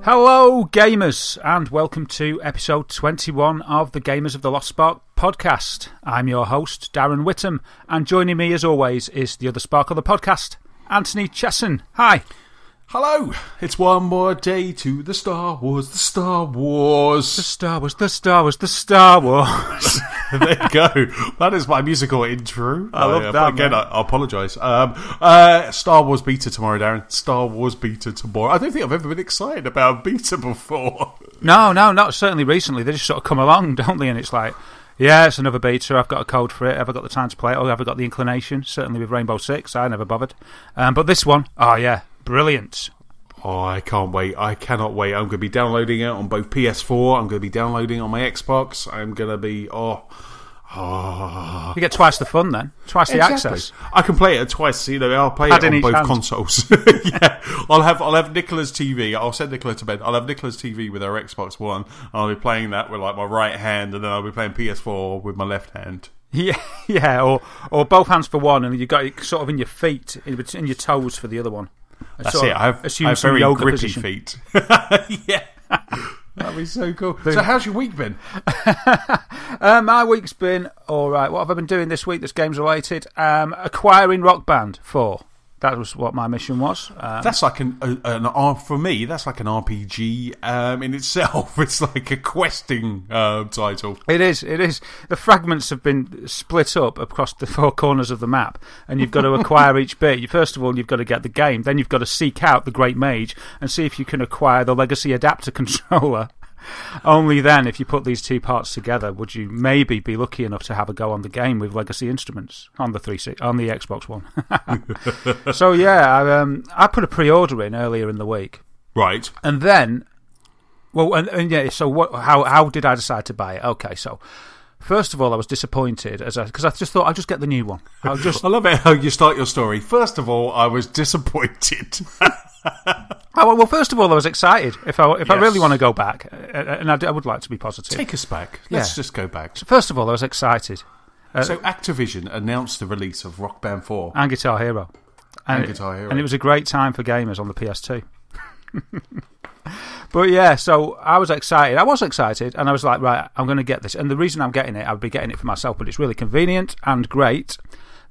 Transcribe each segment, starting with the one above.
Hello, gamers, and welcome to episode 21 of the Gamers of the Lost Spark podcast. I'm your host, Darren Whittam, and joining me, as always, is the other spark of the podcast, Anthony Chesson. Hi. Hello. It's one more day to the Star Wars, the Star Wars. The Star Wars, the Star Wars, the Star Wars. There you go. That is my musical intro. I love that, again, man. I apologise. Star Wars beta tomorrow, Darren. Star Wars beta tomorrow. I don't think I've ever been excited about a beta before. No, not certainly recently. They just sort of come along, don't they? And it's like, yeah, it's another beta. I've got a code for it. Have I got the time to play it? Or have I got the inclination? Certainly with Rainbow Six, I never bothered. But this one, oh yeah, brilliant. Oh, I can't wait. I cannot wait. I'm going to be downloading it on both PS4. I'm going to be downloading it on my Xbox. I'm going to be... You get twice the fun then. Twice the access. I can play it twice. I'll play it on both consoles. Yeah, I'll have Nicola's TV. I'll send Nicola to bed. I'll have Nicola's TV with her Xbox One. I'll be playing that with like my right hand, and then I'll be playing PS4 with my left hand. Yeah, or both hands for one, and you got it sort of in your feet, in your toes for the other one. That's it. I have very grippy feet. Yeah. That'd be so cool. So how's your week been? My week's been alright. What have I been doing this week that's games related? Acquiring Rock Band 4. That was what my mission was. That's like for me, that's like an RPG in itself. It's like a questing title. It is. The fragments have been split up across the four corners of the map, and you've got to acquire each bit. First of all, you've got to get the game. Then you've got to seek out the Great Mage and see if you can acquire the Legacy Adapter controller. Only then, if you put these two parts together, would you maybe be lucky enough to have a go on the game with Legacy Instruments on the Xbox One. So yeah, I put a pre-order in earlier in the week, right? And then, So how did I decide to buy it? Okay, so first of all, I was disappointed because I just thought I'll just get the new one. I love it how you start your story. First of all, I was disappointed. Well, first of all, I was excited. If I really want to go back, and I would like to be positive. Take us back. Let's just go back. So first of all, I was excited. So Activision announced the release of Rock Band 4. And Guitar Hero. And it was a great time for gamers on the PS2. But yeah, so I was excited. And I was like, right, I'm going to get this. And the reason I'm getting it, I would be getting it for myself, but it's really convenient and great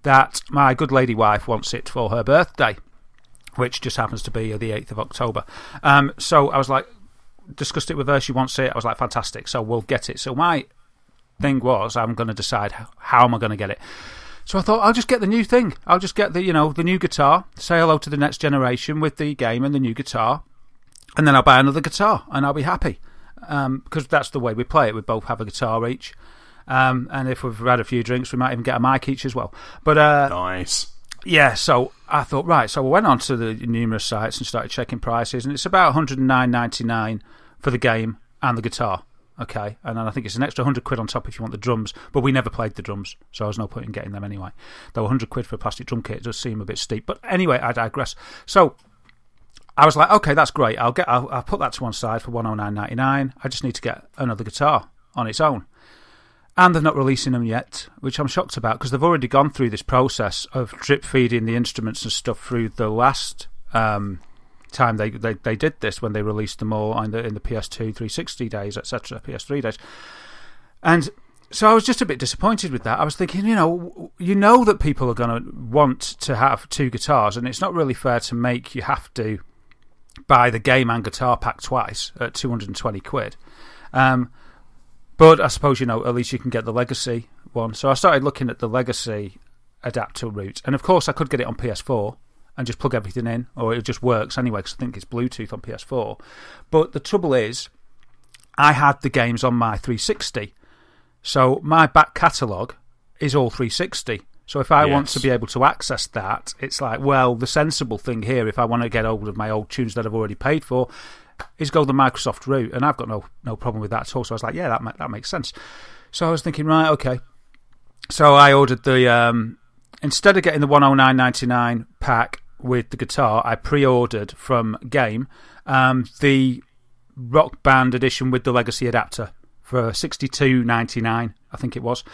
that my good lady wife wants it for her birthday, which just happens to be the 8th of October. So I was like, discussed it with her, she wants it. I was like, fantastic, so we'll get it. So my thing was, I'm going to decide how am I going to get it. So I thought, I'll just get the new thing. I'll just get the new guitar, say hello to the next generation with the game and the new guitar, and then I'll buy another guitar and I'll be happy. Because that's the way we play it. We both have a guitar each. And if we've had a few drinks, we might even get a mic each as well. But nice. Yeah, so I thought, right, so I went on to the numerous sites and started checking prices, and it's about $109.99 for the game and the guitar, okay? And then I think it's an extra £100 on top if you want the drums, but we never played the drums, so there's no point in getting them anyway. Though £100 for a plastic drum kit does seem a bit steep, but anyway, I digress. So I was like, okay, that's great, I'll put that to one side for $109.99. I just need to get another guitar on its own. And they're not releasing them yet, which I'm shocked about, because they've already gone through this process of drip feeding the instruments and stuff through the last time they did this, when they released them all in the PS2 360 days, etc., PS3 days. And so I was just a bit disappointed with that. I was thinking, you know that people are going to want to have two guitars, and it's not really fair to make you have to buy the game and guitar pack twice at £220. But I suppose, at least you can get the Legacy one. So I started looking at the Legacy adapter route. And of course, I could get it on PS4 and just plug everything in, or it just works anyway, because I think it's Bluetooth on PS4. But the trouble is, I had the games on my 360. So my back catalogue is all 360. So if I want to be able to access that, it's like, well, the sensible thing here, if I want to get hold of my old tunes that I've already paid for, is go the Microsoft route, and I've got no problem with that at all. So I was like, yeah, that makes sense. So I was thinking, right, okay. So I ordered the instead of getting the $109.99 pack with the guitar, I pre-ordered from Game the Rock Band edition with the Legacy adapter for $62.99, I think it was.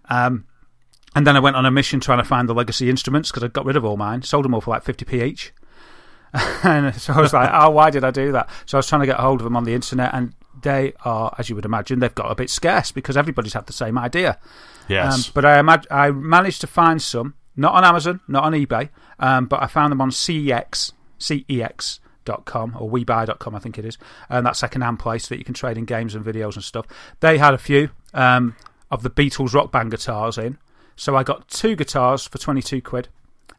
And then I went on a mission trying to find the Legacy instruments, because I got rid of all mine, sold them all for like 50p each. And so I was like, oh, why did I do that? So I was trying to get a hold of them on the internet, and they are, as you would imagine, they've got a bit scarce because everybody's had the same idea. Yes. But I managed to find some, not on Amazon, not on eBay, but I found them on CEX.com or WeBuy.com, I think it is. And that second-hand place that you can trade in games and videos and stuff. They had a few of the Beatles Rock Band guitars in. So I got 2 guitars for £22,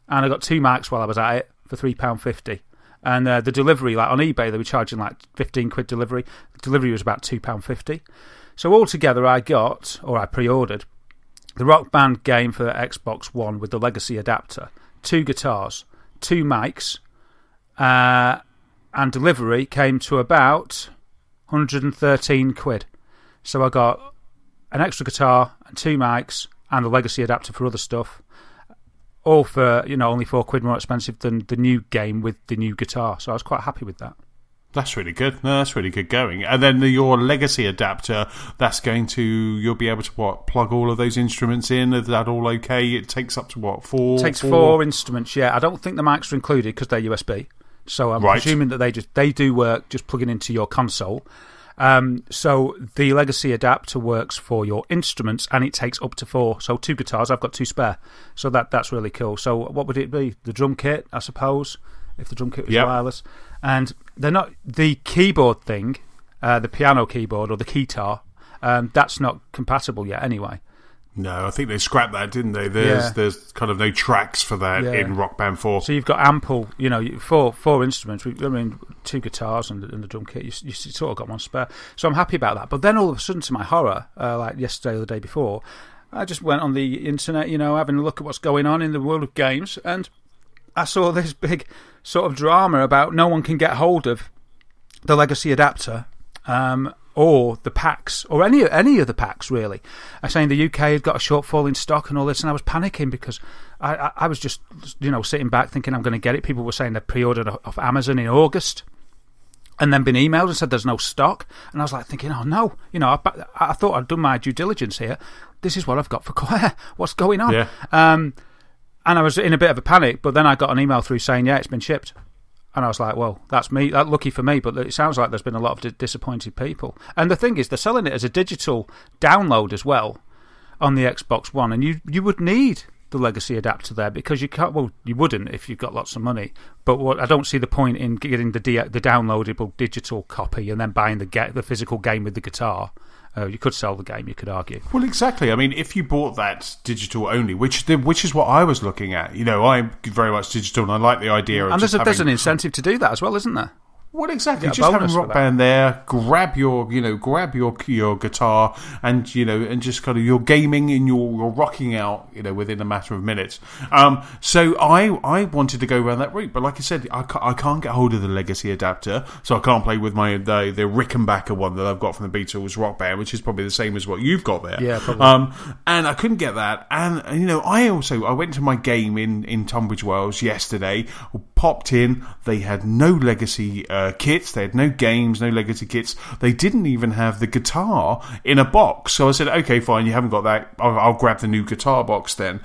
and I got 2 mics while I was at it for £3.50. And the delivery, like on eBay, they were charging like £15 delivery. The delivery was about £2.50. So altogether, I pre-ordered the Rock Band game for Xbox One with the Legacy adapter, 2 guitars, 2 mics, and delivery came to about £113. So I got an extra guitar and 2 mics and the Legacy adapter for other stuff, all for only £4 more expensive than the new game with the new guitar. So I was quite happy with that. That's really good. No, that's really good going. And then your Legacy adapter, you'll be able to plug all of those instruments in. Is that all okay? It takes up to 4? It takes 4 instruments. Yeah, I don't think the mics are included because they're USB. So I'm presuming that they do work just plugging into your console. So the Legacy adapter works for your instruments, and it takes up to 4. So 2 guitars, I've got 2 spare. So that's really cool. So what would it be? The drum kit, I suppose, if the drum kit was wireless. And they're not the keyboard thing, the piano keyboard or the keytar. That's not compatible yet, anyway. No, I think they scrapped that, didn't they? There's kind of no tracks for that in Rock Band 4. So you've got ample, 4 instruments. 2 guitars and the drum kit. You sort of got 1 spare. So I'm happy about that. But then all of a sudden, to my horror, like yesterday or the day before, I just went on the internet, having a look at what's going on in the world of games, and I saw this big sort of drama about no one can get hold of the Legacy adapter, or the packs, or any of the packs, really. I saying the UK had got a shortfall in stock and all this, and I was panicking because I was just, sitting back thinking I'm going to get it. People were saying they pre-ordered off Amazon in August, and then been emailed and said there's no stock. And I was like thinking, oh no, I thought I'd done my due diligence here. This is what I've got for Claire. What's going on? Yeah. And I was in a bit of a panic, but then I got an email through saying, it's been shipped. And I was like, well, that's me. That's lucky for me, but it sounds like there's been a lot of disappointed people. And the thing is, they're selling it as a digital download as well on the Xbox One, and you would need the Legacy adapter there because you can't. Well, you wouldn't if you've got lots of money. But I don't see the point in getting the downloadable digital copy and then buying the physical game with the guitar. You could sell the game, you could argue. Well, exactly. I mean, if you bought that digital only, which is what I was looking at. I'm very much digital, and I like the idea of. And there's an incentive to do that as well, isn't there? Well, exactly. Just having Rock Band there, grab your guitar, and just kind of you're gaming and you're rocking out, within a matter of minutes. So I wanted to go around that route, but like I said, I can't get hold of the Legacy adapter, so I can't play with the Rickenbacker one that I've got from the Beatles Rock Band, which is probably the same as what you've got there. Yeah, probably. And I couldn't get that, and I went to my game in Tunbridge Wells yesterday, popped in, they had no Legacy kits, they had no games, no Legacy kits, they didn't even have the guitar in a box. So I said, okay, fine, you haven't got that, I'll grab the new guitar box then.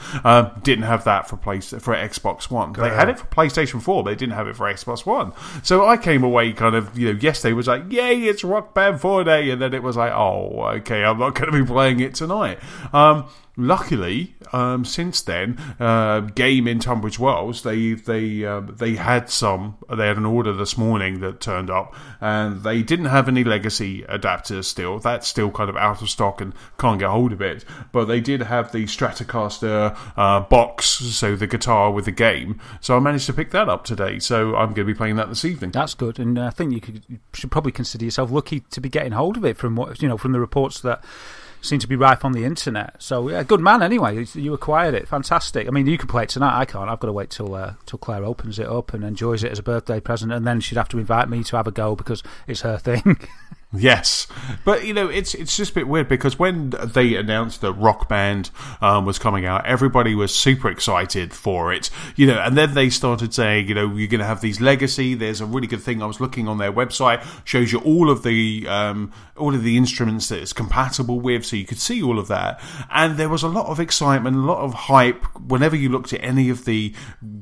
Didn't have that for Xbox One. They had it for PlayStation 4, but they didn't have it for Xbox One. So I came away kind of, yesterday was like, yay, it's Rock Band 4 day, and then it was like, oh, okay, I'm not going to be playing it tonight. Luckily, since then, game in Tunbridge Wells, they had an order this morning that turned up, and they didn't have any Legacy adapters still. That's still kind of out of stock and can't get hold of it. But they did have the Stratocaster box, so the guitar with the game. So I managed to pick that up today. So I'm going to be playing that this evening. That's good, and I think you should probably consider yourself lucky to be getting hold of it from from the reports that seem to be rife on the internet. So yeah, good man. Anyway, you acquired it. Fantastic. I mean, you can play it tonight. I can't. I've got to wait till Claire opens it up and enjoys it as a birthday present, and then she'd have to invite me to have a go because it's her thing. Yes, but it's just a bit weird because when they announced that Rock Band was coming out, everybody was super excited for it, and then they started saying, you're going to have these legacy. There's a really good thing. I was looking on their website, shows you all of the instruments that it's compatible with, so you could see all of that. And there was a lot of excitement, a lot of hype. Whenever you looked at any of the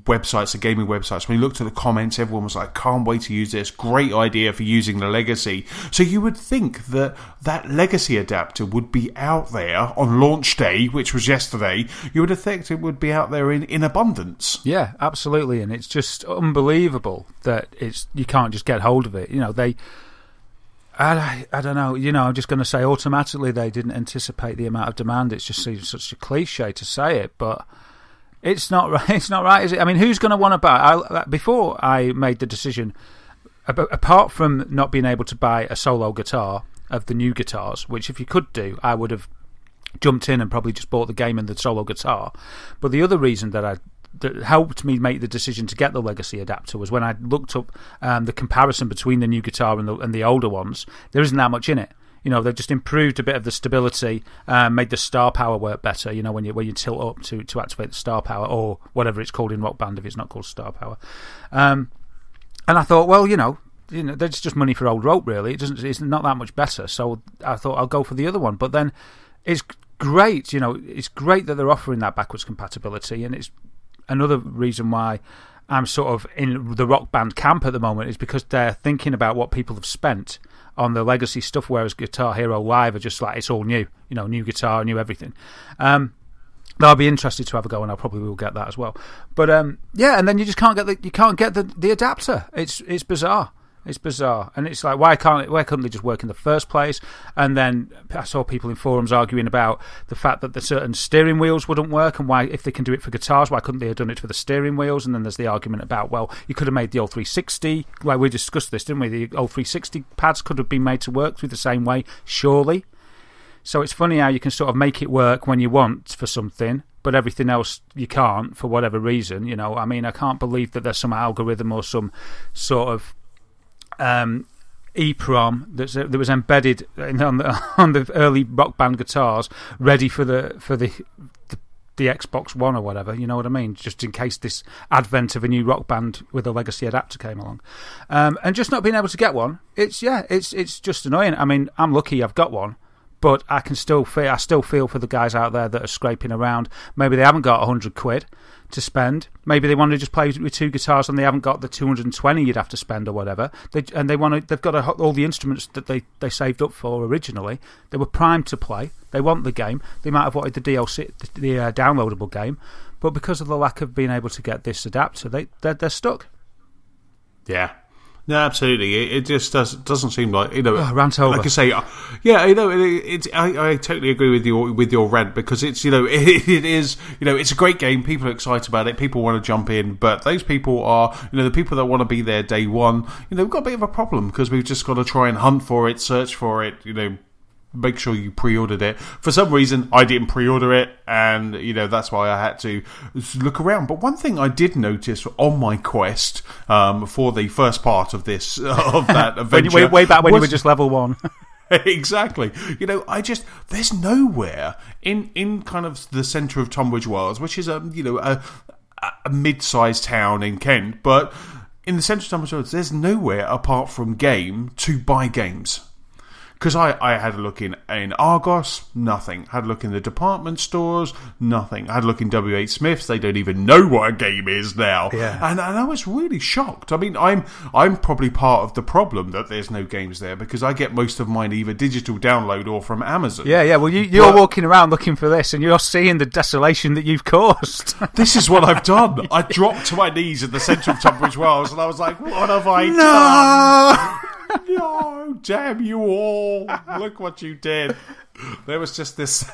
websites, the gaming websites, when you looked at the comments, everyone was like, "Can't wait to use this. Great idea for using the legacy." So you would think that legacy adapter would be out there on launch day, which was yesterday. You would have thought it would be out there in abundance. Yeah, absolutely, and it's just unbelievable that you can't just get hold of it. I don't know. I'm just going to say automatically they didn't anticipate the amount of demand. It just seems such a cliche to say it, but it's not right. It's not right, is it? I mean, who's going to want to buy? Before I made the decision, apart from not being able to buy a solo guitar of the new guitars, which if you could do, I would have jumped in and probably just bought the game and the solo guitar. But the other reason that helped me make the decision to get the legacy adapter was when I looked up the comparison between the new guitar and the older ones. There isn't that much in it. They've just improved a bit of the stability, made the star power work better. When you tilt up to activate the star power, or whatever it's called in Rock Band if it's not called star power. And I thought, well, there's just money for old rope, really. It's not that much better. So I thought I'll go for the other one. But then it's great, it's great that they're offering that backwards compatibility, and it's another reason why I'm sort of in the Rock Band camp at the moment is because they're thinking about what people have spent on the legacy stuff, whereas Guitar Hero Live are just like, it's all new, new guitar, new everything. I'll be interested to have a go, and I probably will get that as well. But yeah, and then you just can't get the adapter. It's bizarre. It's bizarre, and it's like, why couldn't they just work in the first place? And then I saw people in forums arguing about the fact that the certain steering wheels wouldn't work, and why, if they can do it for guitars, why couldn't they have done it for the steering wheels? And then there's the argument about, well, you could have made the old 360. Well, we discussed this, didn't we? The old 360 pads could have been made to work through the same way, surely. So it's funny how you can sort of make it work when you want for something, but everything else you can't for whatever reason. I mean, I can't believe that there's some algorithm or some sort of EEPROM that was embedded on the early Rock Band guitars, ready for the Xbox One or whatever. You know what I mean? Just in case this advent of a new Rock Band with a legacy adapter came along, and just not being able to get one. It's just annoying. I mean, I'm lucky I've got one. But I still feel for the guys out there that are scraping around. Maybe they haven't got £100 to spend. Maybe they want to just play with two guitars and they haven't got the 220 you'd have to spend or whatever. They've got all the instruments that they saved up for originally. They were primed to play. They want the game. They might have wanted the DLC, the downloadable game, but because of the lack of being able to get this adapter, they're stuck. Yeah. No, absolutely. It just doesn't seem like, rant over. Like I say, yeah, I totally agree with your rant, because it's, it is, it's a great game. People are excited about it. People want to jump in, but those people are, the people that want to be there day one, we've got a bit of a problem, because we've just got to try and hunt for it, search for it, make sure you pre-ordered it. For some reason, I didn't pre-order it, and that's why I had to look around. But one thing I did notice on my quest for the first part of this of that adventure, way back when you were just level 1. Exactly. There's nowhere in kind of the centre of Tunbridge Wells, which is a mid-sized town in Kent, but in the centre of Tunbridge Wells, there's nowhere apart from Game to buy games. Because I had a look in Argos, nothing. Had a look in the department stores, nothing. I had a look in W.H. Smith's, they don't even know what a game is now. Yeah. And I was really shocked. I mean, I'm probably part of the problem that there's no games there, because I get most of mine either digital download or from Amazon. Yeah, well, you're walking around looking for this, and you're seeing the desolation that you've caused. This is what I've done. I dropped to my knees in the centre of Tunbridge Wells, and I was like, what have I done? No, damn you all. Look what you did. There was this.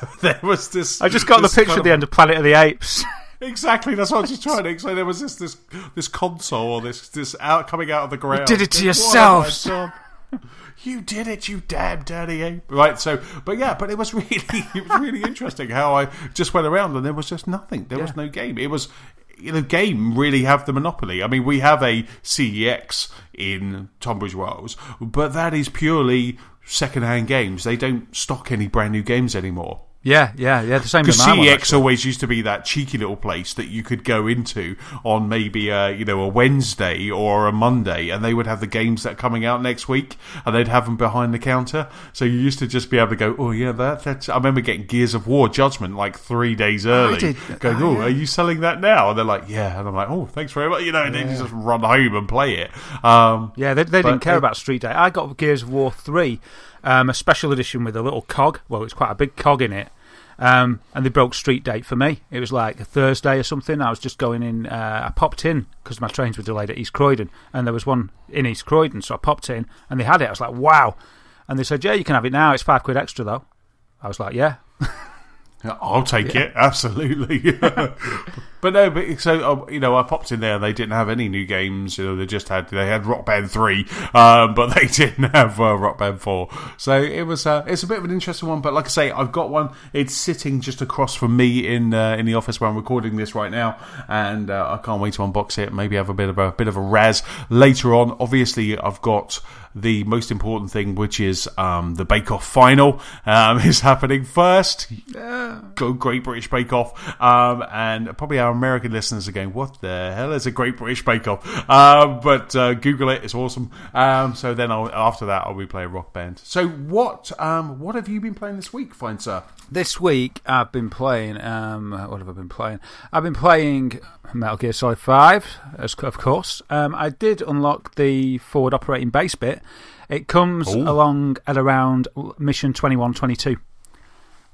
I just got the picture at the end of Planet of the Apes. Exactly, that's what I was just trying to explain. There was this console, or this coming out of the ground. You did it to yourselves. You did it, you damn dirty ape. Right, but it was really interesting how I just went around and there was just nothing. There was no game. It was, Game really have the monopoly. I mean, we have a CEX in Tunbridge Wells, but that is purely second-hand games. They don't stock any brand new games anymore. Yeah. The same. Because CEX always used to be that cheeky little place that you could go into on maybe a Wednesday or a Monday, and they would have the games that are coming out next week, and they'd have them behind the counter. So you used to just be able to go, oh yeah, that's. I remember getting Gears of War Judgment like 3 days early, going, are you selling that now? And they're like, yeah, and I'm like, oh, thanks very much, and then you just run home and play it. They didn't care about Street Day. I got Gears of War 3. A special edition with a little cog. Well, it's quite a big cog in it. And they broke street date for me. It was like a Thursday or something. I was just going in. I popped in because my trains were delayed at East Croydon, and there was one in East Croydon, so I popped in and they had it. I was like, wow. And they said, yeah, you can have it now. It's £5 extra though. I was like, yeah. I'll take it, absolutely. But I popped in there and they didn't have any new games. They had Rock Band 3, but they didn't have Rock Band 4. So it's a bit of an interesting one. But like I say, I've got one. It's sitting just across from me in the office where I'm recording this right now, and I can't wait to unbox it. Maybe have a bit of a razz later on. Obviously, I've got the most important thing, which is the Bake Off final is happening first. Go Great British Bake Off, and probably our American listeners are going, what the hell is a Great British Bake Off? But Google it, it's awesome. So then after that I'll be playing Rock Band. So what have you been playing this week, fine sir? This week I've been playing what have I been playing? I've been playing Metal Gear Solid 5, of course. I did unlock the forward operating base bit. It comes along at around mission 21-22.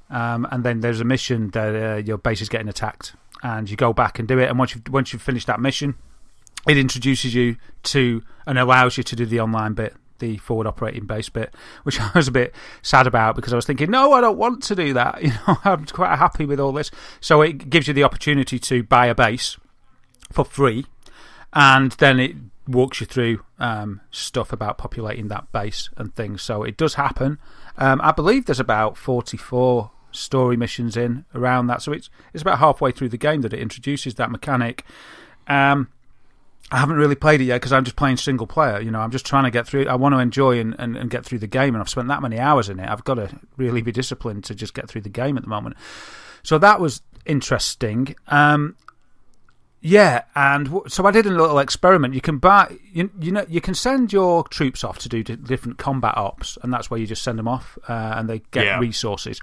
And then there's a mission that your base is getting attacked, and you go back and do it. And once you've finished that mission, it introduces you to and allows you to do the online bit, the forward operating base bit, which I was a bit sad about because I was thinking, no, I don't want to do that. I'm quite happy with all this. So it gives you the opportunity to buy a base for free, and then it walks you through stuff about populating that base and things. So it does happen. I believe there's about 44 story missions in around that, so it's about halfway through the game that it introduces that mechanic. I haven't really played it yet because I'm just playing single player. I'm just trying to get through. I want to enjoy and get through the game, and I've spent that many hours in it. I've got to really be disciplined to just get through the game at the moment. So that was interesting. Yeah, and so I did a little experiment. You can buy, you can send your troops off to do different combat ops, and that's where you just send them off, and they get resources.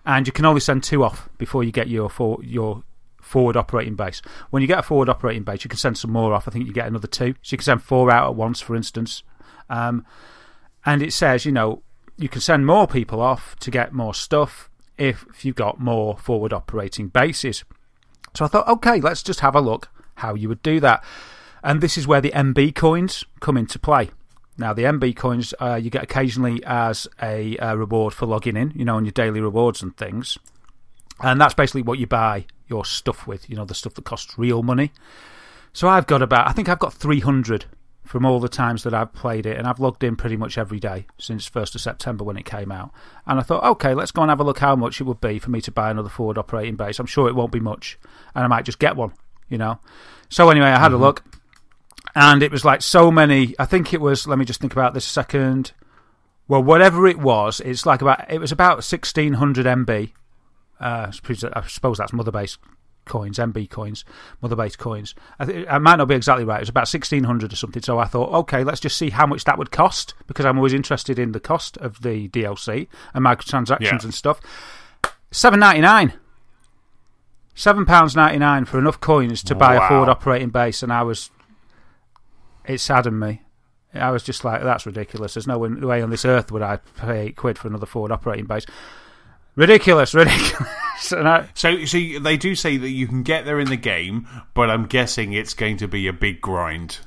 And you can only send 2 off before you get your forward operating base. When you get a forward operating base, you can send some more off. I think you get another 2, so you can send 4 out at once, for instance. And it says, you can send more people off to get more stuff if you've got more forward operating bases. So I thought, okay, let's just have a look how you would do that. And this is where the MB coins come into play. Now, the MB coins you get occasionally as a reward for logging in, on your daily rewards and things. And that's basically what you buy your stuff with, the stuff that costs real money. So I think I've got 300 from all the times that I've played it, and I've logged in pretty much every day since 1st of September when it came out. And I thought, okay, let's go and have a look how much it would be for me to buy another forward operating base. I'm sure it won't be much, and I might just get one, So anyway, I had a look, and it was like so many. I think it was, let me just think about this a second. Well, whatever it was, it was about 1,600 MB. I suppose that's mother base coins, MB coins, mother base coins. I might not be exactly right. It was about 1,600 or something. So I thought, okay, let's just see how much that would cost, because I'm always interested in the cost of the DLC and microtransactions and stuff. £7.99. £7.99 for enough coins to buy a forward operating base, and it saddened me. I was just like, that's ridiculous. There's no way on this earth would I pay £8 for another forward operating base. Ridiculous. So they do say that you can get there in the game, but I'm guessing it's going to be a big grind.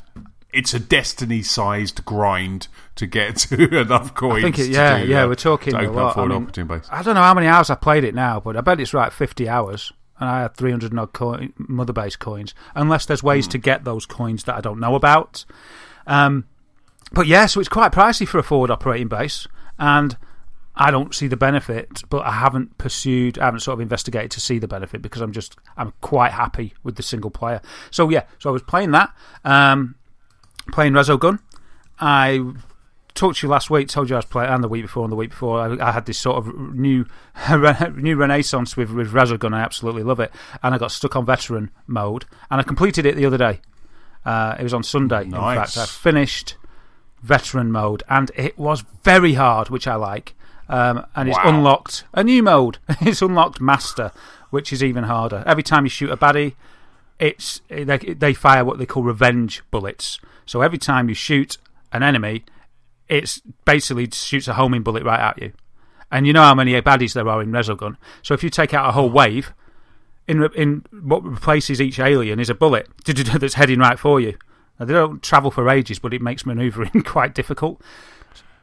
It's a Destiny-sized grind to get to enough coins. I think we're talking a lot. I don't know how many hours I played it now, but I bet it's right 50 hours. And I had 300 odd mother base coins, unless there's ways to get those coins that I don't know about. But yeah, so it's quite pricey for a forward operating base, and I don't see the benefit, but I haven't sort of investigated to see the benefit, because I'm quite happy with the single player. So yeah, so I was playing that, playing Resogun. I talked to you last week, told you I was playing, and the week before, I had this sort of new renaissance with Resogun. I absolutely love it. And I got stuck on veteran mode, and I completed it the other day. It was on Sunday, nice. In fact. I finished veteran mode, and it was very hard, which I like. And it's unlocked a new mode. It's unlocked Master, which is even harder. Every time you shoot a baddie, they fire what they call revenge bullets. So every time you shoot an enemy, it's basically shoots a homing bullet right at you. And you know how many baddies there are in Resogun. So if you take out a whole wave, in what replaces each alien is a bullet that's heading right for you. Now, they don't travel for ages, but it makes manoeuvring quite difficult.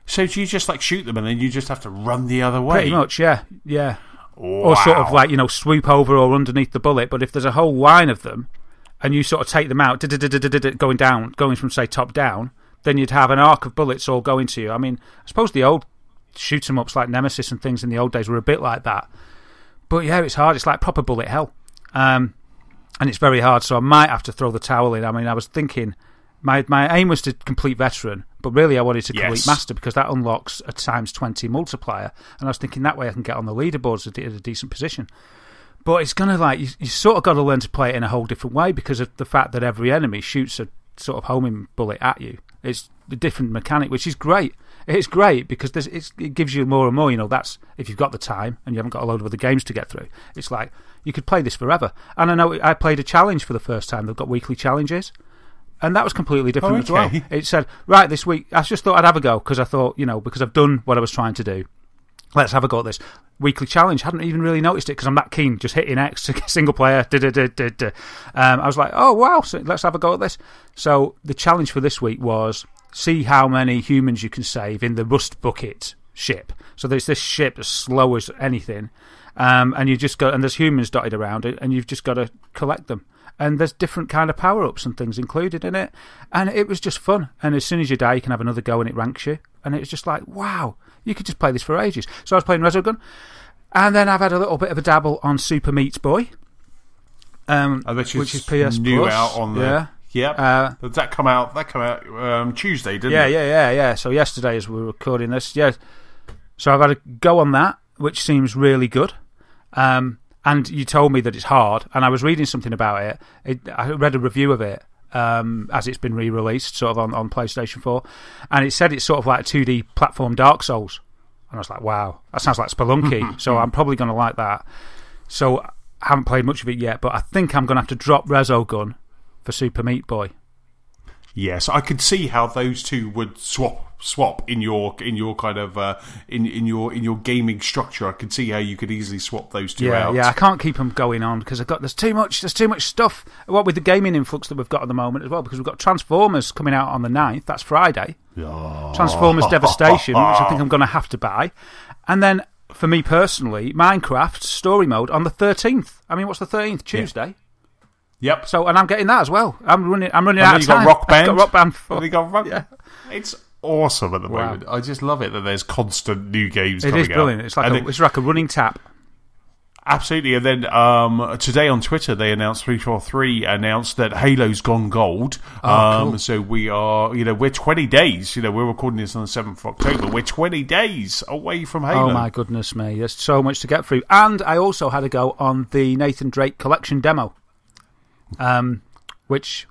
So do you just shoot them and then you just have to run the other way? Pretty much, yeah. Wow. Or sort of swoop over or underneath the bullet. But if there's a whole line of them and you sort of take them out, going down, going from, say, top down, then you'd have an arc of bullets all going to you. I mean, I suppose the old shoot-em-ups like Nemesis and things in the old days were a bit like that. But yeah, it's hard. It's like proper bullet hell. And it's very hard, so I might have to throw the towel in. I mean, I was thinking, my aim was to complete Veteran, but really I wanted to complete Master because that unlocks a ×20 multiplier. And I was thinking that way I can get on the leaderboards at a decent position. But it's going to you sort of got to learn to play it in a whole different way because of the fact that every enemy shoots a sort of homing bullet at you. It's a different mechanic, which is great. It's great because it gives you more and more. That's if you've got the time and you haven't got a load of other games to get through. It's like you could play this forever. And I know I played a challenge for the first time. They've got weekly challenges, and that was completely different as well. It said, right, this week I just thought I'd have a go because I thought, because I've done what I was trying to do. Let's have a go at this weekly challenge. Hadn't even really noticed it because I'm that keen, just hitting X to single player. I was like, oh wow, so let's have a go at this. So the challenge for this week was see how many humans you can save in the Rust Bucket ship. So there's this ship as slow as anything, and you just and there's humans dotted around it, and you've just got to collect them. And there's different kind of power-ups and things included in it, and it was just fun. And as soon as you die, you can have another go, and it ranks you. And it was just like, wow, you could just play this for ages. So I was playing Resogun, and then I've had a little bit of a dabble on Super Meat Boy, which is PS new Plus. out on the Yep. Did that come out? That came out Tuesday, didn't it? Yeah. So yesterday, as we were recording this, So I've had a go on that, which seems really good. And you told me that it's hard, and I was reading something about it. I read a review of it as it's been re-released, sort of on PlayStation 4, and it said it's sort of like a 2D platform Dark Souls. And I was like, wow, that sounds like Spelunky. So I'm probably going to like that. So I haven't played much of it yet, but I think I'm going to have to drop Resogun for Super Meat Boy. Yes, I could see how those two would swap in your kind of in your gaming structure. I could see how you could easily swap those two out. Yeah, I can't keep them going on because there's too much stuff. What with the gaming influx that we've got at the moment as well, because we've got Transformers coming out on the 9th. That's Friday. Transformers Devastation, which I think I'm going to have to buy, and then for me personally, Minecraft Story Mode on the 13th. I mean, what's the 13th? Tuesday. Yeah. Yep. So, and I'm getting that as well. I'm running out of time. You got Rock Band. I've got Rock Band. You got Rock Band. It's awesome at the moment. I just love it that there's constant new games coming out. It is brilliant. It's like a running tap. Absolutely. And then today on Twitter, they announced 343 announced that Halo's gone gold. Cool. So we are, we're 20 days. We're recording this on the 7th of October. We're 20 days away from Halo. Oh my goodness me! There's so much to get through. And I also had a go on the Nathan Drake collection demo. Which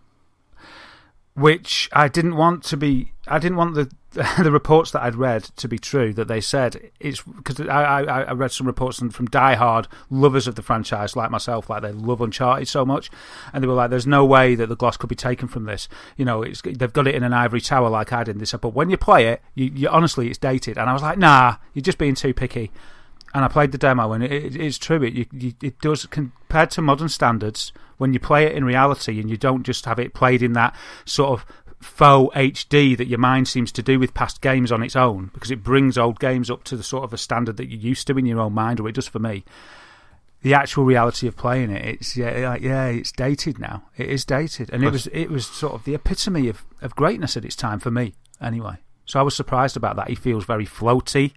I didn't want to be. I didn't want the reports that I'd read to be true. That they said it's because I read some reports from diehard lovers of the franchise like myself, like they love Uncharted so much, and they were like, "There's no way that the gloss could be taken from this." They've got it in an ivory tower like I did. This, but when you play it, you honestly, it's dated. And I was like, "Nah, you're just being too picky." And I played the demo, and it's true. It does, compared to modern standards, when you play it in reality and you don't just have it played in that sort of faux HD that your mind seems to do with past games on its own, because it brings old games up to the sort of a standard that you're used to in your own mind, or it does for me. The actual reality of playing it, it's dated now. It is dated, and it was sort of the epitome of greatness at its time for me, anyway. So I was surprised about that. He feels very floaty.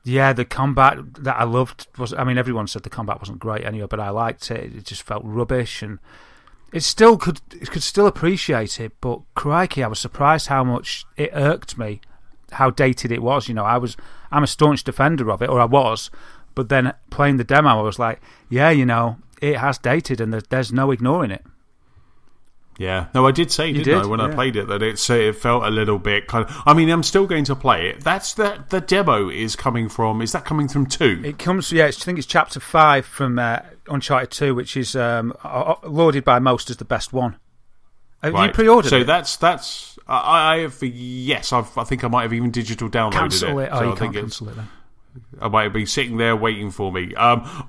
The combat that I loved was... I mean, everyone said the combat wasn't great anyway, but I liked it. It just felt rubbish, and it could still appreciate it, but crikey, I was surprised how much it irked me, how dated it was. I'm a staunch defender of it, or I was, but then playing the demo, I was like, yeah, it has dated, and there's no ignoring it. Yeah, no, I did say, didn't I, when I played it, that it felt a little bit kind of. I mean, I'm still going to play it. The demo is coming from. Is that coming from 2? It comes. Yeah, I think it's Chapter 5 from Uncharted 2, which is lauded by most as the best one. Have you pre-ordered it? So that's. I have. Yes, I think I might have even digital downloaded cancel it. Oh, so you can't cancel it then. I might be sitting there waiting for me.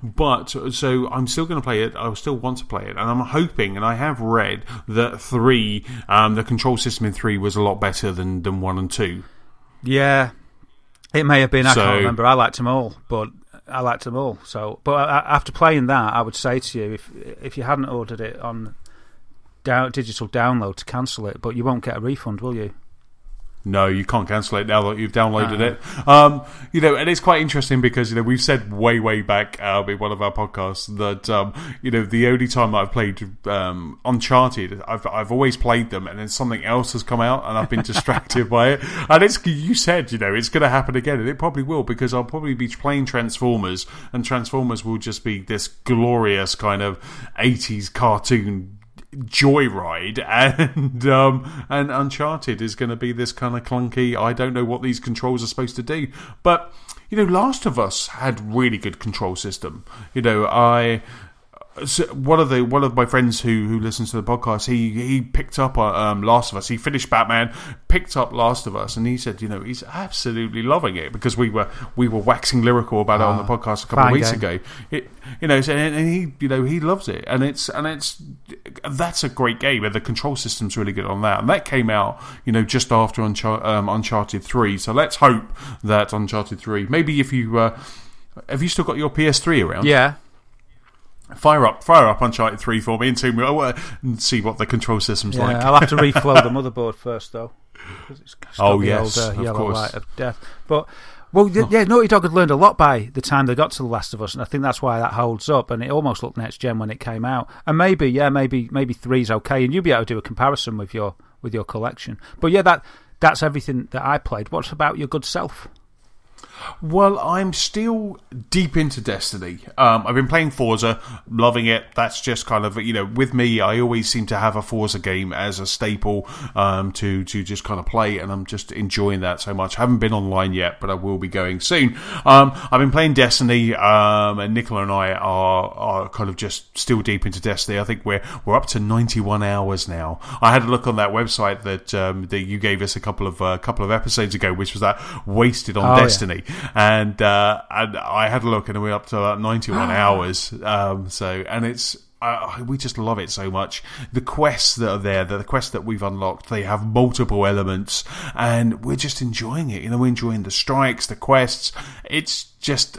But so I'm still going to play it. I still want to play it, and I'm hoping, and I have read that 3, the control system in 3 was a lot better than 1 and 2. Yeah, it may have been. I can't remember. I liked them all, So, but after playing that, I would say to you, if you hadn't ordered it on digital download, to cancel it, but you won't get a refund, will you? No, you can't cancel it now that you've downloaded it. And it's quite interesting because we've said way back in one of our podcasts that the only time that I've played Uncharted, I've always played them, and then something else has come out, and I've been distracted by it. And you said it's going to happen again, and it probably will, because I'll probably be playing Transformers, and Transformers will just be this glorious kind of 80s cartoon joyride, and Uncharted is going to be this kind of clunky, I don't know what these controls are supposed to do. But Last of Us had really good control system. One of my friends who listens to the podcast, he picked up Last of Us. He finished Batman, picked up Last of Us, and he said, he's absolutely loving it, because we were waxing lyrical about it on the podcast a couple of weeks ago. And he loves it, and that's a great game, and the control system's really good on that. And that came out, just after Uncharted 3. So let's hope that Uncharted 3. Maybe if you have you still got your PS3 around? Yeah. Fire up Uncharted 3 for me and see what the control system's like. I'll have to reflow the motherboard first, though. It's got yes, the old, of yellow course. light of death. But Naughty Dog had learned a lot by the time they got to The Last of Us, and I think that's why that holds up. And it almost looked next gen when it came out. And maybe 3's okay, and you'll be able to do a comparison with your collection. But that's everything that I played. What about your good self? Well, I'm still deep into Destiny. I've been playing Forza, loving it. That's just kind of, with me, I always seem to have a Forza game as a staple to just kind of play, and I'm just enjoying that so much. I haven't been online yet, but I will be going soon. I've been playing Destiny, and Nicola and I are kind of just still deep into Destiny. I think we're up to 91 hours now. I had a look on that website that you gave us a couple of episodes ago, which was that Wasted on Destiny. Yeah. And I had a look, and we're up to about 91 hours. And it's we just love it so much. The quests that are there, the quests that we've unlocked, they have multiple elements, and we're just enjoying it. We're enjoying the strikes, the quests. It just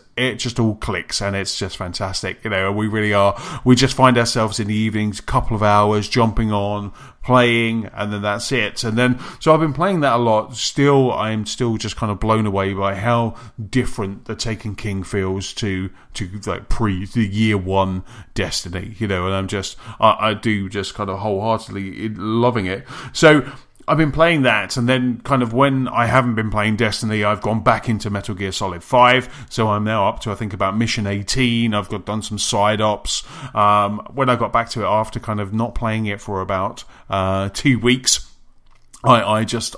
all clicks, and it's just fantastic. We really are. We just find ourselves in the evenings, a couple of hours, jumping on, playing, and then that's it. And then, so I've been playing that a lot. I'm still just kind of blown away by how different the Taken King feels to like the year one Destiny. And I do just kind of wholeheartedly loving it. So I've been playing that, and then kind of when I haven't been playing Destiny, I've gone back into Metal Gear Solid 5, so I'm now up to, I think, about Mission 18. I've done some side ops. When I got back to it after kind of not playing it for about 2 weeks, I just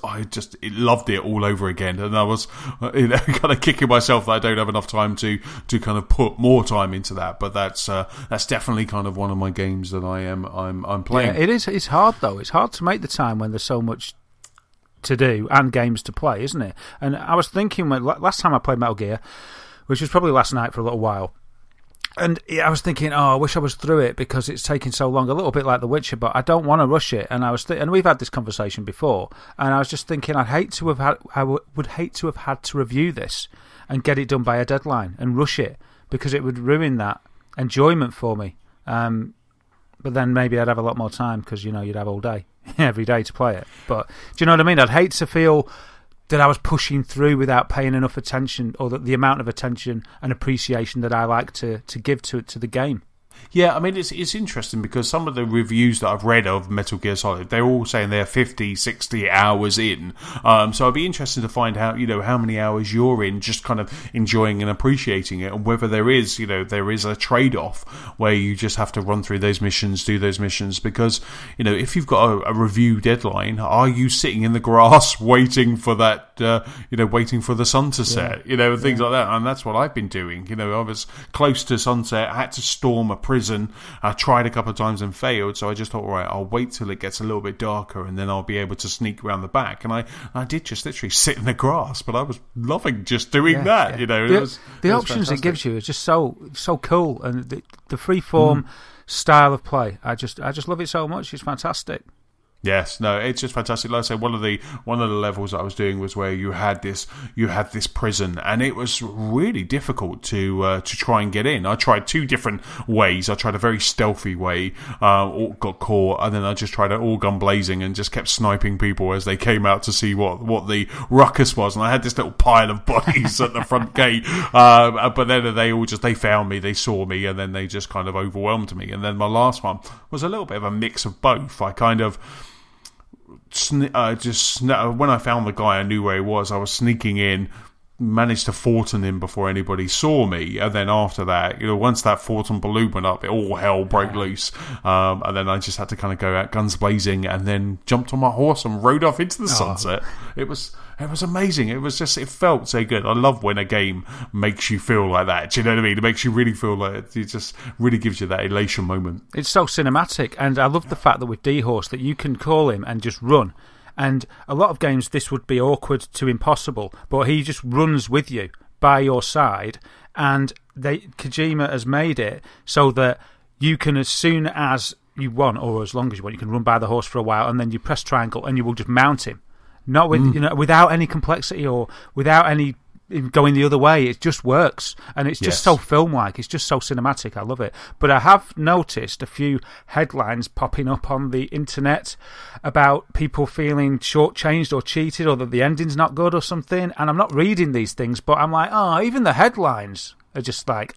loved it all over again, and I was kind of kicking myself that I don't have enough time to kind of put more time into that. But that's definitely kind of one of my games that I'm playing. Yeah, it is. It's hard though. It's hard to make the time when there's so much to do and games to play, isn't it? And I was thinking last time I played Metal Gear, which was probably last night for a little while. And I was thinking, I wish I was through it because it's taking so long, a little bit like The Witcher, but I don't want to rush it. And and we've had this conversation before, and I was just thinking, I would hate to have had to review this and get it done by a deadline and rush it, because it would ruin that enjoyment for me. But then maybe I'd have a lot more time, because you'd have all day, every day to play it. But do you know what I mean? I'd hate to feel that I was pushing through without paying enough attention, or that the amount of attention and appreciation that I like to give to the game. Yeah, I mean, it's interesting because some of the reviews that I've read of Metal Gear Solid, they're all saying they're 50, 60 hours in. So I'd be interested to find out, how many hours you're in, just kind of enjoying and appreciating it, and whether there is a trade-off where you just have to run through those missions, do those missions, because, if you've got a review deadline, are you sitting in the grass waiting for that, waiting for the sun to set, and things like that? And that's what I've been doing. I was close to sunset, I had to storm a prison. I tried a couple of times and failed, so I just thought, all right, I'll wait till it gets a little bit darker and then I'll be able to sneak around the back. And I did just literally sit in the grass, but I was loving just doing that. The options it gives you is just so cool, and the freeform style of play, I just love it so much. It's fantastic. Yes, no, it's just fantastic. Like I said, one of the levels that I was doing was where you had this prison, and it was really difficult to try and get in. I tried 2 different ways. I tried a very stealthy way, got caught, and then I just tried it all gun blazing and just kept sniping people as they came out to see what the ruckus was. And I had this little pile of bodies at the front gate, but then they found me, they saw me, and then they just kind of overwhelmed me. And then my last one was a little bit of a mix of both. I kind of when I found the guy, I knew where he was. I was sneaking in, managed to Fortin him before anybody saw me, and then after that, once that Fortin balloon went up, all hell broke loose, and then I just had to kind of go out guns blazing, and then jumped on my horse and rode off into the sunset. It was amazing. It felt so good. I love when a game makes you feel like that. Do you know what I mean? It makes you really feel like it just really gives you that elation moment. It's so cinematic, and I love the fact that with D-Horse that you can call him and just run. And a lot of games this would be awkward to impossible, but he just runs with you by your side, and Kojima has made it so that you can, as soon as you want, or as long as you want, you can run by the horse for a while, and then you press triangle and you will just mount him. Not with without any complexity or without any going the other way. It just works, and it's just so film-like. It's just so cinematic. I love it. But I have noticed a few headlines popping up on the internet about people feeling shortchanged or cheated, or that the ending's not good or something. And I'm not reading these things, but I'm like, even the headlines are just like,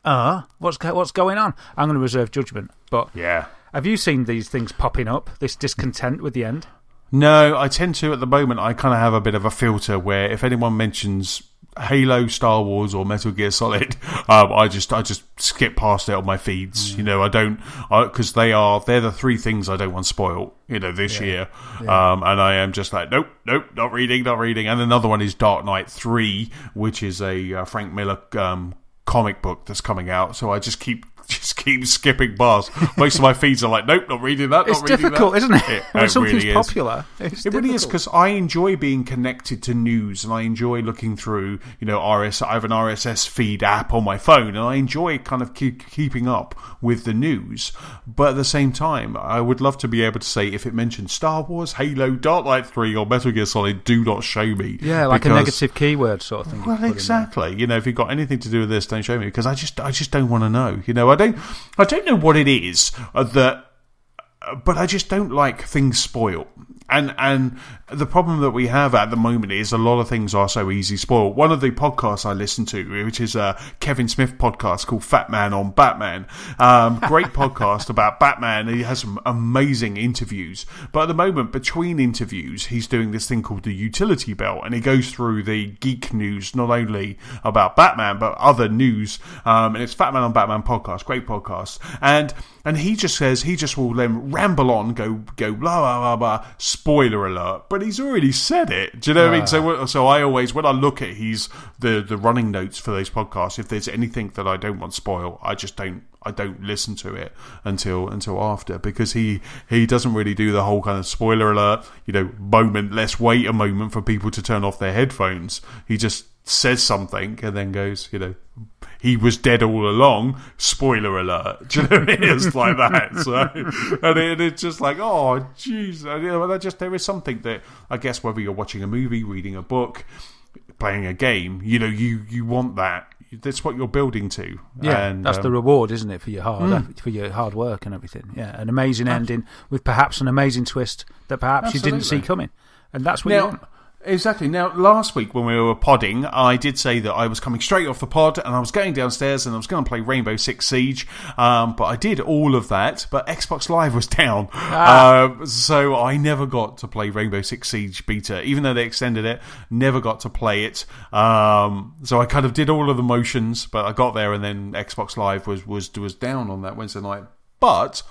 what's going on? I'm going to reserve judgment. But have you seen these things popping up? This discontent with the end? No, I tend to, at the moment, I kind of have a bit of a filter where if anyone mentions Halo, Star Wars, or Metal Gear Solid, I just skip past it on my feeds. I don't, because they're the 3 things I don't want spoiled, this year. And I am just like, nope, not reading. And another one is Dark Knight 3, which is a Frank Miller comic book that's coming out. So I just keep skipping past. Most of my feeds are like, nope, not reading that. It's difficult, isn't it? When something's really popular, it really is, because I enjoy being connected to news, and I enjoy looking through, I have an RSS feed app on my phone, and I enjoy kind of keeping up with the news. But at the same time, I would love to be able to say, if it mentions Star Wars, Halo, Dark Knight 3, or Metal Gear Solid, do not show me. Yeah, like a negative keyword sort of thing. Well, exactly. If you've got anything to do with this, don't show me, because I just don't want to know. I don't know what it is but I just don't like things spoiled. And the problem that we have at the moment is a lot of things are so easy spoiled. One of the podcasts I listen to, which is a Kevin Smith podcast called Fat Man on Batman, great podcast about Batman. He has some amazing interviews. But at the moment, between interviews, he's doing this thing called the Utility Belt, and he goes through the geek news, not only about Batman, but other news. And it's Fat Man on Batman podcast, great podcast. And he just will then ramble on, go blah, blah, blah, blah, spoiler alert, but he's already said it. Do you know what I mean? So I always, when I look at the running notes for those podcasts, if there's anything that I don't want spoiled, I don't listen to it until after, because he doesn't really do the whole kind of spoiler alert, moment, let's wait a moment for people to turn off their headphones. He just says something and then goes, he was dead all along, spoiler alert. Do you know what I mean? It's like that. So, and it's just like, oh, jeez. There is something that, I guess, whether you're watching a movie, reading a book, playing a game, you want that. That's what you're building to. Yeah, and that's the reward, isn't it, for your hard work and everything. Yeah, an amazing ending with perhaps an amazing twist that perhaps you didn't see coming. And that's what you want. Exactly. Now, last week when we were podding, I did say that I was coming straight off the pod and I was going downstairs and I was going to play Rainbow Six Siege, but I did all of that, but Xbox Live was down. So I never got to play Rainbow Six Siege beta, even though they extended it, never got to play it. So I kind of did all of the motions, but I got there and then Xbox Live was down on that Wednesday night. But...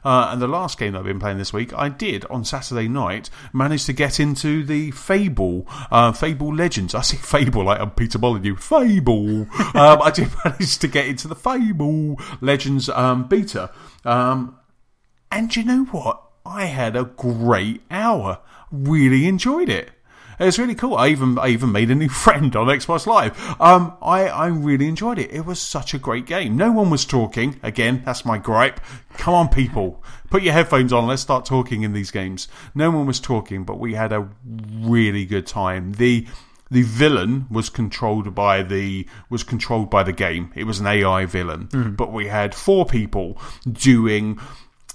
and the last game that I've been playing this week, I did, on Saturday night, manage to get into the Fable Legends. I say Fable like I'm Peter Molyneux. Fable! I did manage to get into the Fable Legends beta. And you know what? I had a great hour. Really enjoyed it. It was really cool. I even made a new friend on Xbox Live. I really enjoyed it. It was such a great game. No one was talking. Again, that's my gripe. Come on, people. Put your headphones on. Let's start talking in these games. No one was talking, but we had a really good time. The villain was controlled by the game. It was an AI villain. But we had 4 people doing...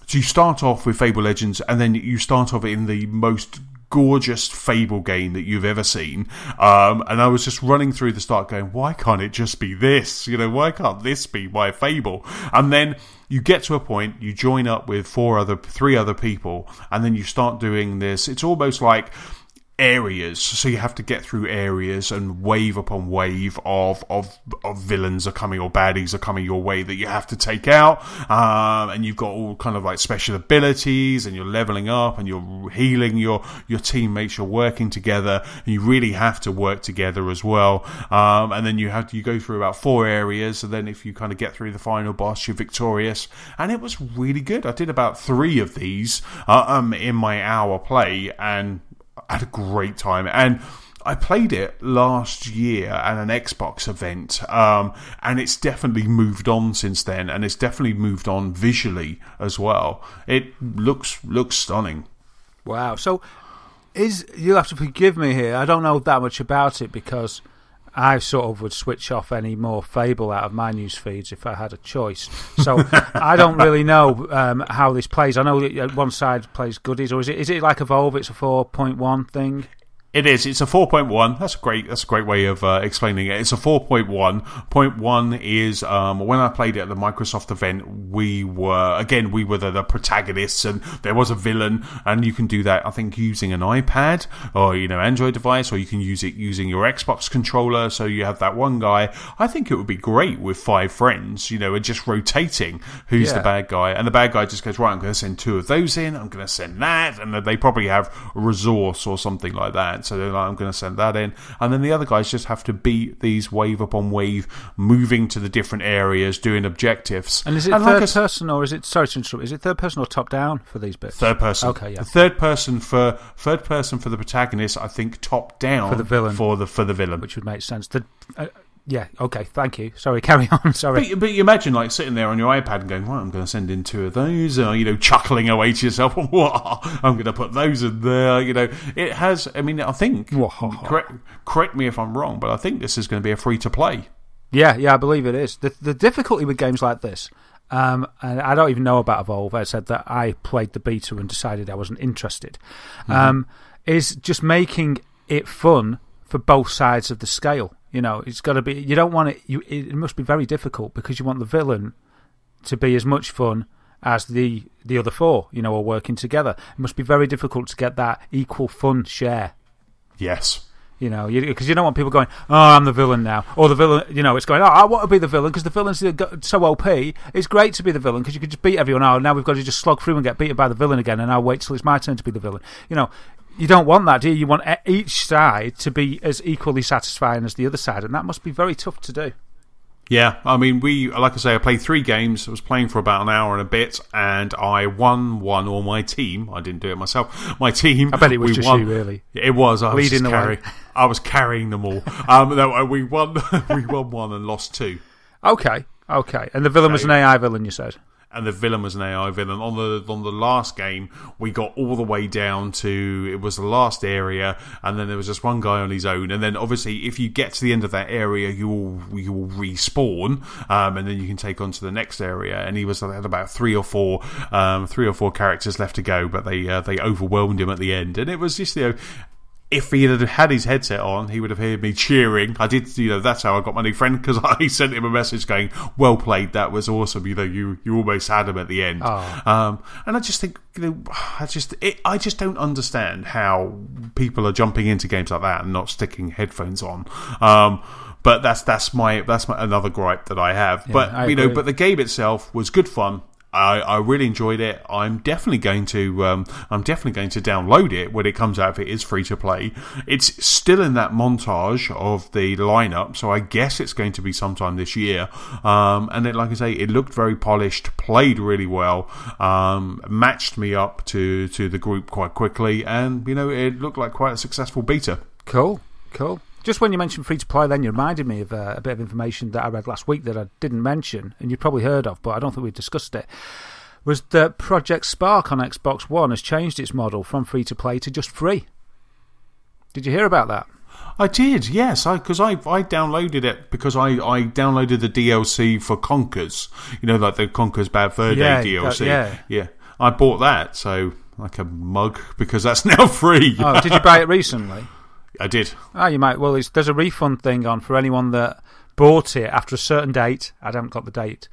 So you start off with Fable Legends, and then you start off in the most gorgeous Fable game that you've ever seen, and I was just running through the start going, why can't it just be this? Why can't this be my Fable? And then you get to a point, you join up with 3 other people, and then you start doing this. It's almost like areas, so you have to get through areas, and wave upon wave of villains are coming, or baddies are coming your way that you have to take out, and you've got all kind of like special abilities, and you're leveling up, and you're healing your teammates, you're working together, and you really have to work together as well, and then you go through about 4 areas, and then if you kind of get through the final boss, you're victorious, and it was really good. I did about 3 of these in my hour play, and I had a great time. And I played it last year at an Xbox event, and it's definitely moved on since then, and it's definitely moved on visually as well. It looks stunning. Wow. So you'll have to forgive me here. I don't know that much about it because I sort of would switch off any more Fable out of my news feeds if I had a choice. So I don't really know how this plays. I know that one side plays goodies, or is it like Evolve? It's a 4.1 thing. It is. It's a 4.1. That's a great way of explaining it. It's a 4.1. Point 1 is when I played it at the Microsoft event, we were the protagonists, and there was a villain, and you can do that, I think, using an iPad or Android device, or you can use it using your Xbox controller. So you have that one guy. I think it would be great with 5 friends, and just rotating who's the bad guy, and the bad guy just goes, right, I'm going to send 2 of those in. I'm going to send that, and they probably have a resource or something like that. So they're like, I'm going to send that in. And then the other guys just have to beat these wave upon wave, moving to the different areas, doing objectives. And is it third person, or is it, sorry to interrupt, is it third person or top down for these bits? Third person. Okay, yeah. The third person for the protagonist, I think top down for the villain. For the villain. Which would make sense. Yeah, okay, thank you. Sorry, carry on, sorry. But you imagine like sitting there on your iPad and going, well, I'm going to send in 2 of those, chuckling away to yourself, I'm going to put those in there, It has, I think, correct me if I'm wrong, but I think this is going to be a free-to-play. Yeah, I believe it is. The difficulty with games like this, and I don't even know about Evolve, I said that I played the beta and decided I wasn't interested, is just making it fun for both sides of the scale. It's got to be. You don't want it. It must be very difficult because you want the villain to be as much fun as the other 4. Are working together. It must be very difficult to get that equal fun share. Yes. Because you don't want people going, oh, I'm the villain now, or the villain. It's going, oh, I want to be the villain because the villain's so OP. It's great to be the villain because you can just beat everyone. Oh, now we've got to just slog through and get beaten by the villain again, and I'll wait till it's my turn to be the villain. You don't want that, do you? You want each side to be as equally satisfying as the other side, and that must be very tough to do. Yeah, like I say, I played 3 games. I was playing for about an hour and a bit, and I won one, or my team. I didn't do it myself. My team. I bet it was just you, really. It was. I was leading the way. I was carrying them all. No, we won. We won 1 and lost 2. Okay. And the villain was an AI villain, you said. And the villain was an AI villain. On the last game, we got all the way down to, it was the last area, and then there was just one guy on his own. And then obviously, if you get to the end of that area, you will respawn, and then you can take on to the next area. And he had about 3 or 4 characters left to go, but they overwhelmed him at the end. And it was just if he had had his headset on, he would have heard me cheering. I did, that's how I got my new friend, because I sent him a message going, "Well played, that was awesome." You almost had him at the end. Oh. And I just think, I just don't understand how people are jumping into games like that and not sticking headphones on. But that's my another gripe that I have. Yeah, but I agree. but the game itself was good fun. I really enjoyed it. I'm definitely going to download it when it comes out if it is free to play. It's still in that montage of the lineup, so I guess it's going to be sometime this year. And like I say, it looked very polished, played really well, matched me up to the group quite quickly, and it looked like quite a successful beta. Cool. Just when you mentioned free-to-play, then you reminded me of a bit of information that I read last week that I didn't mention, and you've probably heard of, but I don't think we discussed it, was that Project Spark on Xbox One has changed its model from free-to-play to just free. Did you hear about that? I did, yes, because I downloaded it because I downloaded the DLC for Conkers, like the Conkers Bad Fur Day DLC. Yeah. I bought that, so like a mug, because that's now free. Oh, did you buy it recently? I did. You might. Well, there's a refund thing on for anyone that bought it after a certain date. I haven't got the date,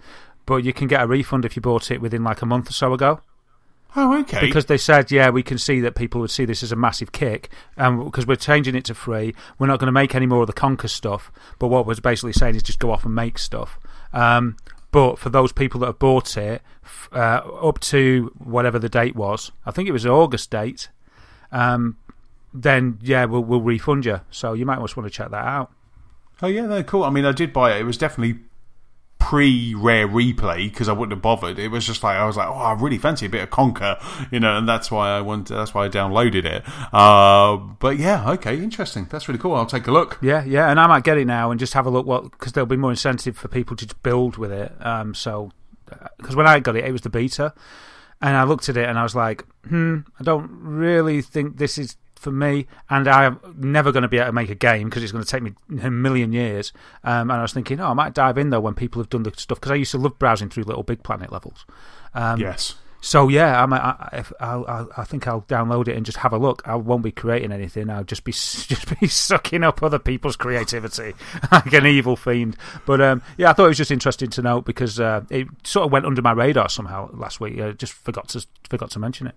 but you can get a refund if you bought it within like a month or so ago. Oh, okay. Because they said, we can see that people would see this as a massive kick, and because we're changing it to free, we're not going to make any more of the Conquer stuff, but what we're basically saying is just go off and make stuff. But for those people that have bought it, up to whatever the date was, I think it was an August date, then we'll refund you. So you might just want to check that out. Oh yeah, no, cool. I mean, I did buy it. It was definitely pre-rare replay because I wouldn't have bothered. It was just like I was like, I really fancy a bit of Conquer, and that's why I downloaded it. But yeah, okay, interesting. That's really cool. I'll take a look. Yeah, and I might get it now and just have a look because there'll be more incentive for people to build with it. So because when I got it, it was the beta, and I looked at it and I was like, I don't really think this is for me, and I'm never going to be able to make a game because it's going to take me a million years. And I was thinking, I might dive in though when people have done the stuff, because I used to love browsing through Little Big Planet levels. Yes. So yeah, I think I'll download it and just have a look. I won't be creating anything. I'll just be sucking up other people's creativity like an evil fiend. But I thought it was just interesting to note because it sort of went under my radar somehow last week. I just forgot to mention it.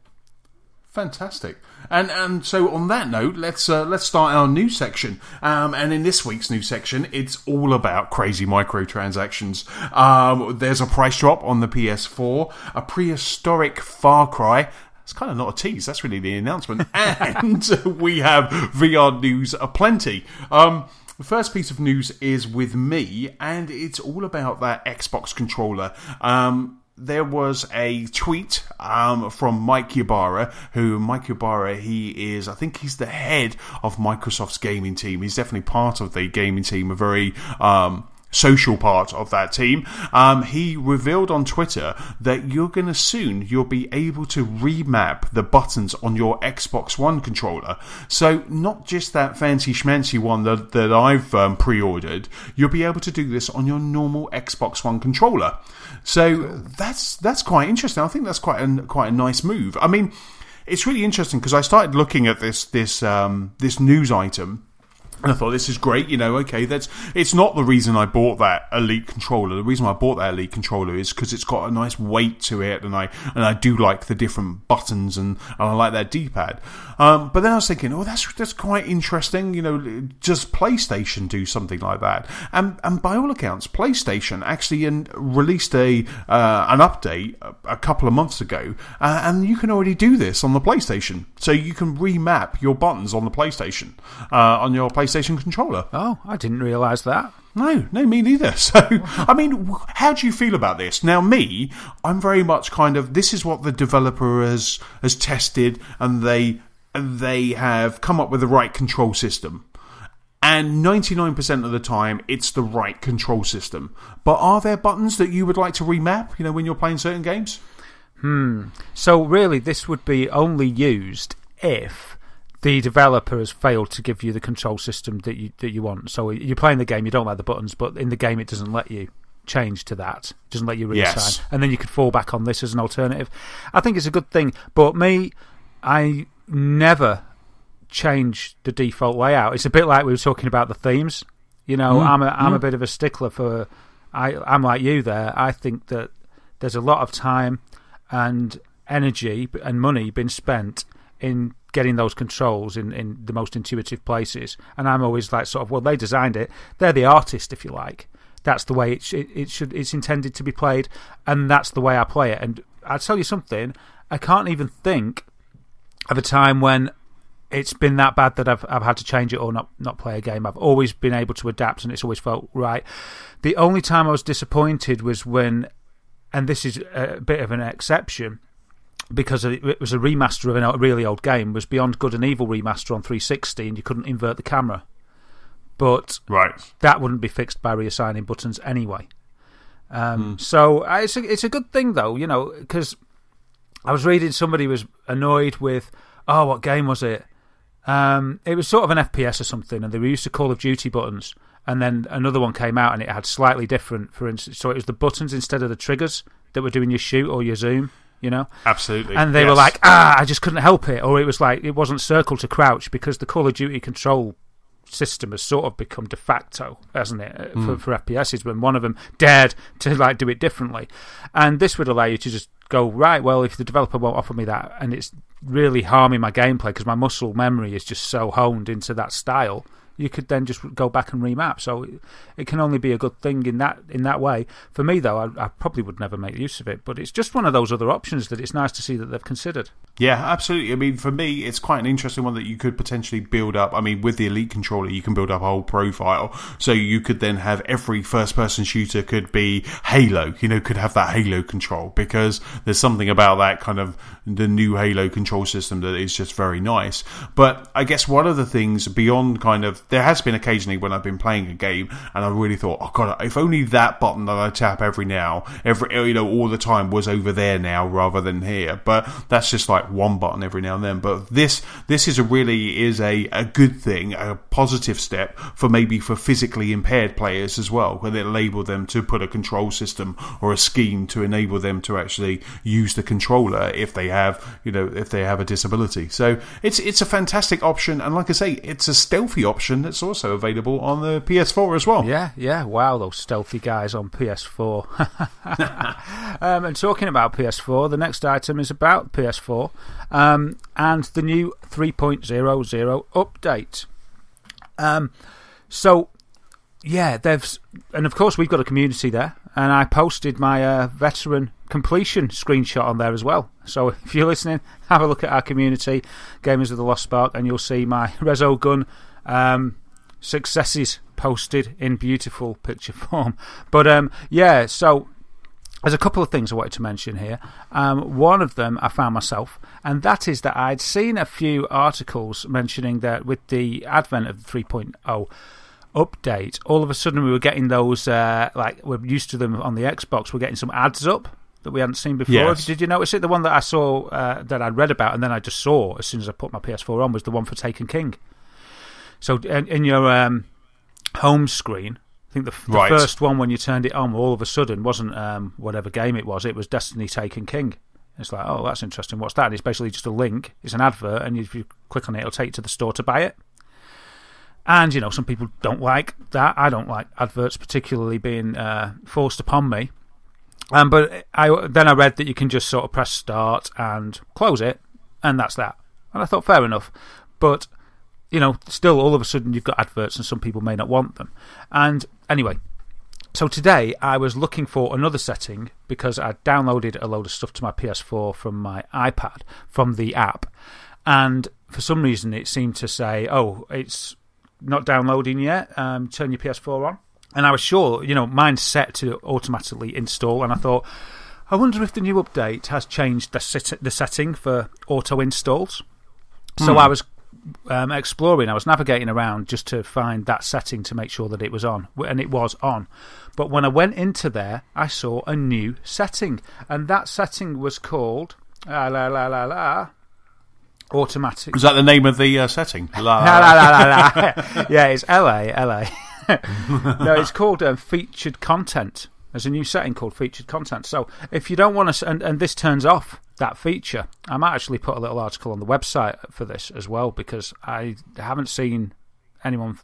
Fantastic. And so on that note, let's start our news section. And in this week's news section, it's all about crazy microtransactions. There's a price drop on the PS4, a prehistoric Far Cry. It's kind of not a tease, that's really the announcement. And we have VR news aplenty. The first piece of news is with me, and it's all about that Xbox controller. There was a tweet from Mike Ybarra, I think he's the head of Microsoft's gaming team. He's definitely part of the gaming team, a very social part of that team. He revealed on Twitter that you'll be able to remap the buttons on your Xbox One controller. So not just that fancy schmancy one that I've pre-ordered, you'll be able to do this on your normal Xbox One controller. So that's quite interesting. I think that's quite a nice move. I mean, it's really interesting because I started looking at this news item. And I thought, this is great, okay, it's not the reason I bought that Elite controller. The reason I bought that Elite controller is because it's got a nice weight to it, and I do like the different buttons, and I like that D-pad. But then I was thinking, that's quite interesting, does PlayStation do something like that? And by all accounts, PlayStation actually released an update a couple of months ago, and you can already do this on the PlayStation. So you can remap your buttons on the PlayStation, on your PlayStation controller. Oh, I didn't realise that. No, me neither. So, I mean, how do you feel about this? Now, I'm very much this is what the developer has tested, and they have come up with the right control system. And 99% of the time, it's the right control system. But are there buttons that you would like to remap, when you're playing certain games? So, really, this would be only used if the developer has failed to give you the control system that you want. So you're playing the game, you don't like the buttons, but in the game it doesn't let you change to that. It doesn't let you reassign. Yes. And then you could fall back on this as an alternative. I think it's a good thing. But I never change the default layout. It's a bit like we were talking about the themes. You know, I'm a bit of a stickler for. I'm like you there. I think that there's a lot of time and energy and money been spent in getting those controls in the most intuitive places. And I'm always like, sort of, well, they designed it. They're the artist, if you like. That's the way it's intended to be played, and that's the way I play it. And I'll tell you something, I can't even think of a time when it's been that bad that I've had to change it or not play a game. I've always been able to adapt, and it's always felt right. The only time I was disappointed was when, and this is a bit of an exception, because it was a remaster of a really old game, was Beyond Good and Evil remaster on 360, and you couldn't invert the camera. But that wouldn't be fixed by reassigning buttons anyway. So it's a good thing, though, you know, because I was reading somebody was annoyed with, what game was it? It was sort of an FPS or something, and they were used to Call of Duty buttons, and then another one came out and it had slightly different, for instance, so it was the buttons instead of the triggers that were doing your shoot or your zoom, you know? Absolutely. And they were like, I just couldn't help it, or it was like, it wasn't circle to crouch, because the Call of Duty control system has sort of become de facto, hasn't it, for FPSs, when one of them dared to like do it differently. And this would allow you to just go, right, well, if the developer won't offer me that, and it's really harming my gameplay because my muscle memory is just so honed into that style, you could then just go back and remap. So it can only be a good thing in that way. For me, though, I probably would never make use of it, but it's just one of those other options that it's nice to see that they've considered. Yeah, absolutely. I mean, for me, it's quite an interesting one that you could potentially build up. I mean, with the Elite controller, you can build up a whole profile. So you could then have every first-person shooter could be Halo, you know, could have that Halo control, because there's something about that kind of the new Halo control system that is just very nice. But I guess one of the things beyond kind of, there has been occasionally when I've been playing a game and I really thought, oh God, if only that button that I tap all the time was over there now rather than here. But that's just like one button every now and then. But this is a good thing, a positive step for physically impaired players as well, when they enable them to put a control system or a scheme to enable them to actually use the controller if they have a disability. So it's a fantastic option, and like I say, it's a stealthy option that's also available on the PS4 as well. Yeah. Wow, those stealthy guys on PS4. And talking about PS4, the next item is about PS4 and the new 3.00 update. And of course we've got a community there, and I posted my veteran completion screenshot on there as well. So if you're listening, have a look at our community, Gamers of the Lost Spark, and you'll see my Rezo Gun successes posted in beautiful picture form. But so there's a couple of things I wanted to mention here. One of them I found myself, and that is that I'd seen a few articles mentioning that with the advent of the 3.0 update, all of a sudden we were getting those, like we're used to them on the Xbox, we're getting some ads up that we hadn't seen before. Yes. Did you notice it? The one that I saw, that I'd read about, and then I just saw as soon as I put my PS4 on, was the one for Taken King. So in your home screen, I think the first one when you turned it on, all of a sudden wasn't whatever game it was Destiny Taken King. It's like, oh, that's interesting. What's that? And it's basically just a link. It's an advert, and if you click on it, it'll take you to the store to buy it. And, you know, some people don't like that. I don't like adverts particularly being forced upon me. But I read that you can just sort of press start and close it, and that's that. And I thought, fair enough. But, you know, still all of a sudden you've got adverts and some people may not want them. And anyway, so today I was looking for another setting because I downloaded a load of stuff to my PS4 from my iPad, from the app. And for some reason it seemed to say, oh, it's not downloading yet, turn your PS4 on. And I was sure, you know, mine's set to automatically install, and I thought, I wonder if the new update has changed the setting for auto installs. So I was exploring, I was navigating around just to find that setting to make sure that it was on, and it was on. But when I went into there, I saw a new setting, and that setting was called automatic. Was that the name of the setting? Yeah, it's LA. No, it's called featured content. There's a new setting called featured content. So if you don't want to, and this turns off that feature, I might actually put a little article on the website for this as well, because I haven't seen anyone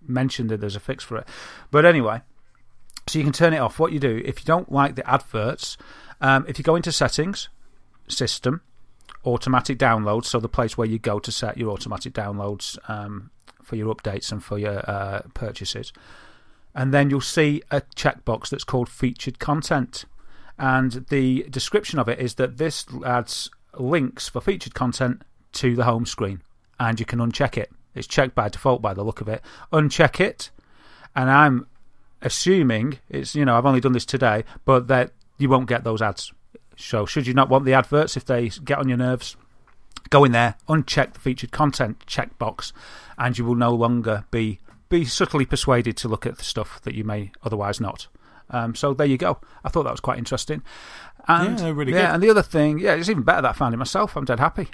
mention that there's a fix for it. But anyway, so you can turn it off. What you do, if you don't like the adverts, if you go into settings, system, automatic downloads, so the place where you go to set your automatic downloads for your updates and for your purchases, and then you'll see a checkbox that's called featured content. And the description of it is that this adds links for featured content to the home screen, and you can uncheck it. It's checked by default by the look of it. Uncheck it, and I'm assuming it's, I've only done this today, but that you won't get those ads. So should you not want the adverts, if they get on your nerves, go in there, uncheck the featured content checkbox, and you will no longer be subtly persuaded to look at the stuff that you may otherwise not. So there you go. I thought that was quite interesting. And, really good. And the other thing, it's even better that I found it myself. I'm dead happy.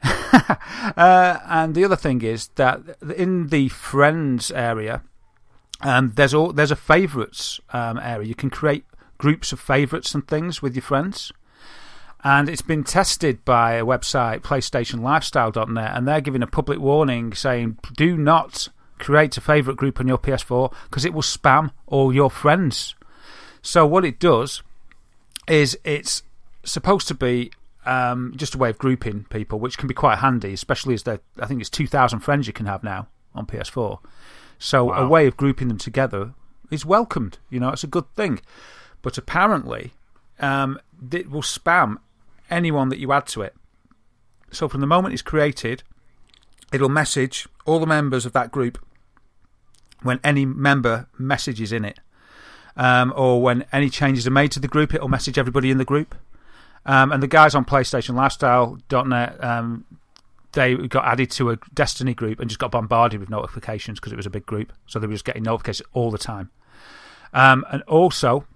And the other thing is that in the friends area, there's a favourites area. You can create groups of favourites and things with your friends. And it's been tested by a website, PlayStationLifestyle.net, and they're giving a public warning saying, do not create a favourite group on your PS4 because it will spam all your friends. So what it does is it's supposed to be just a way of grouping people, which can be quite handy, especially as I think it's 2,000 friends you can have now on PS4. So a way of grouping them together is welcomed. It's a good thing. But apparently, it will spam anyone that you add to it. So from the moment it's created, it'll message all the members of that group when any member messages in it. Or when any changes are made to the group, it'll message everybody in the group. And the guys on PlayStationLifestyle.net, they got added to a Destiny group and just got bombarded with notifications because it was a big group. So they were just getting notifications all the time. And also,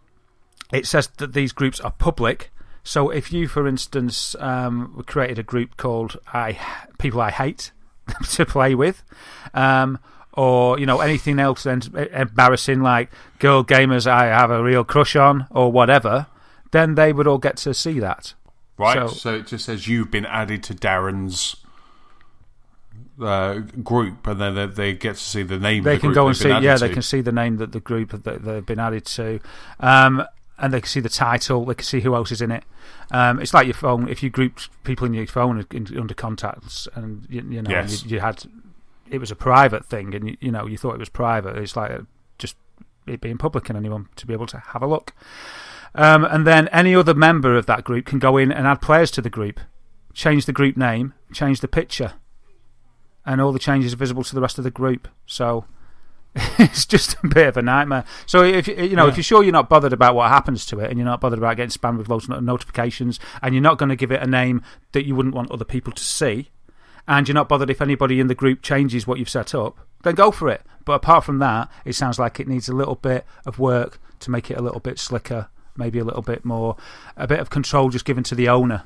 it says that these groups are public. So if you, for instance, created a group called People I Hate to play with, or anything else embarrassing like girl gamers I have a real crush on or whatever, then they would all get to see that. Right, so it just says you've been added to Darren's group, and then they get to see the name they of the can group go and see, they can see the name that the group that they've been added to. And they can see the title, they can see who else is in it. It's like your phone. If you grouped people in your phone under contacts, and you had, it was a private thing, and you thought it was private. It's like just it being public and anyone to be able to have a look. And then any other member of that group can go in and add players to the group, change the group name, change the picture, and all the changes are visible to the rest of the group. So it's just a bit of a nightmare. So if if you're sure you're not bothered about what happens to it, and you're not bothered about getting spammed with loads of notifications, and you're not going to give it a name that you wouldn't want other people to see, and you're not bothered if anybody in the group changes what you've set up, then go for it. But apart from that, it sounds like it needs a little bit of work to make it a little bit slicker, maybe a little bit more, a bit of control just given to the owner,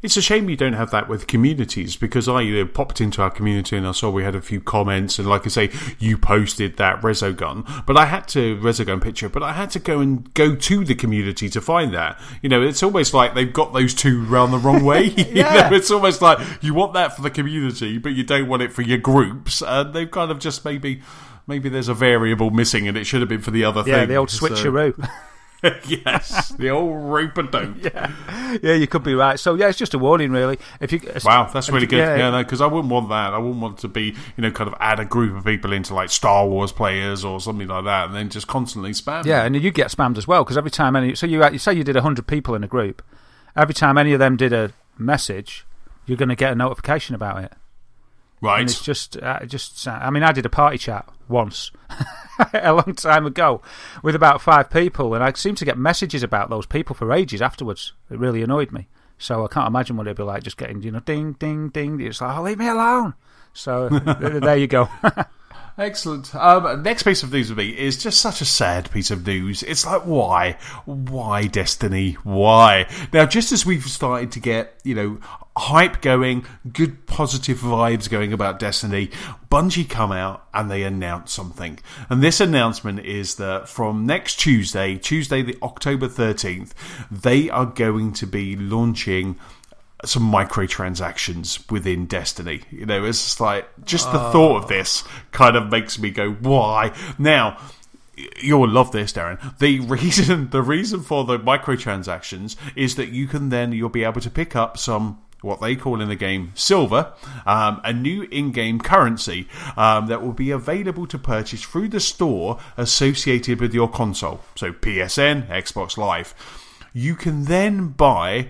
It's a shame you don't have that with communities, because I popped into our community and I saw we had a few comments, and like I say, you posted that Resogun picture, but I had to go to the community to find that. It's almost like they've got those two round the wrong way. It's almost like you want that for the community, but you don't want it for your groups, and they've kind of just maybe there's a variable missing, and it should have been for the other thing. Yeah, the old switcheroo. Yes, the old rope-a-dope. Yeah, you could be right. So it's just a warning, really. Wow, that's really good. Because I wouldn't want that. I wouldn't want to be, kind of add a group of people into like Star Wars players or something like that, and then just constantly spam. Yeah, and you get spammed as well, because every time you say you did 100 people in a group, every time any of them did a message, you're going to get a notification about it. Right. And it's just. I did a party chat once. A long time ago with about 5 people, and I seemed to get messages about those people for ages afterwards. It really annoyed me. So I can't imagine what it'd be like just getting, ding, ding, ding. It's like, leave me alone. So there you go. Excellent. Next piece of news with me is just such a sad piece of news. It's like, why? Why Destiny? Why? Now, just as we've started to get, hype going, good positive vibes going about Destiny, Bungie come out and they announce something. And this announcement is that from next Tuesday, the October 13th, they are going to be launching some microtransactions within Destiny. You know, it's just like, just the thought of this kind of makes me go, why? Now, you'll love this, Darren. The reason for the microtransactions is that you'll be able to pick up some, what they call in the game, silver, a new in-game currency that will be available to purchase through the store associated with your console. So PSN, Xbox Live. You can then buy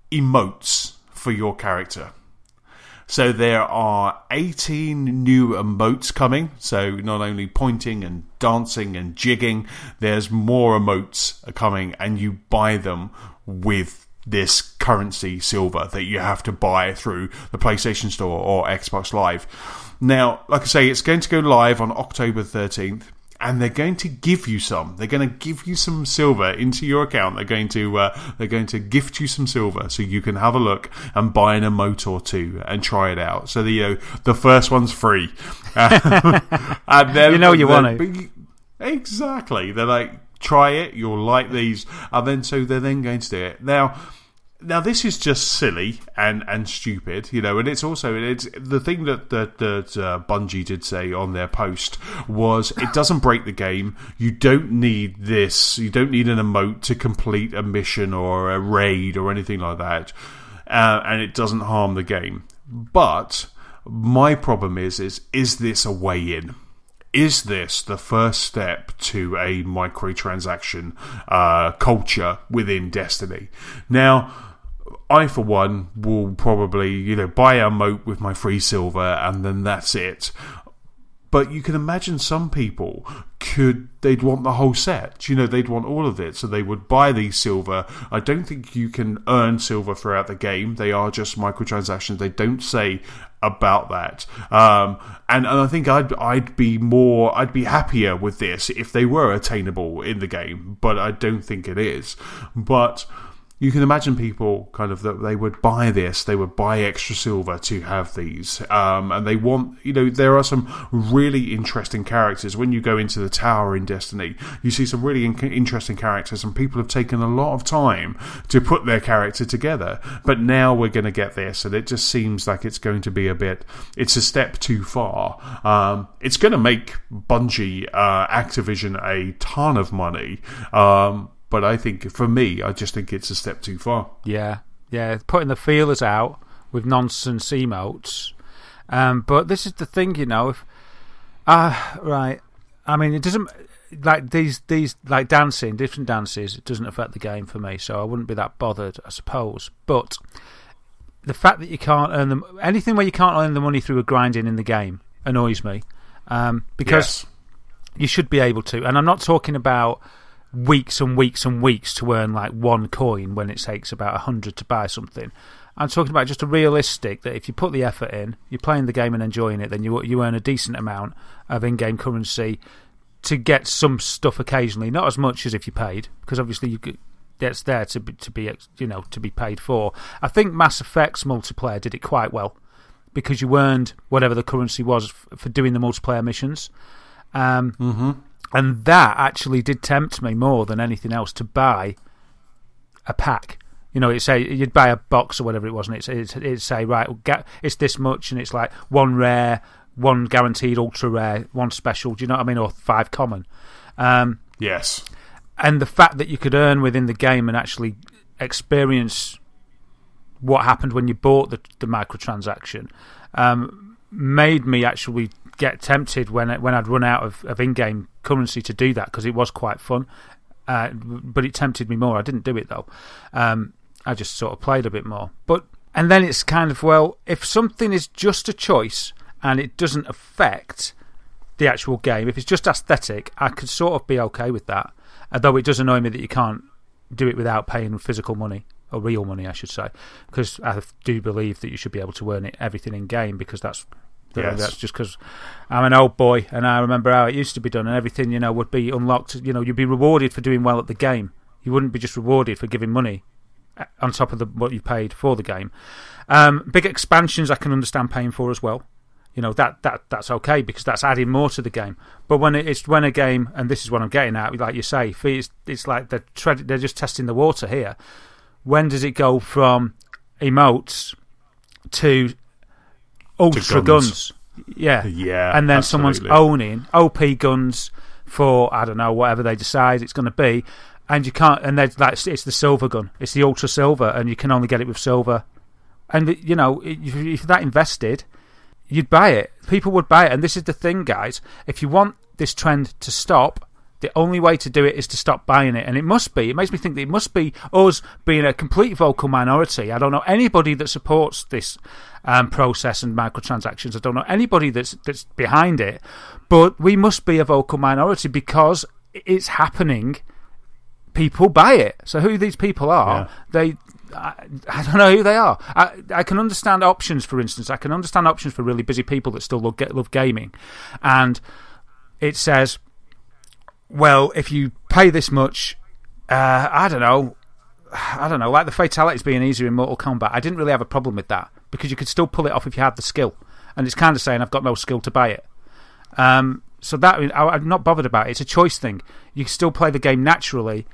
emotes for your character. So there are 18 new emotes coming. So not only pointing and dancing and jigging, there's more emotes coming, and you buy them with this currency silver that you have to buy through the PlayStation Store or Xbox Live. Now, like I say, it's going to go live on October 13th. And they're going to give you some. They're going to give you some silver into your account. They're going to gift you some silver so you can have a look and buy an emote or two and try it out. So the first one's free. And then, you want it. Exactly. They're like, try it. You'll like these. And then they're then going to do it. Now this is just silly and stupid, you know, and it's the thing that Bungie did say on their post was it doesn't break the game. You don't need this. You don't need an emote to complete a mission or a raid or anything like that, and it doesn't harm the game. But my problem is this a way in? Is this the first step to a microtransaction culture within Destiny? Now, I, for one, will probably, buy a moat with my free silver, and then that's it. But you can imagine some people they'd want the whole set. They'd want all of it, so they would buy these silver. I don't think you can earn silver throughout the game. They are just microtransactions. They don't say about that. And I think I'd be happier with this if they were attainable in the game, but I don't think it is. But you can imagine people that they would buy this, they would buy extra silver to have these. And they want, there are some really interesting characters. When you go into the tower in Destiny, you see some really interesting characters, and people have taken a lot of time to put their character together. But now we're going to get this, and it just seems like it's going to be it's a step too far. It's going to make Bungie, Activision a ton of money. But I think, for me, I just think it's a step too far. Yeah. Putting the feelers out with nonsense emotes. But this is the thing, if... right. I mean, it doesn't... Like, these like dancing, different dances, it doesn't affect the game for me, so I wouldn't be that bothered, I suppose. But the fact that you can't earn them... Anything where you can't earn the money through a grinding in the game annoys me. Because you should be able to. And I'm not talking about weeks and weeks and weeks to earn like one coin when it takes about 100 to buy something. I'm talking about just a realistic that if you put the effort in, you're playing the game and enjoying it, then you earn a decent amount of in-game currency to get some stuff occasionally. Not as much as if you paid, because obviously it's there to be paid for. I think Mass Effect's multiplayer did it quite well because you earned whatever the currency was for doing the multiplayer missions. And that actually did tempt me more than anything else to buy a pack. It'd say you'd buy a box or whatever it was, and it'd say, right, it's this much, and it's like one rare, one guaranteed ultra rare, one special, do you know what I mean? Or 5 common. Yes. And the fact that you could earn within the game and actually experience what happened when you bought the microtransaction made me actually get tempted when I'd run out of in-game currency to do that, because it was quite fun. But it tempted me more. I didn't do it though. I just sort of played a bit more. And then it's kind of, well, if something is just a choice and it doesn't affect the actual game, if it's just aesthetic, I could sort of be okay with that. Although it does annoy me that you can't do it without paying physical money, or real money, I should say, because I do believe that you should be able to earn everything in game, because that's just because I'm an old boy and I remember how it used to be done, and everything would be unlocked. You'd be rewarded for doing well at the game. You wouldn't be just rewarded for giving money on top of what you paid for the game. Big expansions I can understand paying for as well. That's okay because that's adding more to the game. But when a game, and this is what I'm getting at, like you say, it's like they're just testing the water here. When does it go from emotes to ultra guns? Yeah, and then absolutely. Someone's owning OP guns for, I don't know, whatever they decide it's going to be, and you can't. And it's the silver gun, it's the ultra silver, and you can only get it with silver. And if you're that invested, you'd buy it. People would buy it. And this is the thing, guys. If you want this trend to stop, the only way to do it is to stop buying it. And it makes me think that it must be us being a complete vocal minority. I don't know anybody that supports this process and microtransactions. I don't know anybody that's behind it. But we must be a vocal minority because it's happening. People buy it. So who these people are, I don't know who they are. I can understand options, for instance. I can understand options for really busy people that still love gaming. And it says, well, if you pay this much, I don't know, like the fatalities being easier in Mortal Kombat. I didn't really have a problem with that because you could still pull it off if you had the skill. And it's kind of saying, I've got no skill to buy it. So that I'm not bothered about it. It's a choice thing. You can still play the game naturally,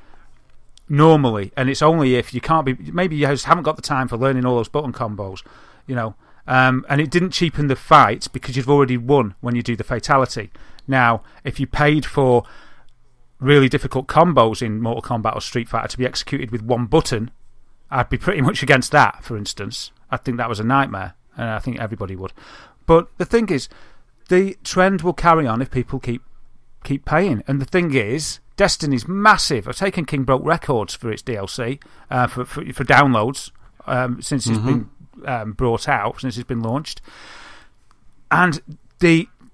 normally, and it's only if you can't be. Maybe you just haven't got the time for learning all those button combos, and it didn't cheapen the fight because you've already won when you do the fatality. Now, if you paid for really difficult combos in Mortal Kombat or Street Fighter to be executed with one button, I'd be pretty much against that. For instance, I think that was a nightmare, and I think everybody would. But the thing is, the trend will carry on if people keep paying. And the thing is, Destiny's massive. I've taken King broke records for its DLC for downloads since it's been brought out, since it's been launched. And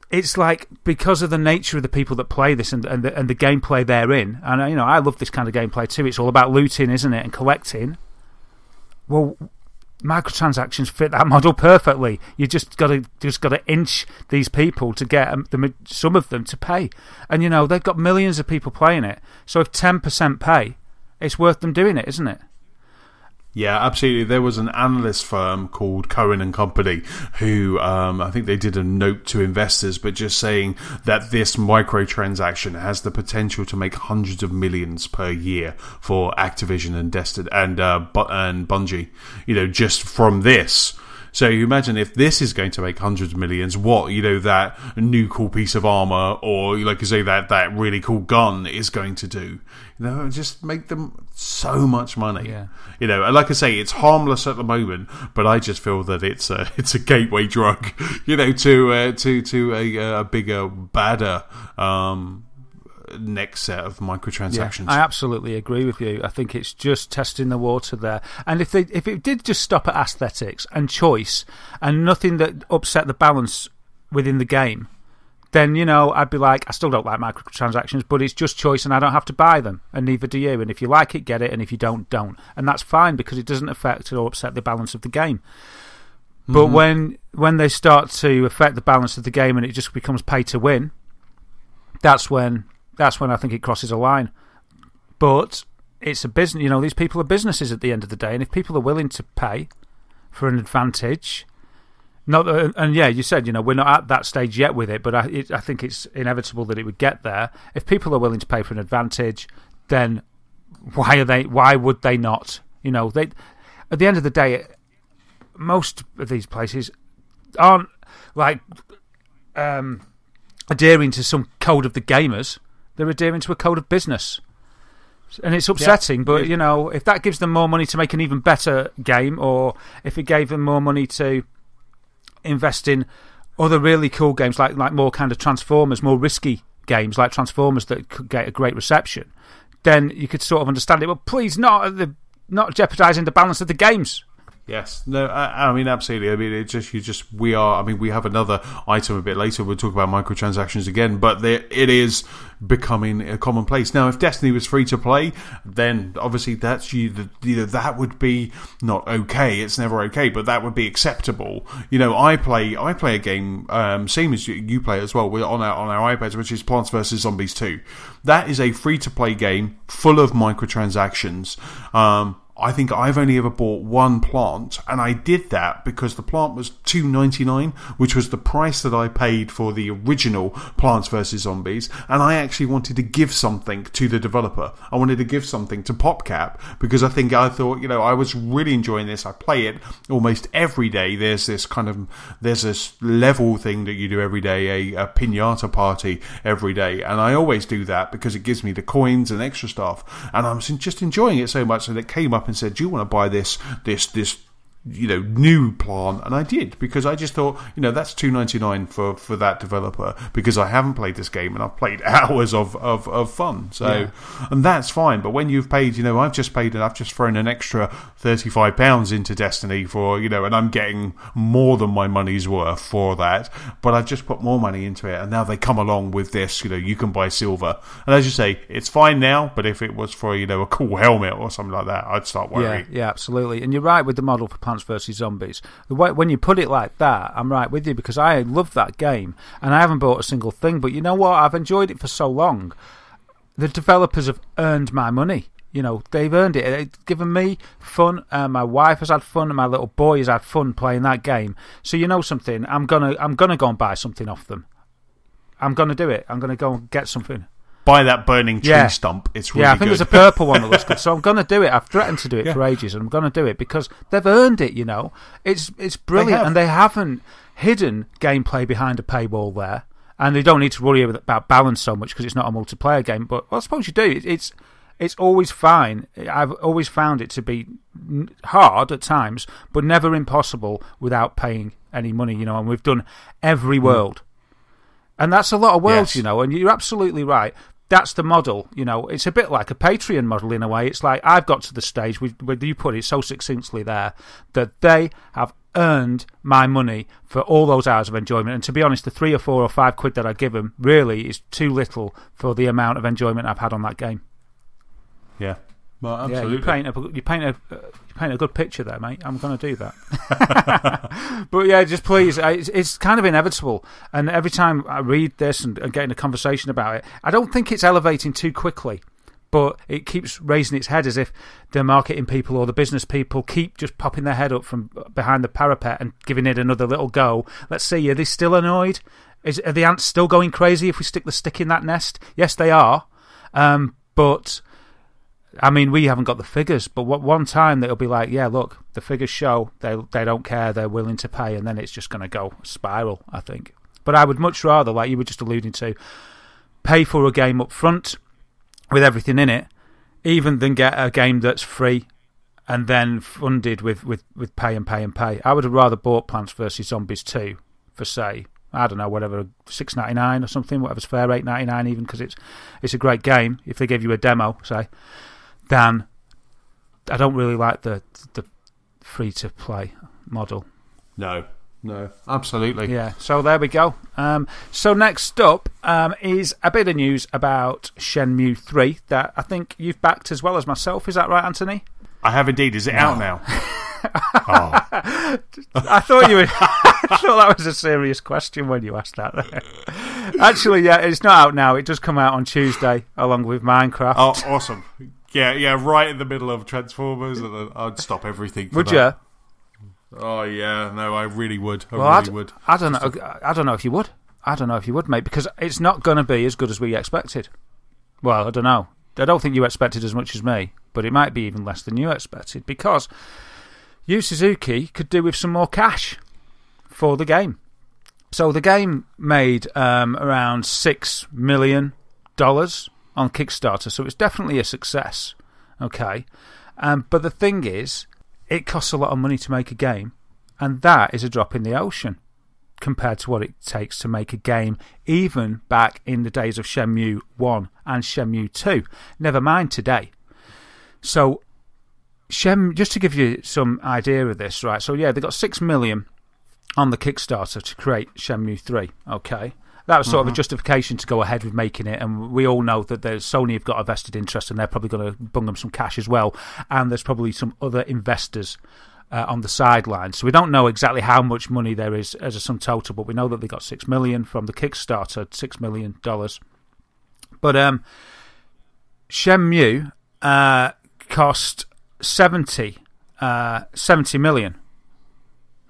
it's like, because of the nature of the people that play this and the gameplay therein, and I love this kind of gameplay too. It's all about looting, isn't it, and collecting. Well, microtransactions fit that model perfectly. You just got to inch these people to get some of them to pay, and they've got millions of people playing it. So if 10% pay, it's worth them doing it, isn't it? Yeah, absolutely. There was an analyst firm called Cohen and Company who I think they did a note to investors, but just saying that this microtransaction has the potential to make hundreds of millions per year for Activision and Destiny and Bungie. Just from this. So you imagine if this is going to make hundreds of millions, what, that new cool piece of armor or, like you say, that really cool gun is going to do. Just make them so much money. Yeah. And like I say, it's harmless at the moment, but I just feel that it's a gateway drug, to a bigger, badder next set of microtransactions. Yeah, I absolutely agree with you. I think it's just testing the water there. And if it did just stop at aesthetics and choice and nothing that upset the balance within the game, then I'd be like, I still don't like microtransactions, but it's just choice and I don't have to buy them, and neither do you. And if you like it, get it, and if you don't. And that's fine because it doesn't affect or upset the balance of the game. But when they start to affect the balance of the game and it just becomes pay to win, that's when I think it crosses a line. But it's a business. These people are businesses at the end of the day, and if people are willing to pay for an advantage, you said we're not at that stage yet with it, but I think it's inevitable that it would get there. If people are willing to pay for an advantage, then why would they not? They, at the end of the day, most of these places aren't like adhering to some code of the gamers. They're adhering to a code of business. And it's upsetting, but, if that gives them more money to make an even better game, or if it gave them more money to invest in other really cool games, like more kind of Transformers, more risky games like Transformers that could get a great reception, then you could sort of understand it. But please, not jeopardising the balance of the games. Yes, no, I mean, absolutely. I mean, we have another item a bit later. We'll talk about microtransactions again, but it is becoming a commonplace. Now, if Destiny was free to play, then obviously that would be not okay. It's never okay, but that would be acceptable. I play a game, same as you play as well, on our iPads, which is Plants vs Zombies 2. That is a free to play game full of microtransactions. I think I've only ever bought one plant, and I did that because the plant was $2.99, which was the price that I paid for the original Plants vs. Zombies, and I actually wanted to give something to the developer. I wanted to give something to PopCap, because I thought, you know, I was really enjoying this. I play it almost every day. There's this level thing that you do every day, a piñata party every day, and I always do that because it gives me the coins and extra stuff, and I was just enjoying it so much that it came up and said, do you want to buy this you know, new plant? And I did, because I just thought, you know, that's $2.99 for that developer, because I haven't played this game and I've played hours of fun. So, and that's fine. But when you've paid, you know, I've just thrown an extra £35 into Destiny for, you know, and I'm getting more than my money's worth for that, but I've just put more money into it, and now they come along with this, you know, you can buy silver. And as you say, it's fine now, but if it was for, you know, a cool helmet or something like that, I'd start worrying. Yeah, absolutely. And you're right with the model for Plants vs. Zombies. When you put it like that, I'm right with you, because I love that game and I haven't bought a single thing. But you know what? I've enjoyed it for so long. The developers have earned my money. You know, they've earned it. It's given me fun. My wife has had fun, and my little boy has had fun playing that game. So you know something? I'm gonna go and buy something off them. I'm gonna do it. I'm gonna go and get something. Buy that burning tree stump. It's really good. I think there's a purple one that looks good. So I'm going to do it. I've threatened to do it for ages, and I'm going to do it because they've earned it, you know. It's brilliant, and they haven't hidden gameplay behind a paywall there, and they don't need to worry about balance so much because it's not a multiplayer game. But I suppose you do. It's always fine. I've always found it to be hard at times, but never impossible without paying any money, you know, and we've done every world. And that's a lot of worlds, you know, and you're absolutely right. That's the model, you know. It's a bit like a Patreon model in a way. It's like I've got to the stage where you put it so succinctly there that they have earned my money for all those hours of enjoyment. And to be honest, the £3 or £4 or £5 that I give them really is too little for the amount of enjoyment I've had on that game. Yeah. Well, absolutely. Yeah, you paint a good picture there, mate. I'm going to do that. But yeah, just please, it's kind of inevitable. And every time I read this and get in a conversation about it, I don't think it's elevating too quickly, but it keeps raising its head as if the marketing people or the business people keep just popping their head up from behind the parapet and giving it another little go. Let's see, are they still annoyed? Are the ants still going crazy if we stick the stick in that nest? Yes, they are. But I mean, we haven't got the figures, but one time they'll be like, yeah, look, the figures show they don't care, they're willing to pay, and then it's just going to go spiral, I think. But I would much rather, like you were just alluding to, pay for a game up front with everything in it, even than get a game that's free and then funded with pay and pay and pay. I would have rather bought Plants vs. Zombies 2 for, say, I don't know, whatever, $6.99 or something, whatever's fair, $8.99 even, because it's a great game, if they give you a demo, say. Dan, I don't really like the free-to-play model. No, absolutely. Yeah, so there we go. So next up is a bit of news about Shenmue 3 that I think you've backed as well as myself. Is that right, Anthony? I have indeed. Is it out now? I thought that was a serious question when you asked that. Actually, yeah, it's not out now. It does come out on Tuesday along with Minecraft. Oh, awesome. Yeah, right in the middle of Transformers, and I'd stop everything for would that. you? Oh, yeah, no, I really would. I would. I don't know if you would. I don't know if you would, mate, because it's not going to be as good as we expected. Well, I don't know. I don't think you expected as much as me, but it might be even less than you expected, because Yu Suzuki could do with some more cash for the game. So the game made around $6 million on Kickstarter, so it's definitely a success. Okay, but the thing is, it costs a lot of money to make a game, and that is a drop in the ocean compared to what it takes to make a game even back in the days of Shenmue 1 and Shenmue 2. Never mind today. So, just to give you some idea of this, right? So, yeah, they got $6 million on the Kickstarter to create Shenmue 3, okay? That was sort of a justification to go ahead with making it, and we all know that Sony have got a vested interest, and they're probably going to bung them some cash as well, and there's probably some other investors on the sidelines. So we don't know exactly how much money there is as a sum total, but we know that they got $6 million from the Kickstarter, $6 million. But Shenmue cost 70 million.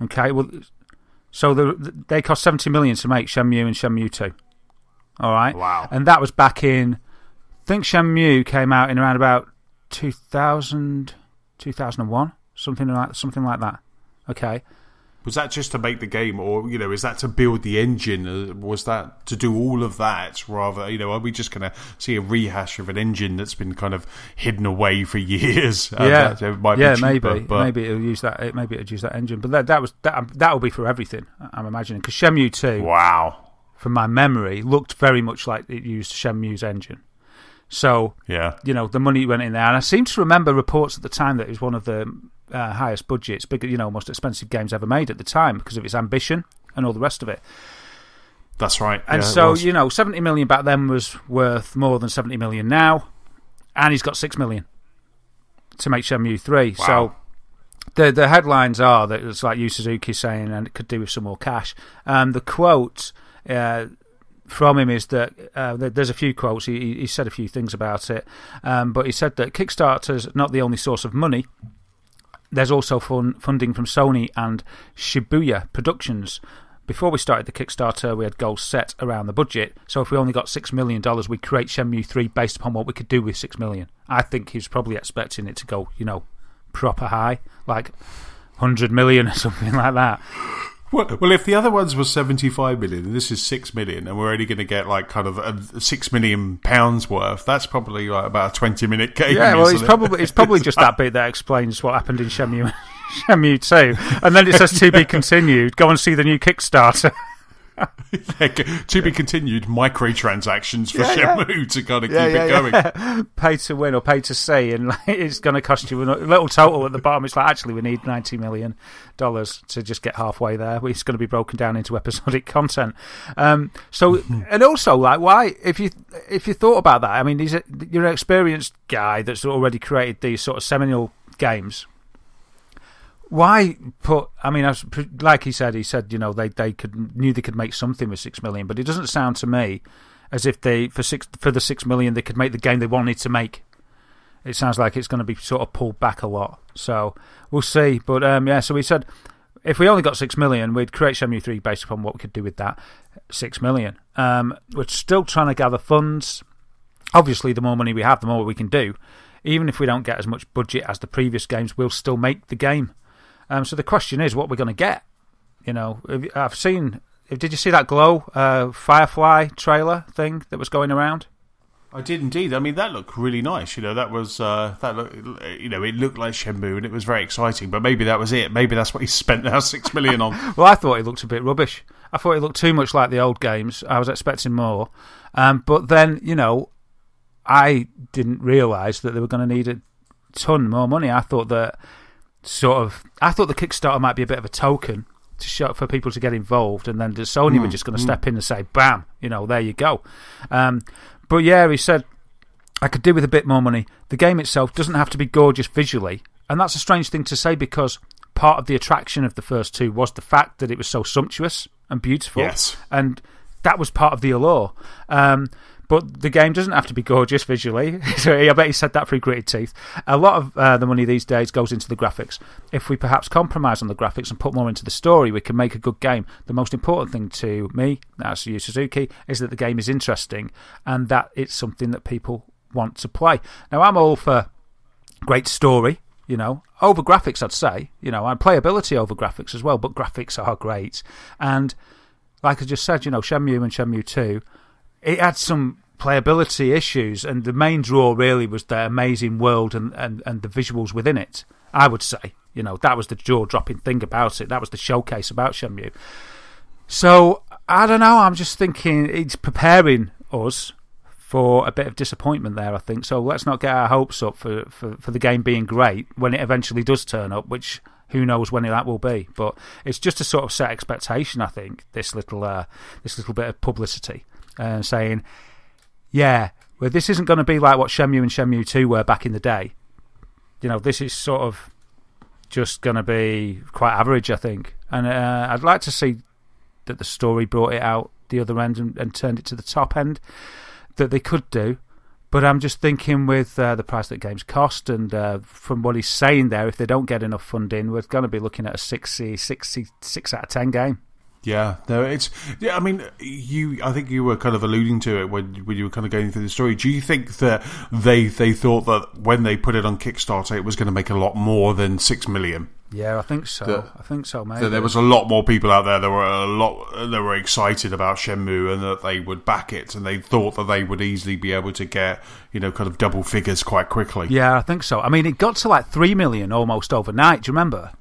Okay, well, so they cost 70 million to make Shenmue and Shenmue 2. All right, wow, and that was back in. I think Shenmue came out in around about 2000, 2001, something like that. Okay. Was that just to make the game, or is that to build the engine? Was that to do all of that? Rather, are we just going to see a rehash of an engine that's been kind of hidden away for years? Yeah, maybe. Maybe it'll use that. Maybe it'll use that engine. But that will be for everything. I'm imagining, because Shenmue 2, wow, from my memory, looked very much like it used Shenmue's engine. So yeah, the money went in there, and I seem to remember reports at the time that it was one of the highest budgets, bigger, most expensive games ever made at the time because of its ambition and all the rest of it. That's right. And so 70 million back then was worth more than 70 million now, and he's got 6 million to make Shenmue 3. Wow. So the headlines are that it's like Yu Suzuki saying, and it could do with some more cash. The quote from him is that there's a few quotes. He said a few things about it, but he said that Kickstarter's not the only source of money. There's also funding from Sony and Shibuya Productions. Before we started the Kickstarter, we had goals set around the budget. So if we only got $6 million, we'd create Shenmue 3 based upon what we could do with $6 million. I think he was probably expecting it to go, proper high, like 100 million or something like that. Well, if the other ones were 75 million and this is 6 million, and we're only going to get like kind of £6 million worth, that's probably like about a 20-minute game. Yeah, well, it's probably just that bit that explains what happened in Shenmue 2, and then it says to be continued. Go and see the new Kickstarter. To be continued, microtransactions for Shenmue to kind of keep it going. Yeah. Pay to win or pay to see, and it's going to cost you a little total at the bottom. It's like, actually, we need $90 million to just get halfway there. It's going to be broken down into episodic content. And also, like, why, if you thought about that, I mean, you're an experienced guy that's already created these sort of seminal games. Why put? I mean, like he said, they knew they could make something with 6 million, but it doesn't sound to me as if for the 6 million they could make the game they wanted to make. It sounds like it's going to be sort of pulled back a lot. So we'll see. But so we said if we only got 6 million, we'd create Shenmue 3 based upon what we could do with that 6 million. We're still trying to gather funds. Obviously, the more money we have, the more we can do. Even if we don't get as much budget as the previous games, we'll still make the game. So the question is, what we're going to get? I've seen. Did you see that Glow Firefly trailer thing that was going around? I did indeed. I mean, that looked really nice. That was it looked like Shenmue, and it was very exciting. But maybe that was it. Maybe that's what he spent now $6 million on. Well, I thought it looked a bit rubbish. I thought it looked too much like the old games. I was expecting more, but then I didn't realise that they were going to need a ton more money. I thought the Kickstarter might be a bit of a token to show for people to get involved, and then Sony were just going to step in and say, "Bam, there you go." But yeah, he said, "I could do with a bit more money. The game itself doesn't have to be gorgeous visually," and that's a strange thing to say because part of the attraction of the first two was the fact that it was so sumptuous and beautiful, yes, and that was part of the allure. But the game doesn't have to be gorgeous visually. So I bet he said that through gritted teeth. A lot of the money these days goes into the graphics. If we perhaps compromise on the graphics and put more into the story, we can make a good game. The most important thing to me, as Yu Suzuki, is that the game is interesting and that it's something that people want to play. Now, I'm all for great story, over graphics, I'd say. And playability over graphics as well, but graphics are great. And like I just said, Shenmue and Shenmue 2, it had some playability issues, and the main draw really was the amazing world and the visuals within it, I would say. That was the jaw-dropping thing about it. That was the showcase about Shenmue. So, I don't know, I'm just thinking it's preparing us for a bit of disappointment there, I think. So let's not get our hopes up for the game being great when it eventually does turn up, which who knows when that will be. But it's just a sort of set expectation, I think, this little bit of publicity. Saying, well, this isn't going to be like what Shenmue and Shenmue 2 were back in the day. This is sort of just going to be quite average, I think. And I'd like to see that the story brought it out the other end and turned it to the top end that they could do. But I'm just thinking with the price that games cost, and from what he's saying there, if they don't get enough funding, we're going to be looking at a 6 out of 10 game. Yeah, no, it's. Yeah, I mean, I think you were kind of alluding to it when you were kind of going through the story. Do you think that they thought that when they put it on Kickstarter, it was going to make a lot more than 6 million? Yeah, I think so. I think so, maybe. So there was a lot more people out there that were excited about Shenmue and that they would back it, and they thought that they would easily be able to get, kind of double figures quite quickly. Yeah, I think so. I mean, it got to like 3 million almost overnight. Do you remember?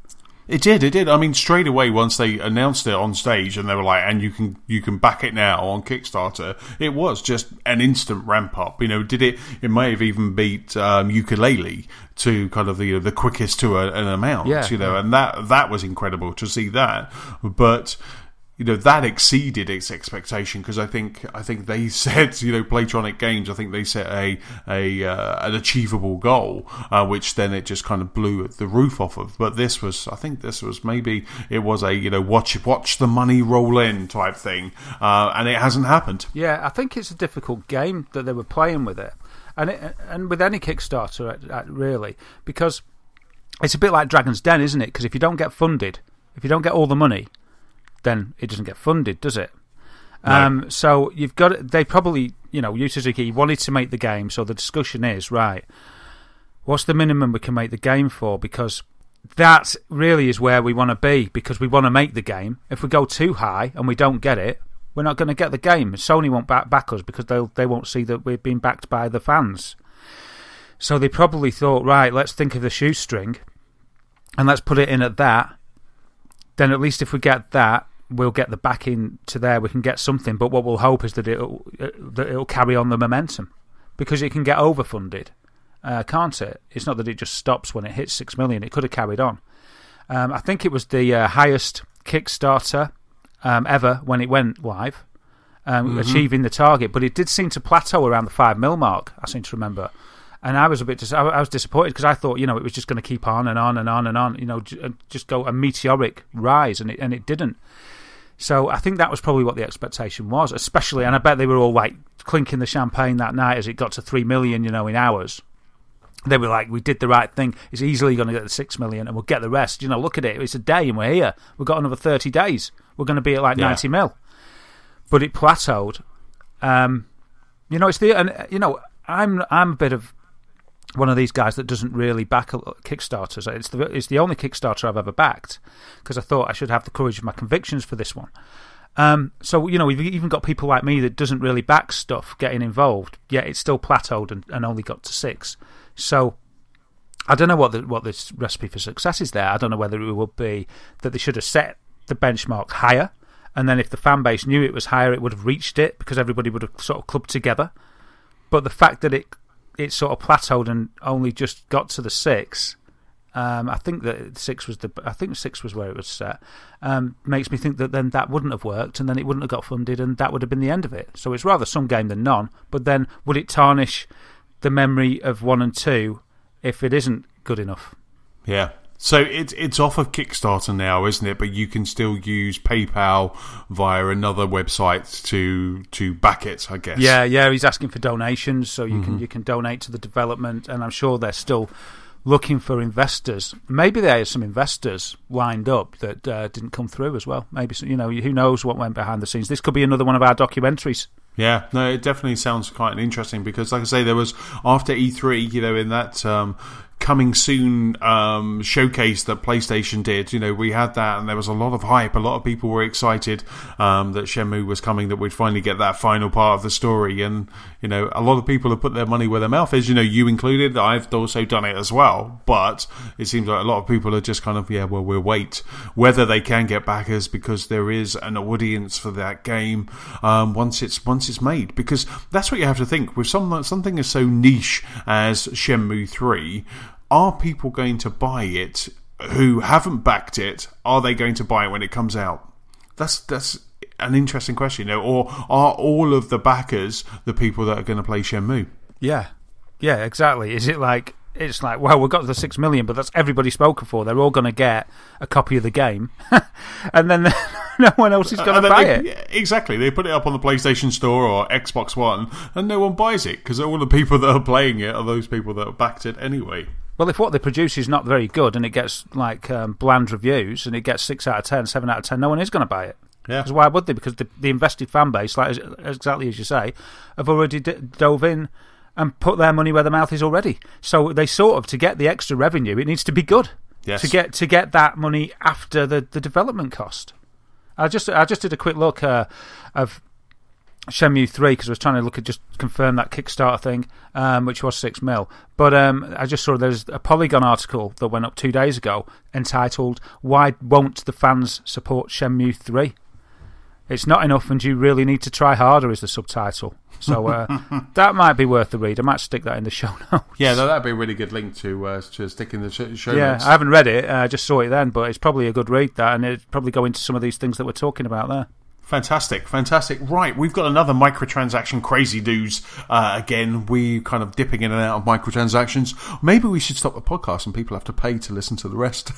It did. I mean, straight away once they announced it on stage, and they were like, "And you can back it now on Kickstarter." It was just an instant ramp up. It may have even beat Ukulele to kind of the quickest to an amount. Yeah, and that was incredible to see that, but. That exceeded its expectation, because I think they said, Playtronic Games, I think they set an achievable goal, which then it just kind of blew the roof off of. But I think this was maybe it was a watch the money roll in type thing, and it hasn't happened. Yeah, I think it's a difficult game that they were playing with it, and with any Kickstarter really, because it's a bit like Dragon's Den, isn't it? Because if you don't get funded, if you don't get all the money, then it doesn't get funded, does it? No. So you've got. They probably, Yu Suzuki wanted to make the game, so the discussion is, right, what's the minimum we can make the game for? Because that really is where we want to be, because we want to make the game. If we go too high and we don't get it, we're not going to get the game. Sony won't back us, because they won't see that we're being backed by the fans. So they probably thought, right, let's think of the shoestring, and let's put it in at that. Then at least if we get that, we'll get the backing to there. We can get something, but what we'll hope is that it'll carry on the momentum, because it can get overfunded, can't it? It's not that it just stops when it hits 6 million. It could have carried on. I think it was the highest Kickstarter ever when it went live, achieving the target, but it did seem to plateau around the 5 mil mark. I seem to remember. And I was I was disappointed, because I thought, it was just going to keep on and on and on and on, just go a meteoric rise, and it didn't. So I think that was probably what the expectation was, especially, and I bet they were all like clinking the champagne that night as it got to 3 million, in hours. They were like, we did the right thing. It's easily going to get the 6 million, and we'll get the rest. Look at it. It's a day, and we're here. We've got another 30 days. We're going to be at like 90 mil. But it plateaued. I'm a bit of one of these guys that doesn't really back Kickstarters. It's the only Kickstarter I've ever backed, because I thought I should have the courage of my convictions for this one. So we've even got people like me that doesn't really back stuff getting involved, yet it's still plateaued and only got to 6. So I don't know what this recipe for success is there. I don't know whether it would be that they should have set the benchmark higher, and then if the fan base knew it was higher, it would have reached it, because everybody would have sort of clubbed together. But the fact that it sort of plateaued and only just got to the 6. I think that 6 was where it was set. Makes me think that then that wouldn't have worked, and then it wouldn't have got funded, and that would have been the end of it. So it's rather some game than none. But then would it tarnish the memory of 1 and 2 if it isn't good enough? Yeah. So it's off of Kickstarter now, isn't it? But you can still use PayPal via another website to back it, I guess. Yeah. He's asking for donations, so you can donate to the development, and I'm sure they're still looking for investors. Maybe there are some investors lined up that didn't come through as well. Maybe who knows what went behind the scenes. This could be another one of our documentaries. Yeah, no, it definitely sounds quite interesting, because, like I say, there was after E3, in that coming soon showcase that PlayStation did, we had that, and there was a lot of hype. A lot of people were excited that Shenmue was coming, that we'd finally get that final part of the story. And a lot of people have put their money where their mouth is, you included. I've also done it as well, but it seems like a lot of people are just kind of, we'll wait whether they can get backers, because there is an audience for that game once it's made, because that's what you have to think with something as so niche as Shenmue 3. Are people going to buy it who haven't backed it? Are they going to buy it when it comes out? That's an interesting question. Or are all of the backers the people that are going to play Shenmue? Yeah, exactly. Is it like it's like, well, we've got the 6 million, but that's everybody spoken for. They're all going to get a copy of the game, and then no one else is going to buy it. Yeah, exactly. They put it up on the PlayStation Store or Xbox One, and no one buys it because all the people that are playing it are those people that have backed it anyway. Well, if what they produce is not very good and it gets like bland reviews and it gets 6 out of 10, 7 out of 10, no one is going to buy it. Yeah. Because why would they? Because the invested fan base, like exactly as you say, have already dove in and put their money where their mouth is already. So they sort of, to get the extra revenue, it needs to be good. Yes. To get that money after the development cost. I just did a quick look of Shenmue 3 because I was trying to just confirm that Kickstarter thing, which was 6 mil. But I just saw there's a Polygon article that went up 2 days ago entitled "Why Won't the Fans Support Shenmue 3?" It's not enough, and you really need to try harder is the subtitle. So that might be worth the read. I might stick that in the show notes. Yeah, that'd be a really good link to stick in the show notes. Yeah, I haven't read it. I just saw it then, but it's probably a good read, that, and it'd probably go into some of these things that we're talking about there. Fantastic. Right, we've got another microtransaction crazy news. Again, we kind of dipping in and out of microtransactions. Maybe we should stop the podcast and people have to pay to listen to the rest.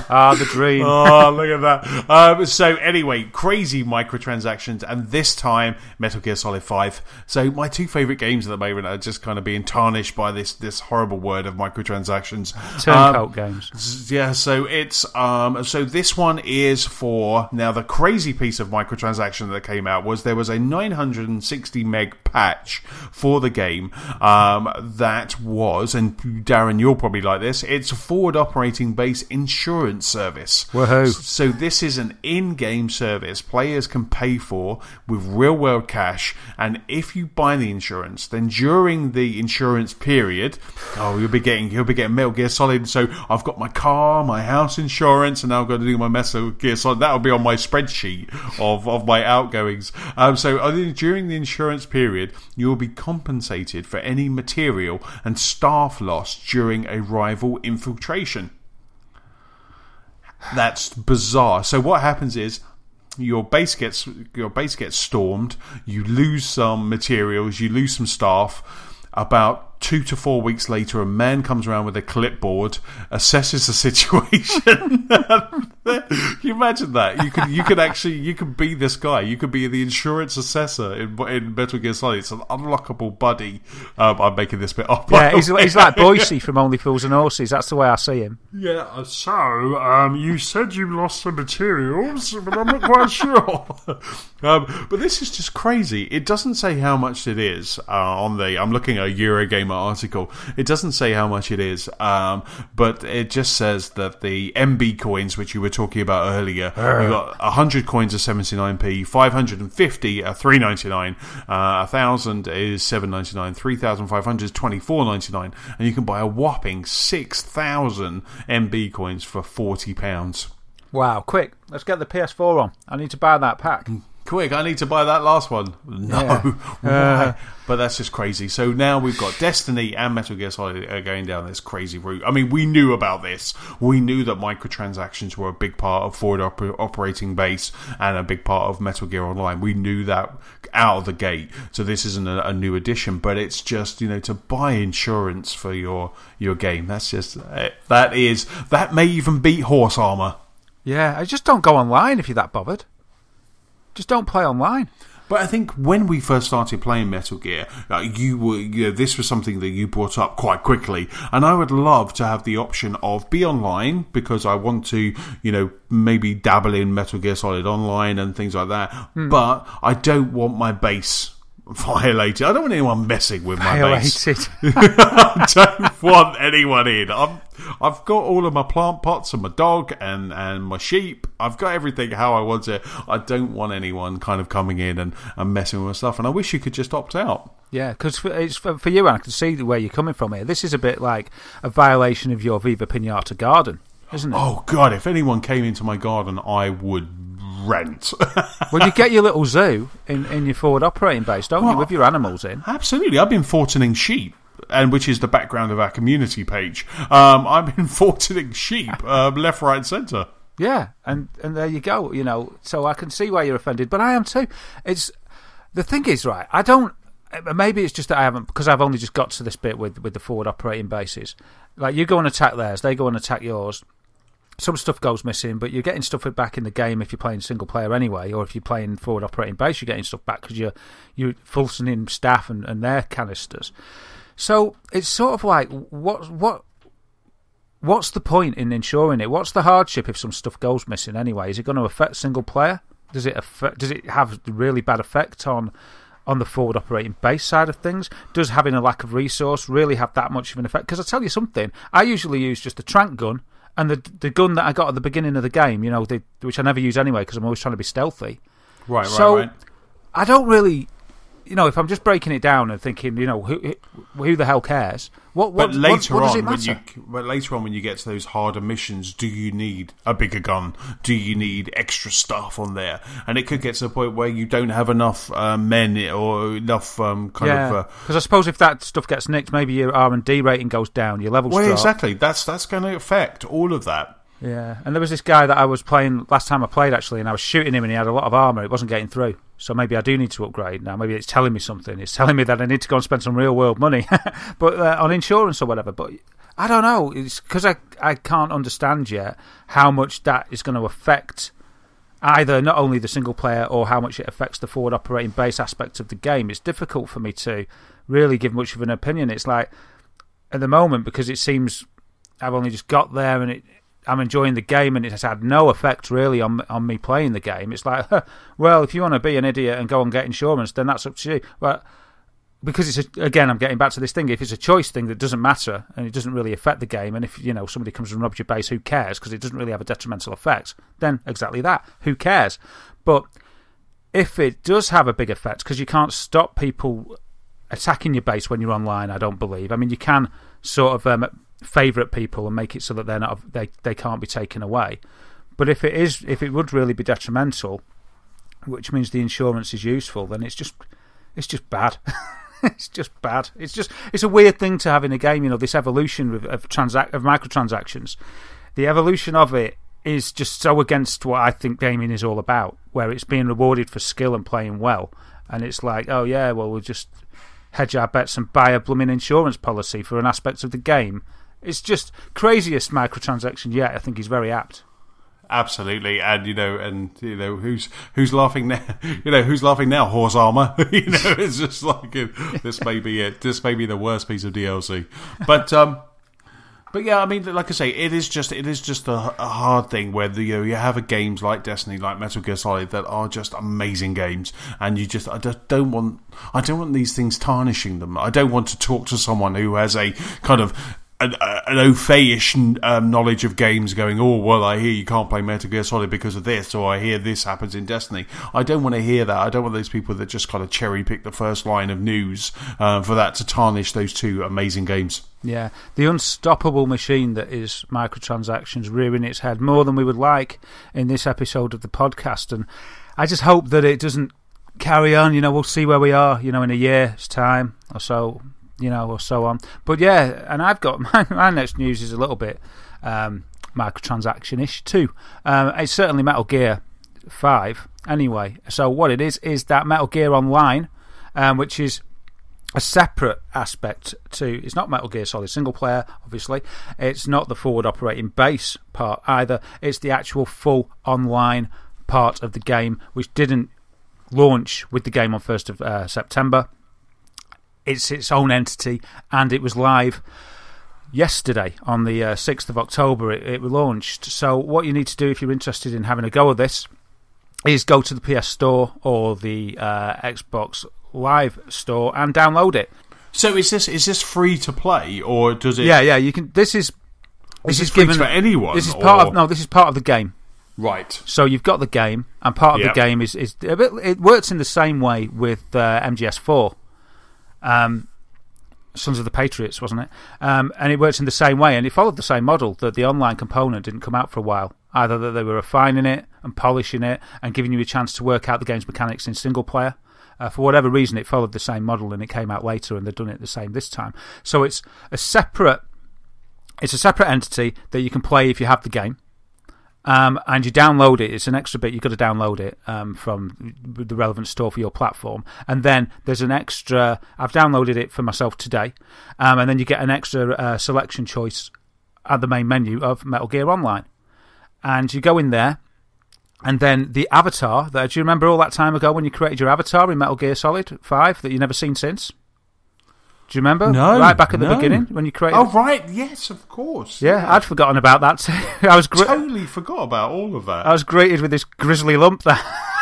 The dream. Oh, look at that. So anyway, crazy microtransactions, and this time Metal Gear Solid 5. So my two favourite games at the moment are just kind of being tarnished by this horrible word of microtransactions. Turncoat games. Yeah, so it's so this one is for now. The crazy piece of microtransaction that came out was there was a 960 meg patch for the game that was, and Darren, you'll probably like this, it's a forward operating base insurance service. Woohoo. So this is an in-game service players can pay for with real-world cash, and if you buy the insurance, then during the insurance period, you'll be getting Metal Gear Solid. So I've got my car, my house insurance, and now I've got to do my Metal Gear Solid. That'll be on my spreadsheet of my outgoings. So during the insurance period, you will be compensated for any material and staff loss during a rival infiltration. That's bizarre. So what happens is your base gets stormed, you lose some materials, you lose some staff. About 2 to 4 weeks later, a man comes around with a clipboard, assesses the situation. Can you imagine that? You could be this guy. You could be the insurance assessor in Metal Gear Solid. It's an unlockable buddy. I'm making this bit up. Yeah, he's like Boise from Only Fools and Horses. That's the way I see him. Yeah. So you said you lost some materials, but I'm not quite sure. But this is just crazy. It doesn't say how much it is on the. I'm looking at a Eurogamer article. It doesn't say how much it is, but it just says that the MB coins, which you were talking about earlier, you got 100 coins are 79p, 550 are 3.99, 1,000 is 7.99, 3,500 is 24.99, and you can buy a whopping 6,000 MB coins for £40. Wow! Quick, let's get the PS4 on. I need to buy that pack. Quick, I need to buy that last one. No. Why? But that's just crazy. So now we've got Destiny and Metal Gear Solid are going down this crazy route. I mean, we knew about this. We knew that microtransactions were a big part of forward operating base and a big part of Metal Gear Online. We knew that out of the gate. So this isn't a new addition, but it's just, to buy insurance for your game. That's just, that may even beat horse armor. Yeah, I just don't go online if you're that bothered. Just don't play online. But I think when we first started playing Metal Gear, this was something that you brought up quite quickly, and I would love to have the option of be online because I want to, maybe dabble in Metal Gear Solid Online and things like that. But I don't want my base violated. I don't want anyone messing with my base. I don't want anyone in. I've got all of my plant pots and my dog and my sheep. I've got everything how I want it. I don't want anyone kind of coming in and messing with my stuff. And I wish you could just opt out. Yeah, because it's for you, and I can see where you're coming from here. This is a bit like a violation of your Viva Pinata garden, isn't it? Oh, God, if anyone came into my garden, I would rent. Well, you get your little zoo in your forward operating base, don't you, with your animals in? Absolutely. I've been fortuning sheep, and which is the background of our community page. I've been fortuning sheep left, right, and centre. Yeah, and there you go. So I can see why you're offended, but I am too. The thing is, right, maybe it's just that I haven't, because I've only just got to this bit with the forward operating bases. Like, you go and attack theirs, they go and attack yours. Some stuff goes missing, but you're getting stuff back in the game if you're playing single player anyway, or if you're playing forward operating base, you're getting stuff back because you're full-sending staff and their canisters. So it's sort of like, what's the point in ensuring it? What's the hardship if some stuff goes missing anyway? Is it going to affect single player? Does it have a really bad effect on the forward operating base side of things? Does having a lack of resource really have that much of an effect? Because I'll tell you something, I usually use just a trank gun and the gun that I got at the beginning of the game, which I never use anyway because I'm always trying to be stealthy. Right. I don't really, if I'm just breaking it down and thinking, who the hell cares? What does it matter? But later on, when you get to those harder missions, do you need a bigger gun? Do you need extra stuff on there? And it could get to the point where you don't have enough men or enough because I suppose if that stuff gets nicked, maybe your R&D rating goes down, your levels drop. Exactly. That's going to affect all of that. Yeah, and there was this guy that I was playing last time I played, actually, and I was shooting him and he had a lot of armour. It wasn't getting through. So maybe I do need to upgrade now. Maybe it's telling me something. It's telling me that I need to go and spend some real-world money but on insurance or whatever. But I don't know. It's because I can't understand yet how much that is going to affect either not only the single player or how much it affects the forward operating base aspect of the game. It's difficult for me to really give much of an opinion. It's like, at the moment, because it seems I've only just got there and I'm enjoying the game and it has had no effect really on me playing the game. It's like, well, if you want to be an idiot and go and get insurance, then that's up to you. But because again, I'm getting back to this thing, if it's a choice thing that doesn't matter and it doesn't really affect the game, and if somebody comes and robs your base, who cares? Because it doesn't really have a detrimental effect, then exactly that. Who cares? But if it does have a big effect, because you can't stop people attacking your base when you're online, I don't believe. I mean, you can sort of favourite people and make it so that they're not they can't be taken away. But if it would really be detrimental, which means the insurance is useful, then it's just bad. It's just bad. It's a weird thing to have in a game. This evolution of microtransactions. The evolution of it is just so against what I think gaming is all about, where it's being rewarded for skill and playing well, and it's like, oh yeah, well, we'll just hedge our bets and buy a blooming insurance policy for an aspect of the game. It's just craziest microtransaction yet. I think he's very apt. Absolutely, and who's laughing now? Who's laughing now? Horse armor. It's just like this may be it. This may be the worst piece of DLC. But yeah, I mean, like I say, it is just a hard thing where you have games like Destiny, like Metal Gear Solid, that are just amazing games, and I don't want these things tarnishing them. I don't want to talk to someone who has a kind of an au fait-ish knowledge of games going, oh, well, I hear you can't play Metal Gear Solid because of this, or I hear this happens in Destiny. I don't want to hear that. I don't want those people that just kind of cherry-pick the first line of news for that to tarnish those two amazing games. Yeah, the unstoppable machine that is microtransactions rearing its head more than we would like in this episode of the podcast, and I just hope that it doesn't carry on. We'll see where we are, in a year's time or so, or so on. But yeah, and I've got my next news is a little bit microtransaction-ish too. It's certainly Metal Gear 5 anyway. So what it is that Metal Gear Online, which is a separate aspect to, it's not Metal Gear Solid single player, obviously. It's not the forward operating base part either. It's the actual full online part of the game, which didn't launch with the game on 1st of September. It's its own entity, and it was live yesterday on the 6th of October. It launched. So what you need to do if you're interested in having a go at this is go to the PS Store or the Xbox Live Store and download it. So is this free to play, or does it? Yeah. You can. This is free to anyone. This is part of this is part of the game. Right. So you've got the game, and part of the game is a bit. It works in the same way with MGS4. Sons of the Patriots, wasn't it? And it works in the same way, and it followed the same model, that the online component didn't come out for a while. Either that they were refining it and polishing it and giving you a chance to work out the game's mechanics in single player. For whatever reason, it followed the same model and it came out later, and they've done it the same this time. So it's a separate entity that you can play if you have the game. and you download it. It's an extra bit. You've got to download it from the relevant store for your platform. And then there's an extra... I've downloaded it for myself today. And then you get an extra selection choice at the main menu of Metal Gear Online. And you go in there, and then the avatar... do you remember all that time ago when you created your avatar in Metal Gear Solid 5 that you've never seen since? Do you remember? No. Right back at the beginning when you created... Oh, right. Yes, of course. Yeah, I'd forgotten about that too. I totally forgot about all of that. I was greeted with this grizzly lump that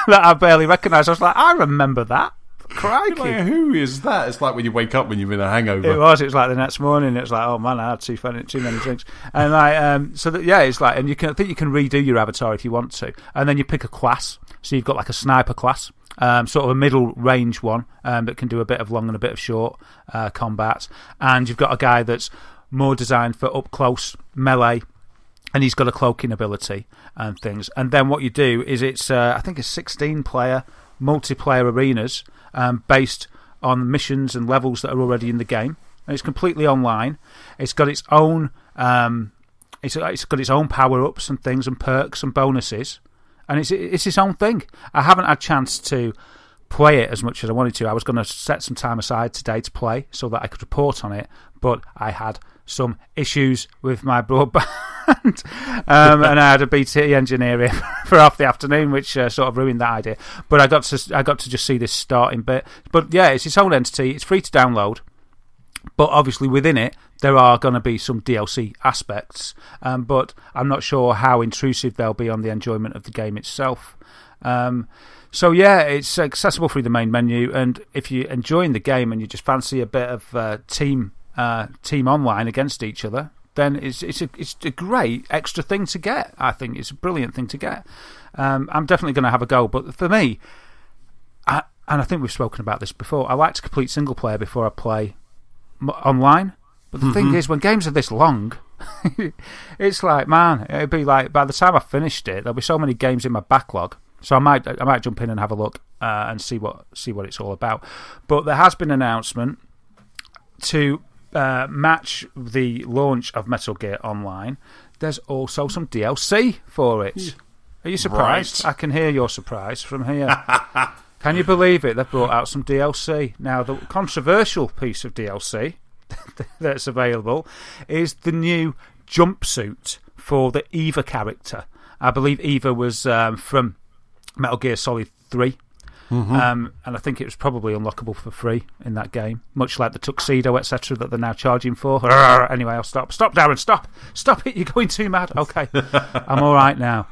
I barely recognised. I was like, I remember that. Crikey. Like, who is that? It's like when you wake up when you've been a hangover. It was like the next morning. It was like, oh man, I had too many drinks. And it's like, and I think you can redo your avatar if you want to. And then you pick a class. So you've got like a sniper class. Sort of a middle range one that can do a bit of long and a bit of short combat, and you've got a guy that's more designed for up close melee, and he's got a cloaking ability and things. And then what you do is it's I think it's 16-player multiplayer arenas based on missions and levels that are already in the game, and it's completely online. It's got its own it's got its own power ups and things and perks and bonuses. And it's its own thing. I haven't had a chance to play it as much as I wanted to. I was going to set some time aside today to play so that I could report on it, but I had some issues with my broadband, and I had a BT engineer for half the afternoon, which sort of ruined that idea. But I got to just see this starting bit. But yeah, it's its own entity. It's free to download, but obviously within it there are going to be some DLC aspects, but I'm not sure how intrusive they'll be on the enjoyment of the game itself. So yeah, it's accessible through the main menu, and if you're enjoying the game and you just fancy a bit of team online against each other, then it's a great extra thing to get. I think it's a brilliant thing to get. I'm definitely going to have a go, but for me, and I think we've spoken about this before, I like to complete single player before I play online. But the thing is, when games are this long, it's like, man, it'd be like, by the time I finished it, there'll be so many games in my backlog. So I might jump in and have a look and see what it's all about. But there has been an announcement to match the launch of Metal Gear Online. There's also some DLC for it. Are you surprised? Right. I can hear your surprise from here. Can you believe it? They've brought out some DLC. Now, the controversial piece of DLC that's available is the new jumpsuit for the Eva character. I believe Eva was from Metal Gear Solid 3, and I think it was probably unlockable for free in that game, much like the tuxedo, etc., that they're now charging for. Anyway, I'll stop, Darren, stop it, you're going too mad. Okay, I'm all right now.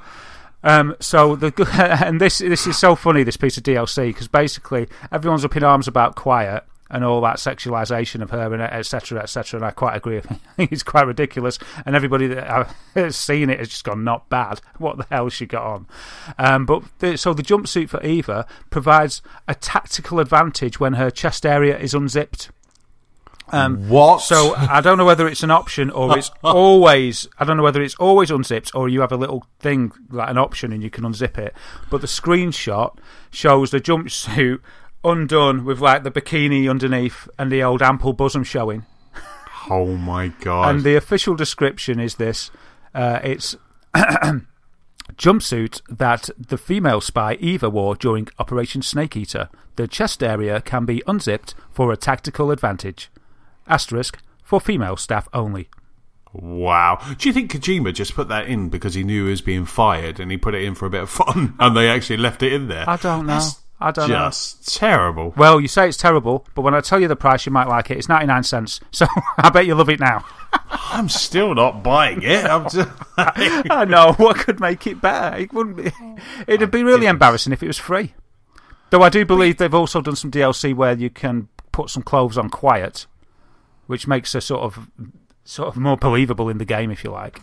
And this is so funny, this piece of DLC, because basically everyone's up in arms about Quiet and all that sexualisation of her, and etc., and I quite agree. I think it's quite ridiculous, and everybody that has seen it has just gone, not bad. What the hell has she got on? So the jumpsuit for Eva provides a tactical advantage when her chest area is unzipped. What? So I don't know whether it's an option or it's always... I don't know whether it's always unzipped or you have a little thing, like an option, and you can unzip it. But the screenshot shows the jumpsuit undone with like the bikini underneath and the old ample bosom showing. Oh my god. And the official description is this. It's jumpsuit that the female spy Eva wore during Operation Snake Eater. The chest area can be unzipped for a tactical advantage. Asterisk, for female staff only. Wow. Do you think Kojima just put that in because he knew he was being fired and he put it in for a bit of fun and they actually left it in there? I don't know. I don't know. Just terrible. Well, you say it's terrible, but when I tell you the price, you might like it. It's 99 cents, so I bet you love it now. I'm still not buying it. I know. What could make it better? It wouldn't be. It'd be really embarrassing if it was free. Though I do believe they've also done some DLC where you can put some clothes on Quiet, which makes her sort of more believable in the game, if you like.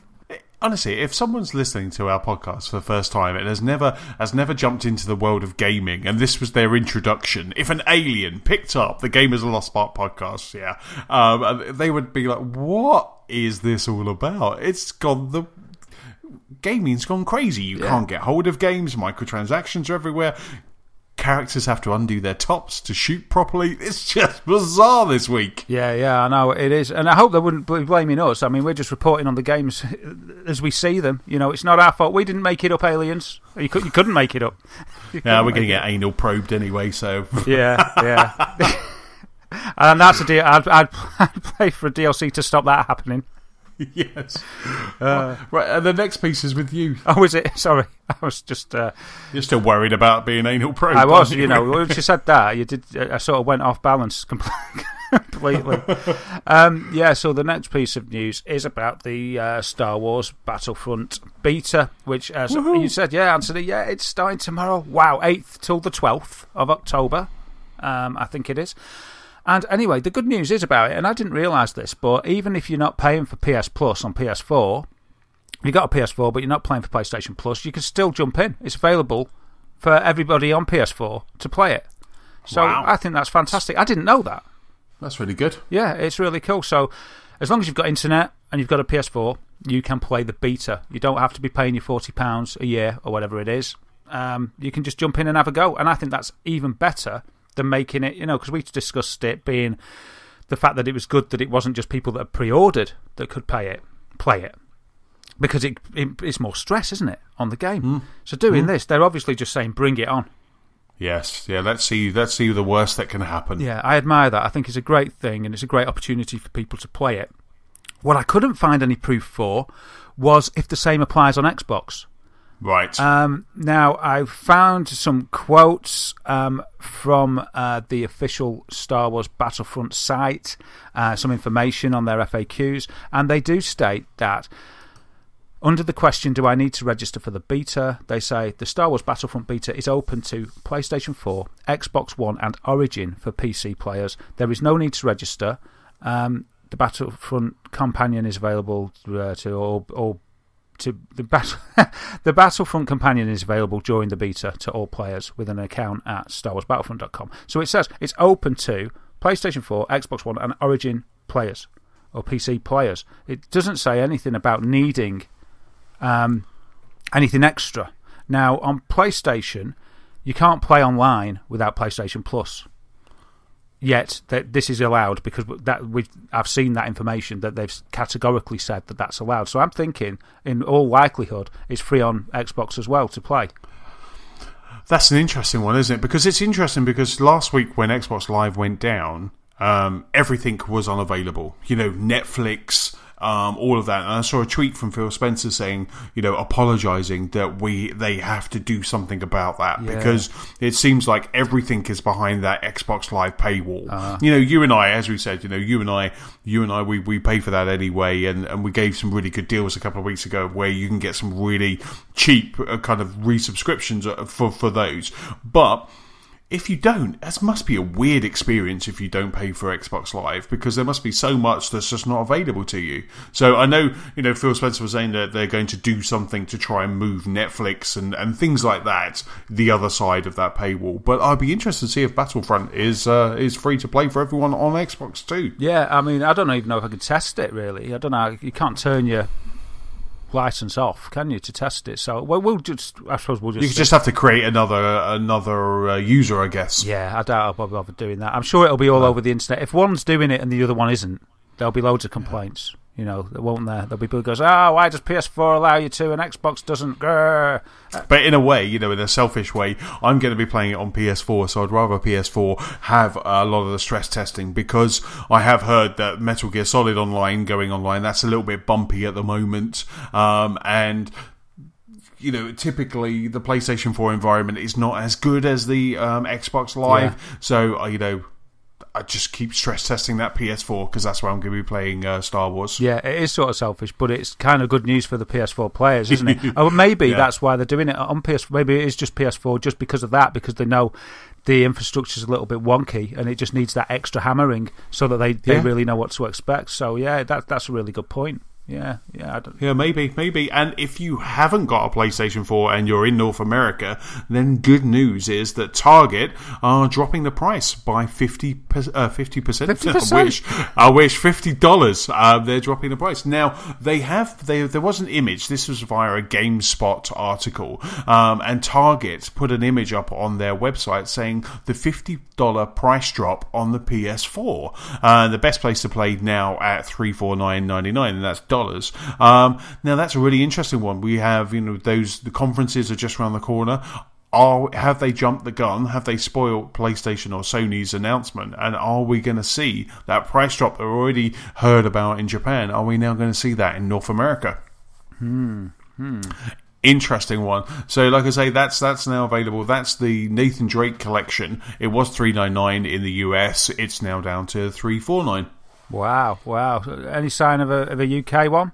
Honestly, if someone's listening to our podcast for the first time and has never jumped into the world of gaming, and this was their introduction, if an alien picked up the Gamers of Lost Spark podcast, they would be like, "What is this all about?" Gaming's gone crazy. You can't get hold of games. Microtransactions are everywhere. characters have to undo their tops to shoot properly. It's just bizarre this week. Yeah, I know it is, and I hope they wouldn't be blaming us. I mean, we're just reporting on the games as we see them. It's not our fault. We didn't make it up, aliens. You couldn't make it up. Yeah, we're going to get anal probed anyway. So yeah. And that's a deal. I'd pay for a DLC to stop that happening. Yes. Right, and the next piece is with you. Oh, is it? Sorry, I was just. You're still worried about being anal probed. I was, when you said that, you did. I sort of went off balance completely. So the next piece of news is about the Star Wars Battlefront beta, which, as you said, Anthony, it's starting tomorrow. Wow, 8th till the 12th of October, I think it is. And anyway, the good news is about it, and I didn't realise this, but even if you're not paying for PS Plus on PS4, you've got a PS4, but you're not playing for PlayStation Plus, you can still jump in. It's available for everybody on PS4 to play it. So wow. I think that's fantastic. I didn't know that. That's really good. Yeah, it's really cool. So as long as you've got internet and you've got a PS4, you can play the beta. You don't have to be paying your £40 a year or whatever it is. You can just jump in and have a go. And I think that's even better than making it, because we discussed it being the fact that it was good that it wasn't just people that had pre-ordered that could play it. Because it's more stress, isn't it, on the game? So doing this, they're obviously just saying, bring it on. Yes, let's see the worst that can happen. Yeah, I admire that. I think it's a great thing, and it's a great opportunity for people to play it. What I couldn't find any proof for was if the same applies on Xbox. Right. Now, I found some quotes from the official Star Wars Battlefront site, some information on their FAQs, and they do state that under the question, do I need to register for the beta? They say the Star Wars Battlefront beta is open to PlayStation 4, Xbox One and Origin for PC players. There is no need to register. The Battlefront companion is available the Battlefront companion is available during the beta to all players with an account at StarWarsBattlefront.com. So it says it's open to PlayStation 4, Xbox One and Origin players or PC players. It doesn't say anything about needing anything extra. Now, on PlayStation, you can't play online without PlayStation Plus. Yet this is allowed because I've seen that information that they've categorically said that that's allowed. So I'm thinking, in all likelihood, it's free on Xbox as well to play. That's an interesting one, isn't it? Because it's interesting because last week when Xbox Live went down, everything was unavailable. Netflix, all of that. And I saw a tweet from Phil Spencer saying, apologising that they have to do something about that because it seems like everything is behind that Xbox Live paywall. You and I, as we said, you and I, we pay for that anyway, and we gave some really good deals a couple of weeks ago where you can get some really cheap kind of resubscriptions for those. But if you don't, that must be a weird experience if you don't pay for Xbox Live, because there must be so much that's just not available to you. So I know, Phil Spencer was saying that they're going to do something to try and move Netflix and things like that the other side of that paywall. But I'd be interested to see if Battlefront is free to play for everyone on Xbox too. Yeah, I mean, I don't even know if I could test it, really. I don't know. You can't turn your license off, can you, to test it? So we'll just you just have to create another user, I guess. Yeah, I doubt I'll bother doing that. I'm sure it'll be all over the internet. If one's doing it and the other one isn't, there'll be loads of complaints. Won't there? There'll be people who goes, why does PS4 allow you to and Xbox doesn't? Grr. But in a way, in a selfish way, I'm going to be playing it on PS4, so I'd rather PS4 have a lot of the stress testing, because I have heard that Metal Gear Solid Online, going online, that's a little bit bumpy at the moment, and typically the PlayStation 4 environment is not as good as the Xbox Live, so I just keep stress testing that PS4 because that's where I'm going to be playing Star Wars. Yeah, it is sort of selfish, but it's kind of good news for the PS4 players, isn't it? Or maybe that's why they're doing it on PS4. Maybe it is just PS4 just because of that, because they know the infrastructure's a little bit wonky and it just needs that extra hammering so that they really know what to expect. So, yeah, that's a really good point. Yeah, maybe. And if you haven't got a PlayStation 4 and you're in North America, then good news is that Target are dropping the price by 50%. 50%? I wish $50. They're dropping the price. Now, there was an image. This was via a GameSpot article. And Target put an image up on their website saying the $50 price drop on the PS4. The best place to play now at $349.99, and that's dollars. Now that's a really interesting one. We have, the conferences are just around the corner. Have they jumped the gun? Have they spoiled PlayStation or Sony's announcement? And are we going to see that price drop that we already heard about in Japan? Are we now going to see that in North America? Interesting one. So, like I say, that's now available. That's the Nathan Drake collection. It was $399 in the US. It's now down to $349. Wow. Any sign of a UK one?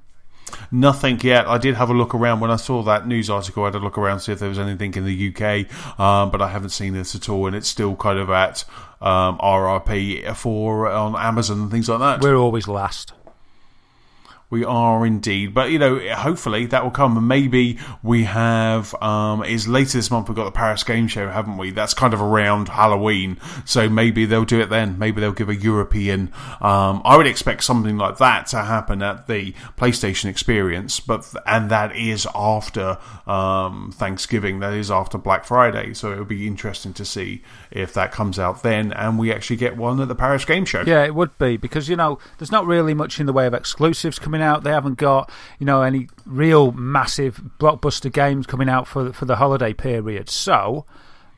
Nothing yet. I did have a look around when I saw that news article. I had a look around to see if there was anything in the UK, but I haven't seen this at all, and it's still kind of at RRP for on Amazon and things like that. We're always last. We are indeed, but hopefully that will come. And maybe we have is later this month. We've got the Paris Game Show, haven't we? That's kind of around Halloween, so maybe they'll do it then. Maybe they'll give a European. I would expect something like that to happen at the PlayStation Experience, and that is after Thanksgiving. That is after Black Friday, so it'll be interesting to see if that comes out then, and we actually get one at the Paris Game Show. Yeah, it would be, because there's not really much in the way of exclusives coming out. They haven't got any real massive blockbuster games coming out for the holiday period, so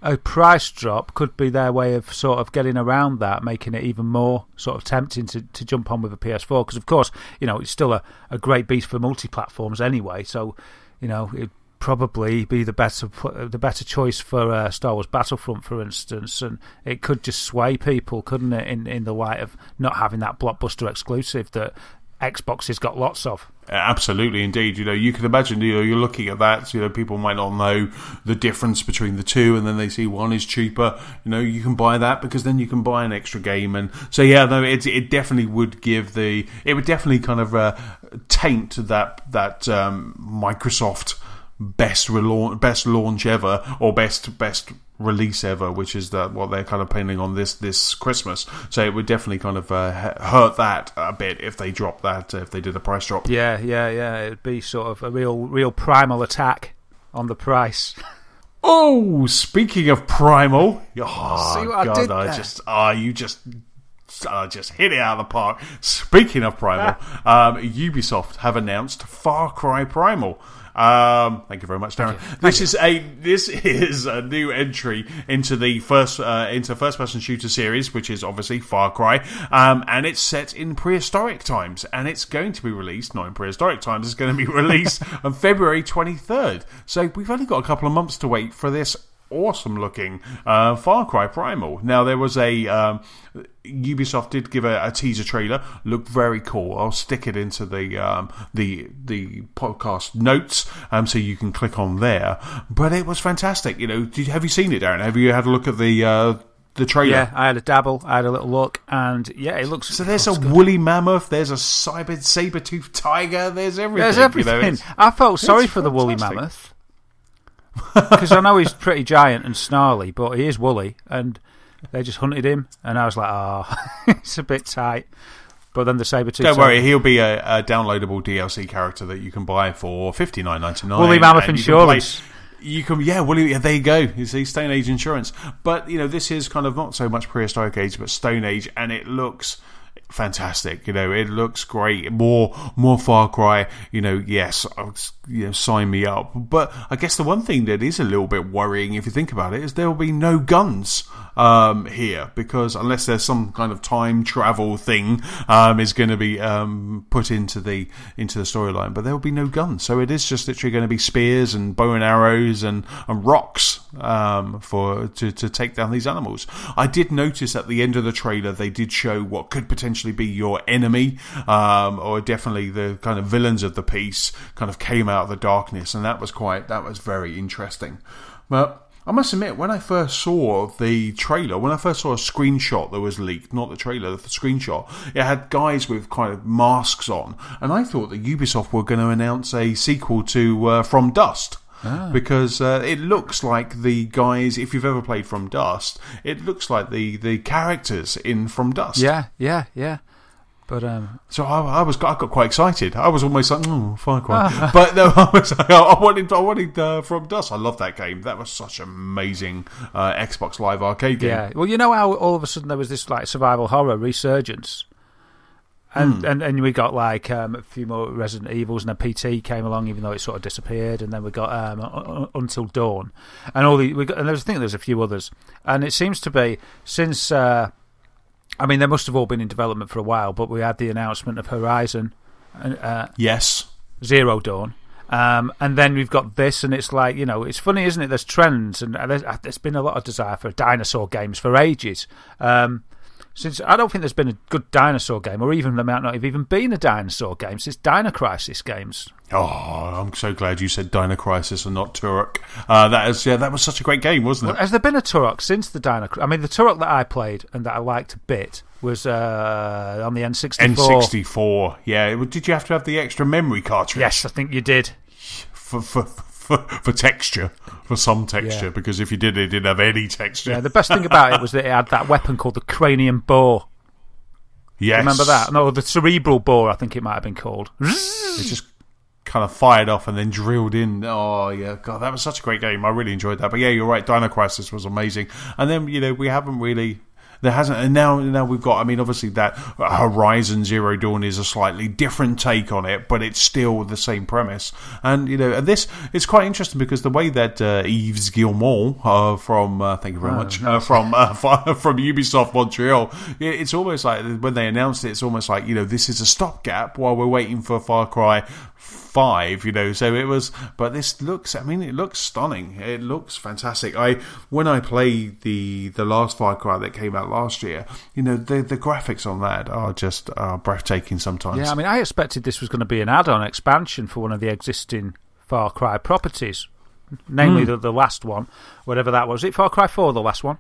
a price drop could be their way of sort of getting around that, making it even more sort of tempting to jump on with a PS4, because of course it's still a great beast for multi-platforms anyway, so it'd probably be the better choice for Star Wars Battlefront, for instance, and it could just sway people, couldn't it, in the light of not having that blockbuster exclusive that Xbox has got lots of. Absolutely, indeed. You can imagine, you're looking at that, people might not know the difference between the two, and then they see one is cheaper. You can buy that because then you can buy an extra game. And so, it definitely would it would definitely kind of taint that Microsoft best launch ever, or best release ever, which is what they're kind of planning on this Christmas. So it would definitely kind of hurt that a bit if they dropped that, if they did a price drop. Yeah. It'd be sort of a real primal attack on the price. Oh, speaking of primal, See what I did there? You just hit it out of the park. Speaking of primal, Ubisoft have announced Far Cry Primal. Thank you very much, Darren. This is a new entry into the first-person shooter series, which is obviously Far Cry, and it's set in prehistoric times, and it's going to be released not in prehistoric times. It's going to be released on February 23rd. So we've only got a couple of months to wait for this awesome-looking Far Cry Primal. Now, there was Ubisoft did give a teaser trailer. Looked very cool. I'll stick it into the podcast notes, so you can click on there. But it was fantastic. Have you seen it, Darren? Have you had a look at the trailer? Yeah, I had a dabble. I had a little look, and yeah, it looks. So there's a woolly mammoth. There's a saber-toothed tiger. There's everything. There's everything. I felt sorry for the woolly mammoth. Because I know he's pretty giant and snarly, but he is woolly, and they just hunted him, and I was like, it's a bit tight. But then the saber-tooth... Don't worry, he'll be a downloadable DLC character that you can buy for $59.99. Woolly mammoth insurance. There you go. You see, Stone Age insurance. But, this is kind of not so much prehistoric age, but Stone Age, and it looks fantastic. It looks great. More Far Cry. Yes, sign me up. But I guess the one thing that is a little bit worrying, if you think about it, is there will be no guns here, because unless there's some kind of time travel thing is going to be put into the storyline, but there will be no guns. So it is just literally going to be spears and bow and arrows and rocks to take down these animals. I did notice at the end of the trailer they did show what could potentially be your enemy, or definitely the kind of villains of the piece kind of came out of the darkness, and that was very interesting. But I must admit, when I first saw the trailer, when I first saw a screenshot that was leaked, not the trailer, the screenshot, it had guys with kind of masks on, and I thought that Ubisoft were going to announce a sequel to From Dust. Because it looks like the guys, if you've ever played From Dust, it looks like the characters in From Dust. Yeah. But so I got quite excited. I was almost like, Far Cry. But no, I wanted From Dust. I love that game. That was such an amazing Xbox Live Arcade game. Yeah. Well, you know how all of a sudden there was this like survival horror resurgence. And we got like a few more Resident Evils, and a PT came along, even though it sort of disappeared. And then we got Until Dawn, and and there's a few others. And it seems to be since they must have all been in development for a while. But we had the announcement of Horizon, yes, Zero Dawn, and then we've got this, and it's like it's funny, isn't it? There's trends, and there's been a lot of desire for dinosaur games for ages. Since I don't think there's been a good dinosaur game, or even there might not have even been a dinosaur game since Dino Crisis games. Oh, I'm so glad you said Dino Crisis and not Turok. That was such a great game, wasn't it? Well, has there been a Turok since the Dino? I mean, the Turok that I played and that I liked a bit was on the N64. N64, yeah. Did you have to have the extra memory cartridge? Yes, I think you did. For texture, for some texture, because if you did, it didn't have any texture. Yeah, the best thing about it was that it had that weapon called the cranium boar. Yes. Remember that? No, the cerebral boar, I think it might have been called. It just kind of fired off and then drilled in. Oh, yeah. God, that was such a great game. I really enjoyed that. But yeah, you're right. Dino Crisis was amazing. And then, we haven't really... There hasn't, and now we've got. I mean, obviously that Horizon Zero Dawn is a slightly different take on it, but it's still the same premise. And and this it's quite interesting because the way that Yves Guillemot from thank you very much from Ubisoft Montreal, it's almost like when they announced it, it's almost like this is a stopgap while we're waiting for Far Cry 5, so it was, but this looks, it looks stunning. It looks fantastic. When I played the last Far Cry that came out last year, the graphics on that are just breathtaking sometimes. Yeah, I expected this was going to be an add-on expansion for one of the existing Far Cry properties, namely the last one, whatever that was. Was it Far Cry 4, the last one?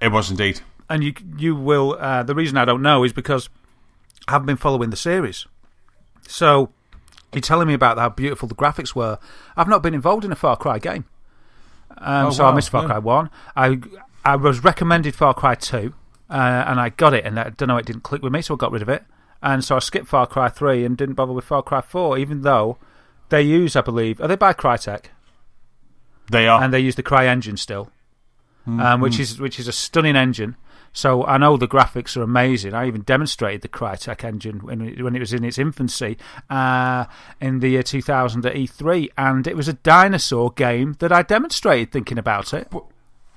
It was indeed. And you will, the reason I don't know is because I haven't been following the series. So... You're telling me about how beautiful the graphics were. I've not been involved in a Far Cry game. I missed Far Cry 1. I was recommended Far Cry 2, and I got it, and I don't know, it didn't click with me, so I got rid of it. And so I skipped Far Cry 3 and didn't bother with Far Cry 4, even though they use, I believe... Are they by Crytek? They are. And they use the Cry engine still, which is a stunning engine. So I know the graphics are amazing. I even demonstrated the Crytek engine when it was in its infancy in the year 2000 at E3, and it was a dinosaur game that I demonstrated thinking about it.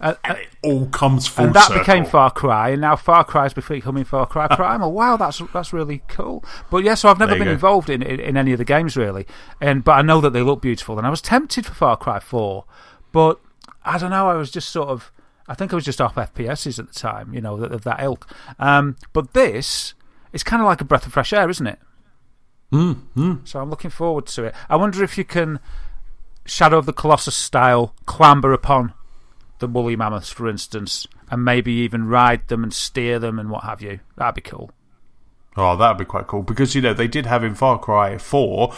And it all comes full and that circle. Became Far Cry, and now Far Cry is becoming Far Cry Primal. Wow, that's really cool. But yeah, so I've never been involved in any of the games really, but I know that they look beautiful, and I was tempted for Far Cry 4, but I don't know. I was just sort of. I think I was just off FPSs at the time, of that ilk. But this is kind of like a breath of fresh air, isn't it? So I'm looking forward to it. I wonder if you can Shadow of the Colossus style clamber upon the woolly mammoths, for instance, and maybe even ride them and steer them and what have you. That'd be cool. Oh, that would be quite cool because they did have in Far Cry 4.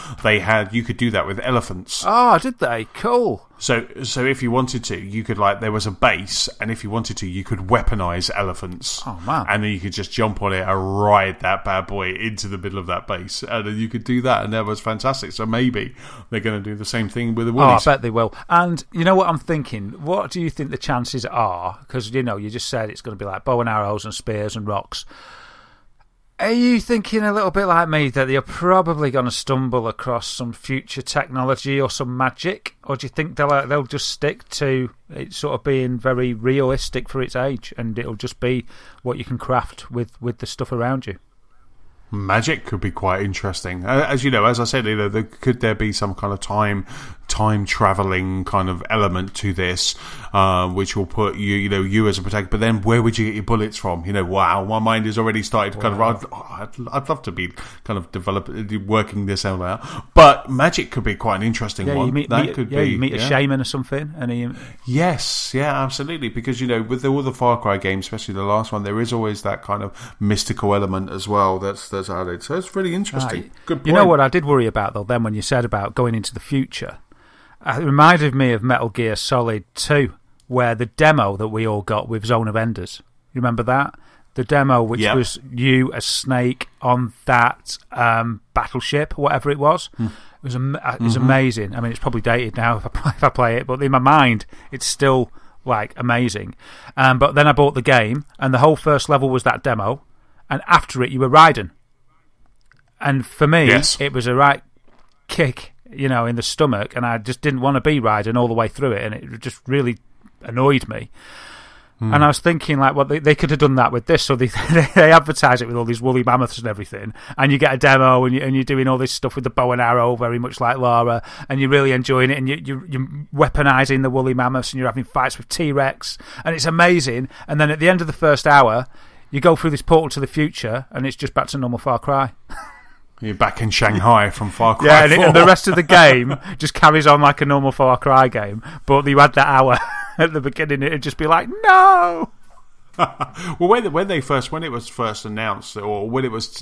You could do that with elephants. Oh, did they? Cool. So if you wanted to, you could there was a base, and if you wanted to, you could weaponize elephants. Oh man! And then you could just jump on it and ride that bad boy into the middle of that base, and then you could do that, and that was fantastic. So maybe they're going to do the same thing with the woolies. Oh, I bet they will. And you know what I'm thinking? What do you think the chances are? Because you just said it's going to be like bow and arrows and spears and rocks. Are you thinking a little bit like me that you're probably going to stumble across some future technology or some magic? Or do you think they'll just stick to it sort of being very realistic for its age, and it'll just be what you can craft with the stuff around you? Magic could be quite interesting. As you know, as I said, could there be some kind of time time traveling kind of element to this, which will put you as a protector. But then where would you get your bullets from? Wow, my mind has already started kind of. I'd love to be kind of working this out. But magic could be quite an interesting one. You meet a shaman or something, and yes, absolutely. Because with all the Far Cry games, especially the last one, there is always that kind of mystical element as well that's added. So it's really interesting. Good point. You know what I did worry about though? Then when you said about going into the future, it reminded me of Metal Gear Solid 2, where the demo that we all got with Zone of Enders. You remember that? The demo, which was you as Snake on that battleship, whatever it was. It was amazing. I mean, it's probably dated now if I play it, but in my mind, it's still like amazing. But then I bought the game, and the whole first level was that demo, and after it, you were riding. And for me, it was a right kick, in the stomach, and I just didn't want to be riding all the way through it, and it just really annoyed me. And I was thinking, like, well, they could have done that with this. So they advertise it with all these woolly mammoths and everything, and you get a demo, and you're doing all this stuff with the bow and arrow, very much like Lara, and you're really enjoying it, and you're weaponising the woolly mammoths, and you're having fights with T-Rex, and it's amazing. And then at the end of the first hour, you go through this portal to the future, and it's just back to normal Far Cry. You're back in Shanghai from Far Cry 4. And the rest of the game just carries on like a normal Far Cry game, but you had that hour at the beginning, it'd just be like, no! Well, when it was first announced, or when it was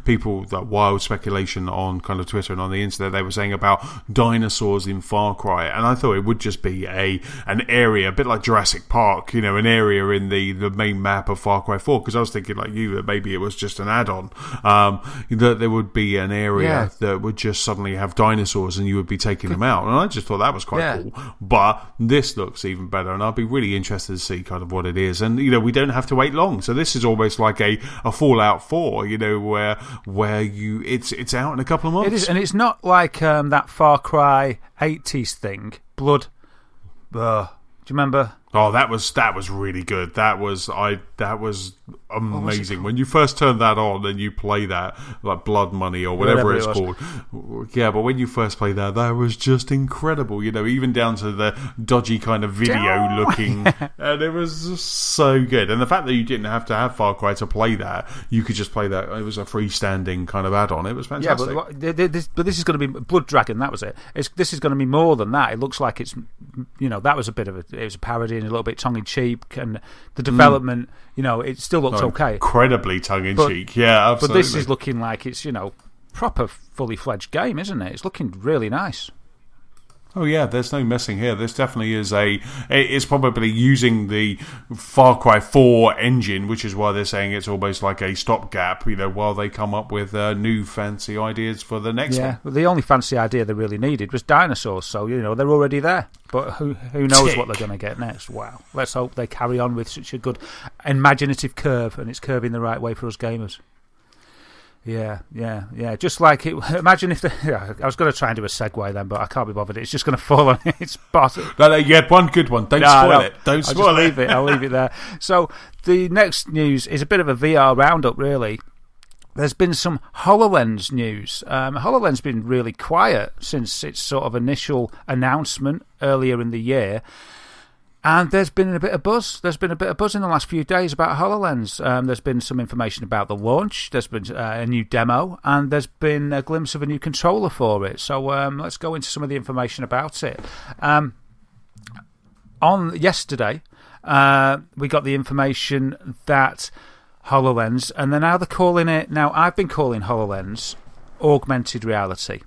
people, that wild speculation on kind of Twitter and on the internet, they were saying about dinosaurs in Far Cry, and I thought it would just be an area, a bit like Jurassic Park, an area in the main map of Far Cry 4, because I was thinking like you, that maybe it was just an add-on, that there would be an area that would just suddenly have dinosaurs and you would be taking them out, and I just thought that was quite cool. But this looks even better, and I'll be really interested to see kind of what it is, and we don't have to wait long. So this is almost like a Fallout 4, where it's out in a couple of months. It is, and it's not like that Far Cry 80s thing, Blood. Do you remember? Oh, that was really good. That was amazing. When you first turn that on and you play that, like Blood Money or whatever it's called. Yeah, but when you first play that was just incredible. Even down to the dodgy kind of video looking, and it was just so good. And the fact that you didn't have to have Far Cry to play that, you could just play that. It was a freestanding kind of add-on. It was fantastic. Yeah, but this is going to be Blood Dragon. That was it. This is going to be more than that. It looks like it's, that was it was a parody and a little bit tongue-in-cheek, and the development, it still looks okay. Incredibly tongue-in-cheek, yeah, absolutely. But this is looking like it's, proper fully-fledged game, isn't it? It's looking really nice. Oh yeah, there's no messing here. This definitely is it's probably using the Far Cry 4 engine, which is why they're saying it's almost like a stopgap, while they come up with new fancy ideas for the next one. Yeah, well, the only fancy idea they really needed was dinosaurs, so, they're already there. But who knows what they're going to get next? Wow. Let's hope they carry on with such a good imaginative curve, and it's curving the right way for us gamers. Yeah. Just like it. Imagine if I was going to try and do a segue then, but I can't be bothered. It's just going to fall on its bottom. No, you had one good one. Don't spoil it. Don't spoil it. I'll leave it there. So the next news is a bit of a VR roundup, really. There's been some HoloLens news. HoloLens been really quiet since its sort of initial announcement earlier in the year. And there's been a bit of buzz. There's been a bit of buzz in the last few days about HoloLens. There's been some information about the launch. There's been a new demo, and there's been a glimpse of a new controller for it. So let's go into some of the information about it. On yesterday, we got the information that HoloLens, and they're calling it. Now, I've been calling HoloLens augmented reality,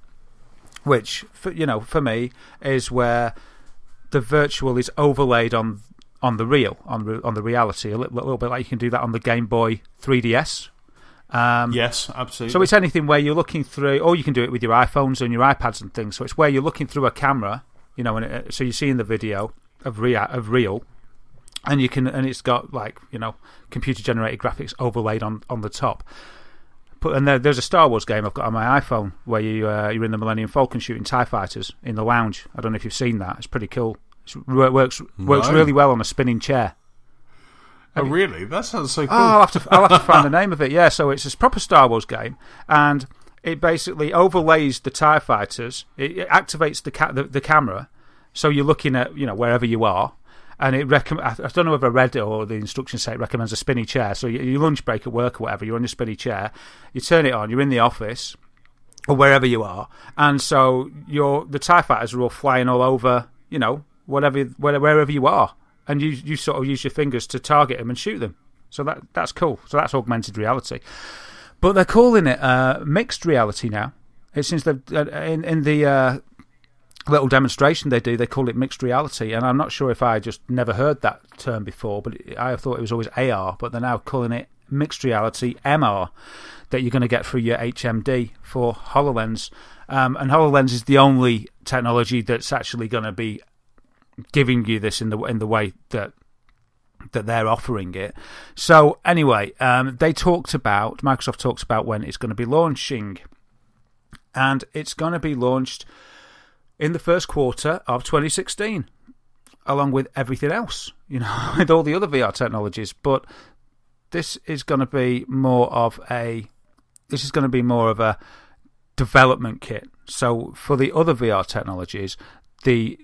which for me is where the virtual is overlaid on the real, on the reality, a little bit like you can do that on the Game Boy 3DS. Yes, absolutely. So it's anything where you're looking through, or you can do it with your iPhones and your iPads and things. So it's where you're looking through a camera, so you're seeing the video of real, and it's got computer generated graphics overlaid on the top. And there's a Star Wars game I've got on my iPhone where you're in the Millennium Falcon shooting TIE fighters in the lounge. I don't know if you've seen that. It's pretty cool. It works really well on a spinning chair. Oh, really? That sounds so cool. Oh, I'll have to find the name of it. Yeah, so it's a proper Star Wars game, and it basically overlays the TIE fighters. It activates the camera, so you're looking at wherever you are. And I don't know if I read it or the instructions say it recommends a spinny chair. So your lunch break at work or whatever, you're on your spinny chair, you turn it on, you're in the office or wherever you are, and so the TIE fighters are all flying all over, wherever you are, and you sort of use your fingers to target them and shoot them. So that's cool. So that's augmented reality, but they're calling it mixed reality now. It seems that in the little demonstration they call it mixed reality, and I'm not sure if I just never heard that term before, but I thought it was always AR, but they're now calling it mixed reality MR that you're going to get through your HMD for HoloLens, and HoloLens is the only technology that's actually going to be giving you this in the way that they're offering it. So anyway, Microsoft talks about when it's going to be launching, and it's going to be launched in the first quarter of 2016, along with everything else, with all the other VR technologies. But this is going to be more of a development kit. So for the other VR technologies, the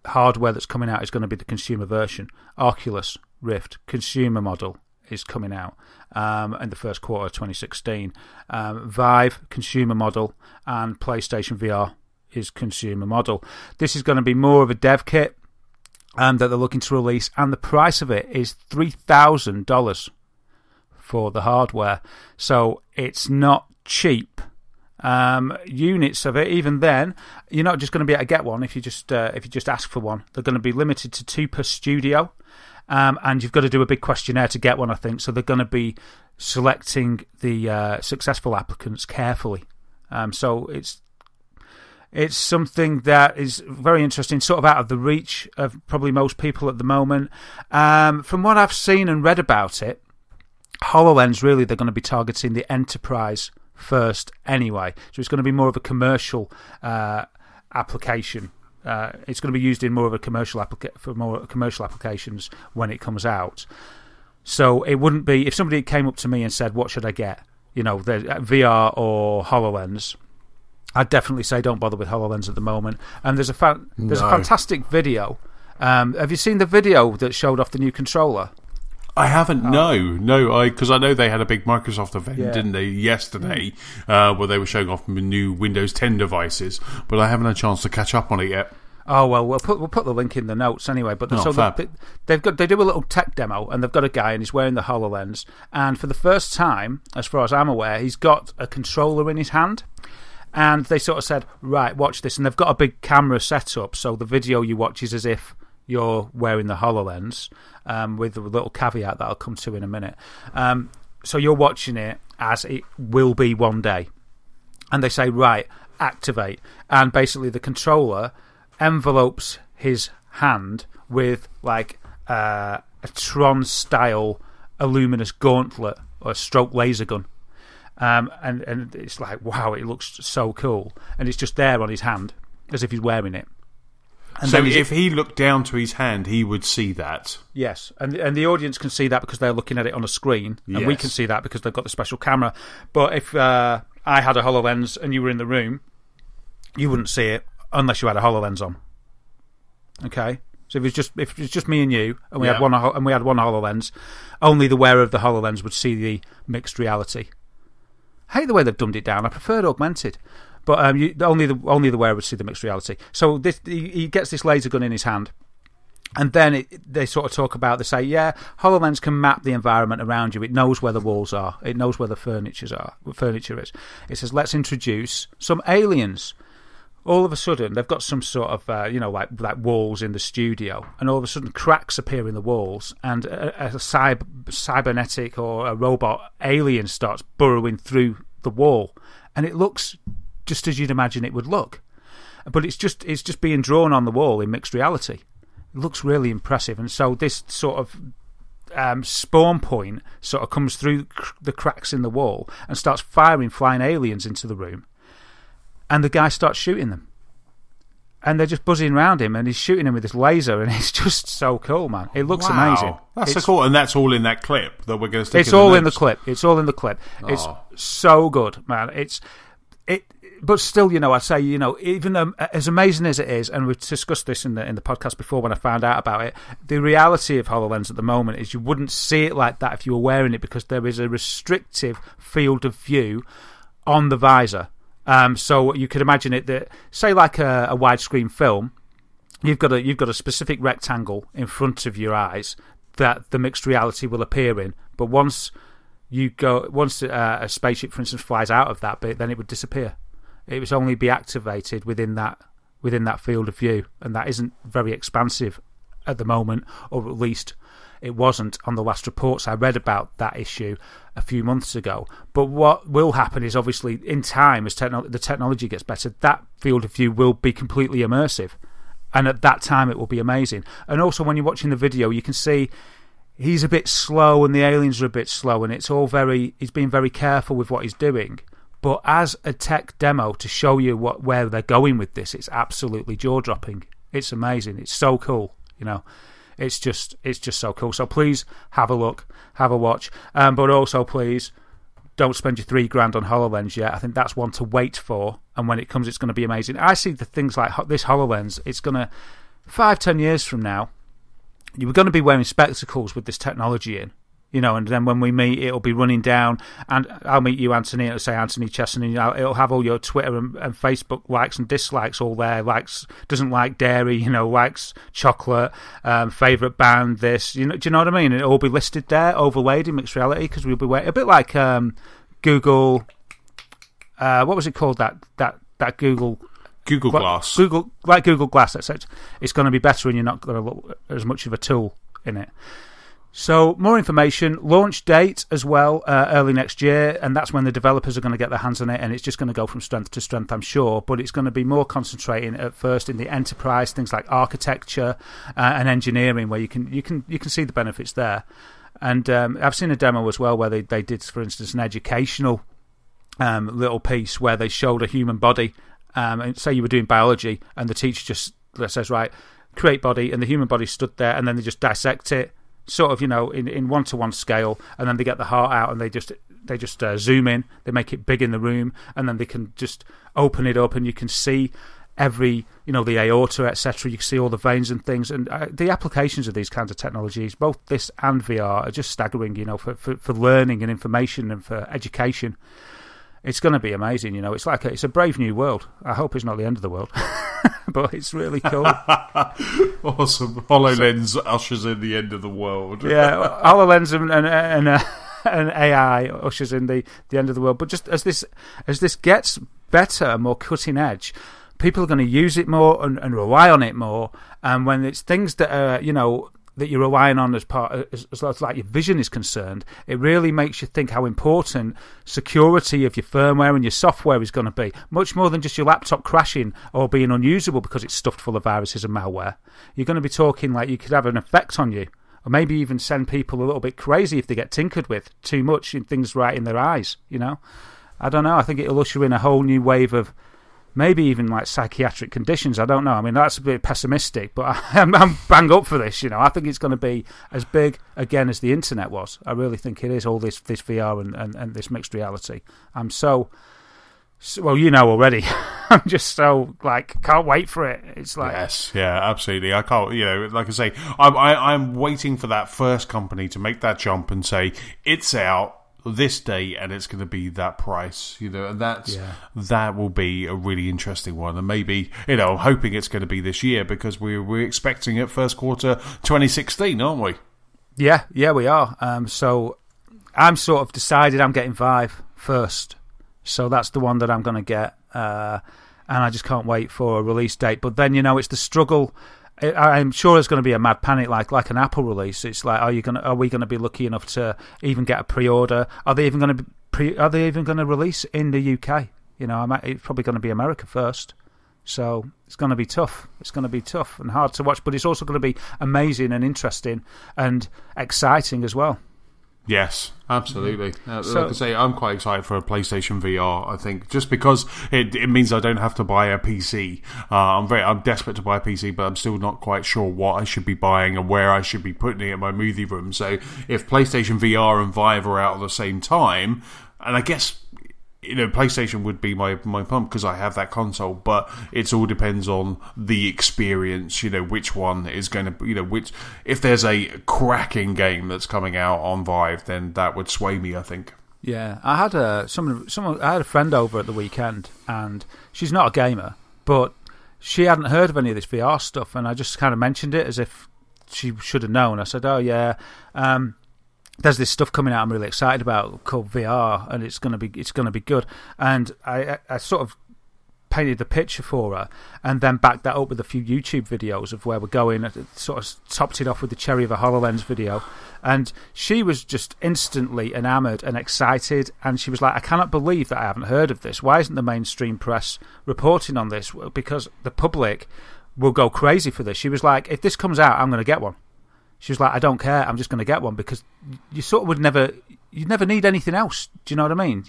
hardware that's coming out is going to be the consumer version. Oculus Rift consumer model is coming out in the first quarter of 2016. Vive consumer model, and PlayStation VR is consumer model. This is going to be more of a dev kit that they're looking to release, and the price of it is $3,000 for the hardware. So it's not cheap. Units of it, even then, you're not just going to be able to get one if you just ask for one. They're going to be limited to 2 per studio, and you've got to do a big questionnaire to get one, I think. So they're going to be selecting the successful applicants carefully. So it's something that is very interesting, sort of out of the reach of probably most people at the moment. From what I've seen and read about it, HoloLens, really, they're going to be targeting the enterprise first anyway. So it's going to be more of a commercial application. It's going to be used in more of a commercial applications when it comes out. So it wouldn't be, if somebody came up to me and said, what should I get? The VR or HoloLens, I'd definitely say don't bother with HoloLens at the moment. And there's a fantastic video. Have you seen the video that showed off the new controller? I haven't. No, because I know they had a big Microsoft event, didn't they, yesterday, where they were showing off new Windows 10 devices, but I haven't had a chance to catch up on it yet. Oh well, we'll put the link in the notes anyway. But they do a little tech demo, and they've got a guy and he's wearing the HoloLens, and for the first time, as far as I'm aware, he's got a controller in his hand. And they sort of said, right, watch this. And they've got a big camera set up, so the video you watch is as if you're wearing the HoloLens, with a little caveat that I'll come to in a minute. So you're watching it as it will be one day. And they say, right, activate. And basically the controller envelopes his hand with like a Tron-style illuminous gauntlet or a stroke laser gun. And it's like, wow, it looks so cool. And it's just there on his hand, as if he's wearing it. And so if he looked down to his hand, he would see that? Yes, and the audience can see that because they're looking at it on a screen, and we can see that because they've got the special camera. But if I had a HoloLens and you were in the room, you wouldn't see it unless you had a HoloLens on. Okay? So if it was just me and you, and we had one HoloLens, only the wearer of the HoloLens would see the mixed reality. I hate the way they've dumbed it down. I preferred augmented. But only the wearer would see the mixed reality. So he gets this laser gun in his hand, and then they sort of talk about, they say, HoloLens can map the environment around you. It knows where the walls are. It knows where the furniture is. It says, let's introduce some aliens. All of a sudden, they've got some sort of, like walls in the studio, and all of a sudden cracks appear in the walls, and a cybernetic or a robot alien starts burrowing through the wall, and it looks just as you'd imagine it would look, but it's just being drawn on the wall in mixed reality. It looks really impressive, and so this sort of spawn point sort of comes through the cracks in the wall and starts firing flying aliens into the room, and the guy starts shooting them, and they're just buzzing around him, and he's shooting them with this laser, and it's just so cool, man. It looks amazing. That's so cool, and that's all in that clip that we're going to stick. It's all in the clip. It's all in the clip. It's so good, man. But still, I'd say, even though, as amazing as it is, and we've discussed this in the podcast before when I found out about it, the reality of HoloLens at the moment is you wouldn't see it like that if you were wearing it, because there is a restrictive field of view on the visor. So you could imagine it that, say, like a widescreen film, you've got a specific rectangle in front of your eyes that the mixed reality will appear in, but once a spaceship, for instance, flies out of that bit, then it would disappear. It would only be activated within that field of view, and that isn't very expansive at the moment, or at least it wasn't on the last reports I read about that issue a few months ago. But what will happen is, obviously, in time, as the technology gets better, that field of view will be completely immersive, and at that time it will be amazing. And also, when you're watching the video, you can see he's a bit slow and the aliens are a bit slow, and he's being very careful with what he's doing. But as a tech demo to show you where they're going with this, it's absolutely jaw-dropping. It's amazing. It's so cool, It's just so cool. So please have a look, have a watch, but also please don't spend your $3,000 on HoloLens yet. I think that's one to wait for, and when it comes, it's going to be amazing. I see the things like this HoloLens. It's going to 5-10 years from now, you're going to be wearing spectacles with this technology in. And then when we meet, it'll be running down, and I'll meet you, Anthony, it'll say Anthony Chesson, and it'll have all your Twitter and Facebook likes and dislikes all there. Likes, doesn't like dairy, likes chocolate, favourite band, this, do you know what I mean? It'll all be listed there, overlaid in mixed reality, because we'll be waiting, a bit like Google, what was it called, that Google Glass. Google Glass, that's it. It's going to be better, and you're not going to look as much of a tool in it. So, more information, launch date as well, early next year, and that's when the developers are going to get their hands on it, and it's just going to go from strength to strength, I'm sure, but it's going to be more concentrating at first in the enterprise, things like architecture and engineering, where you can see the benefits there. And I've seen a demo as well where they did, for instance, an educational little piece where they showed a human body, and say you were doing biology, and the teacher just says, right, create body, and the human body stood there, and then they just dissect it, sort of, in one-to-one scale, and then they get the heart out and they just zoom in, they make it big in the room, and then they can just open it up, and you can see every, the aorta, etc. You can see all the veins and things, and the applications of these kinds of technologies, both this and VR, are just staggering, for learning and information and for education. It's going to be amazing, It's like it's a brave new world. I hope it's not the end of the world, but it's really cool. Awesome. HoloLens ushers in the end of the world. Yeah, HoloLens and AI ushers in the end of the world. But just as this gets better and more cutting edge, people are going to use it more and rely on it more. And when it's things that are, that you're relying on as like your vision is concerned, it really makes you think how important security of your firmware and your software is going to be, much more than just your laptop crashing or being unusable because it's stuffed full of viruses and malware. You're going to be talking like you could have an effect on you, or maybe even send people a little bit crazy if they get tinkered with too much in things right in their eyes, I don't know. I think it'll usher in a whole new wave of maybe even like psychiatric conditions. I don't know. I mean, that's a bit pessimistic, but I'm bang up for this. I think it's going to be as big again as the internet was. I really think it is, all this VR and this mixed reality. I'm so well, already. I'm just so can't wait for it. It's like, yes, yeah, absolutely. I can't. Like I say, I'm waiting for that first company to make that jump and say it's out this day and it's going to be that price, and that will be a really interesting one. And maybe, I'm hoping it's going to be this year, because we're expecting it first quarter 2016, aren't we? Yeah, we are. So I'm sort of decided I'm getting Vive first, so that's the one that I'm going to get, and I just can't wait for a release date. But then it's the struggle. I'm sure there's going to be a mad panic, like an Apple release. It's like, are we going to be lucky enough to even get a pre-order? Are they even going to release in the UK? It's probably going to be America first. So it's going to be tough. It's going to be tough and hard to watch, but it's also going to be amazing and interesting and exciting as well. Yes, absolutely. Like I say, I'm quite excited for a PlayStation VR. I think just because it means I don't have to buy a PC. I'm desperate to buy a PC, but I'm still not quite sure what I should be buying and where I should be putting it in my movie room. So if PlayStation VR and Vive are out at the same time, and I guess PlayStation would be my pump because I have that console, but it all depends on the experience. Which one is going to, which if there's a cracking game that's coming out on Vive, then that would sway me, I think. Yeah, I had I had a friend over at the weekend, and she's not a gamer, but she hadn't heard of any of this VR stuff, and I just kind of mentioned it as if she should have known. I said, "Oh yeah, there's this stuff coming out I'm really excited about called VR, and it's gonna be good." And I sort of painted the picture for her, and then backed that up with a few YouTube videos of where we're going. I sort of topped it off with the cherry of a HoloLens video, and she was just instantly enamoured and excited. And she was like, "I cannot believe that I haven't heard of this. Why isn't the mainstream press reporting on this? Because the public will go crazy for this." She was like, "If this comes out, I'm going to get one." She was like, "I don't care, I'm just going to get one," because you sort of you'd never need anything else. Do you know what I mean?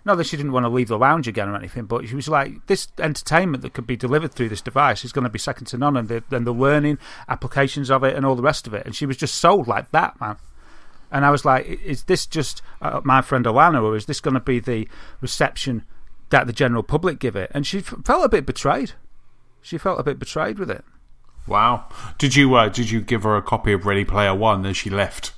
Not that she didn't want to leave the lounge again or anything, but she was like, this entertainment that could be delivered through this device is going to be second to none, and the learning applications of it and all the rest of it. And she was just sold like that, man. And I was like, is this just my friend Alana, or is this going to be the reception that the general public give it? And she felt a bit betrayed. She felt a bit betrayed with it. Wow. Did you give her a copy of Ready Player One as she left?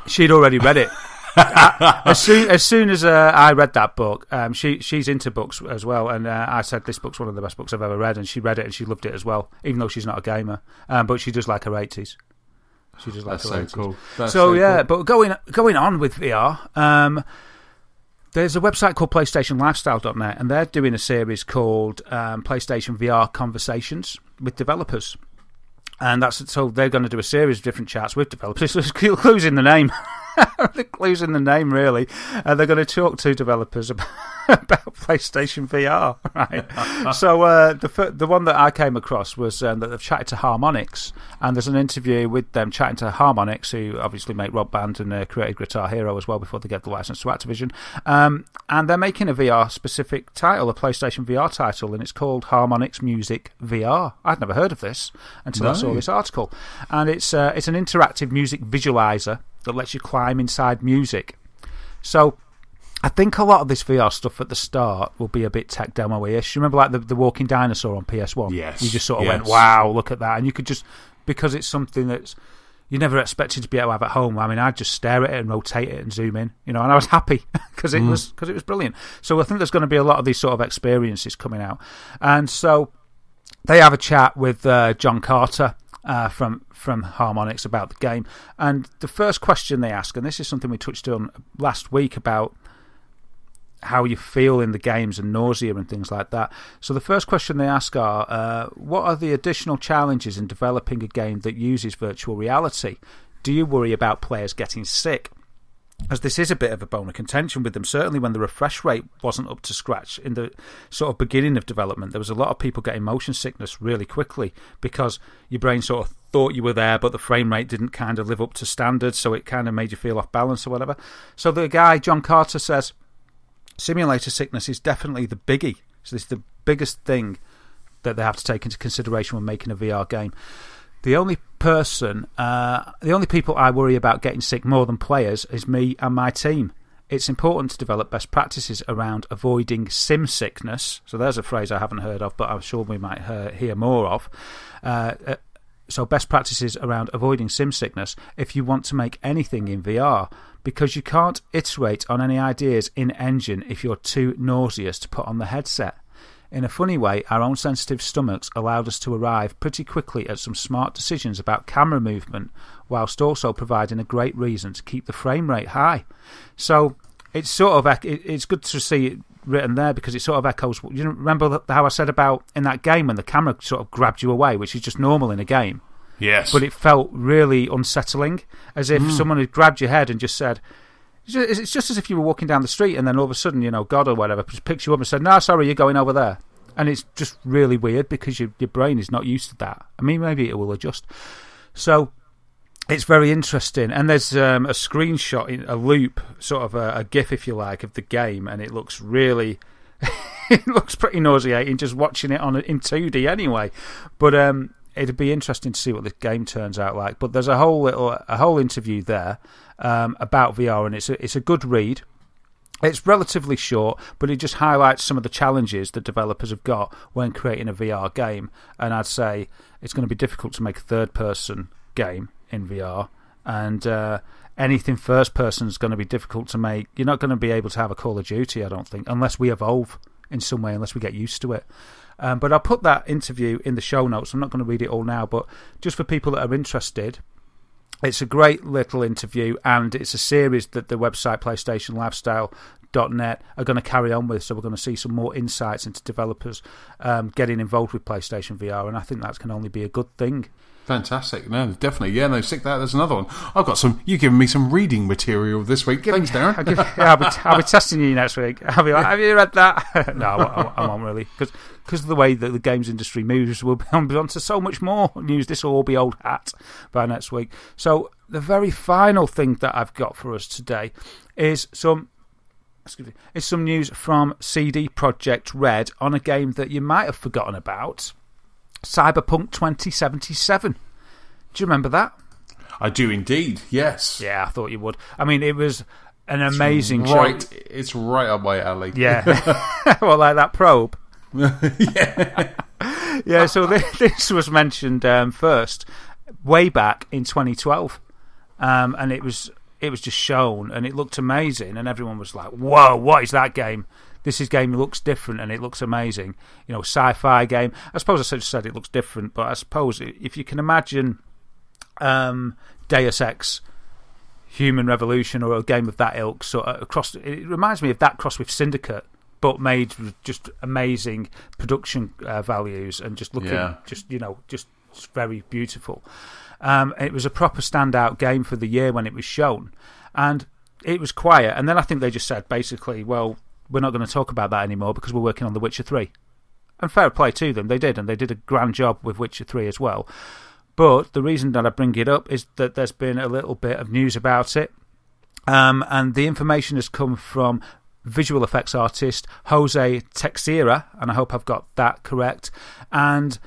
She'd already read it. As soon as I read that book, she's into books as well, and I said this book's one of the best books I've ever read, and she read it and she loved it as well, even though she's not a gamer, but she does like her 80s. She does like her 80s. Cool. That's so yeah, cool. But going on with VR, there's a website called PlayStationLifestyle.net, and they're doing a series called PlayStation VR Conversations with developers. And so they're going to do a series of different chats with developers. There's clues in the name. The clues in the name, really. They're going to talk to developers about PlayStation VR, right? So the one that I came across was that they've chatted to Harmonix, and there's an interview with them chatting to Harmonix, who obviously make Rock Band and created Guitar Hero as well before they get the license to Activision. And they're making a VR-specific title, a PlayStation VR title, and it's called Harmonix Music VR. I'd never heard of this until I saw this article. And it's an interactive music visualizer that lets you climb inside music. So I think a lot of this VR stuff at the start will be a bit tech demo-ish. You remember like the walking dinosaur on PS1? Yes. You just sort of went, wow, look at that. And you could just, because it's something that's you never expected to be able to have at home. I mean, I'd just stare at it and rotate it and zoom in, and I was happy because it was brilliant. So I think there's going to be a lot of these sort of experiences coming out. And so they have a chat with John Carter from Harmonix about the game, and the first question they ask, and this is something we touched on last week about how you feel in the games and nausea and things like that. So the first question they ask are, what are the additional challenges in developing a game that uses virtual reality? Do you worry about players getting sick? As this is a bit of a bone of contention with them, certainly when the refresh rate wasn't up to scratch in the sort of beginning of development, there was a lot of people getting motion sickness really quickly because your brain sort of thought you were there, but the frame rate didn't kind of live up to standards, so it kind of made you feel off balance or whatever. So the guy, John Carter, says simulator sickness is definitely the biggie. So this is the biggest thing that they have to take into consideration when making a VR game. The only people I worry about getting sick more than players is me and my team. It's important to develop best practices around avoiding sim sickness. So there's a phrase I haven't heard of, but I'm sure we might hear more of. So best practices around avoiding sim sickness if you want to make anything in VR, because you can't iterate on any ideas in-engine if you're too nauseous to put on the headset. In a funny way, our own sensitive stomachs allowed us to arrive pretty quickly at some smart decisions about camera movement, whilst also providing a great reason to keep the frame rate high. So it's sort of it's good to see it written there, because it sort of echoes. You remember how I said about in that game when the camera sort of grabbed you away, which is just normal in a game. Yes. But it felt really unsettling, as if someone had grabbed your head and just said, it's just as if you were walking down the street and then all of a sudden, God or whatever just picks you up and said, no, sorry, you're going over there. And it's just really weird because your brain is not used to that. I mean, maybe it will adjust. So it's very interesting. And there's a screenshot, a loop, sort of a GIF, if you like, of the game. And it looks really... it looks pretty nauseating just watching it in 2D anyway. But it'd be interesting to see what the game turns out like. But there's a whole interview there about VR, and it's a good read. It's relatively short, but it just highlights some of the challenges that developers have got when creating a VR game. And I'd say it's going to be difficult to make a third-person game in VR. And anything first-person is going to be difficult to make. You're not going to be able to have a Call of Duty, I don't think, unless we evolve in some way, unless we get used to it. But I'll put that interview in the show notes. I'm not going to read it all now, but just for people that are interested, it's a great little interview, and it's a series that the website PlayStationLifestyle.net are going to carry on with, so we're going to see some more insights into developers getting involved with PlayStation VR, and I think that can only be a good thing. Fantastic. No, definitely. Yeah, no, stick that. There's another one. I've got some. You've given me some reading material this week. Thanks, Darren. I'll be testing you next week. I'll be like, have you read that? No, I won't really. Because of the way that the games industry moves, we'll be on to so much more news. This will all be old hat by next week. So the very final thing that I've got for us today is some news from CD Projekt Red on a game that you might have forgotten about. Cyberpunk 2077. Do you remember that? I do indeed, yes. Yeah, I thought you would. I mean, it was an amazing show. It's right up my alley. Yeah. Well, like that probe. Yeah. Yeah, so this was mentioned first way back in 2012. And it was just shown, and it looked amazing, and everyone was like, whoa, what is that game? This game looks different and it looks amazing. You know, sci-fi game. I suppose I just said it looks different, but I suppose if you can imagine Deus Ex, Human Revolution, or a game of that ilk, so it reminds me of that crossed with Syndicate, but made with just amazing production values and just looking just very beautiful. It was a proper standout game for the year when it was shown, and it was quiet. And then I think they just said basically, well, we're not going to talk about that anymore because we're working on The Witcher 3. And fair play to them, they did, and they did a grand job with Witcher 3 as well. But the reason that I bring it up is that there's been a little bit of news about it, and the information has come from visual effects artist Jose Teixeira, and I hope I've got that correct, and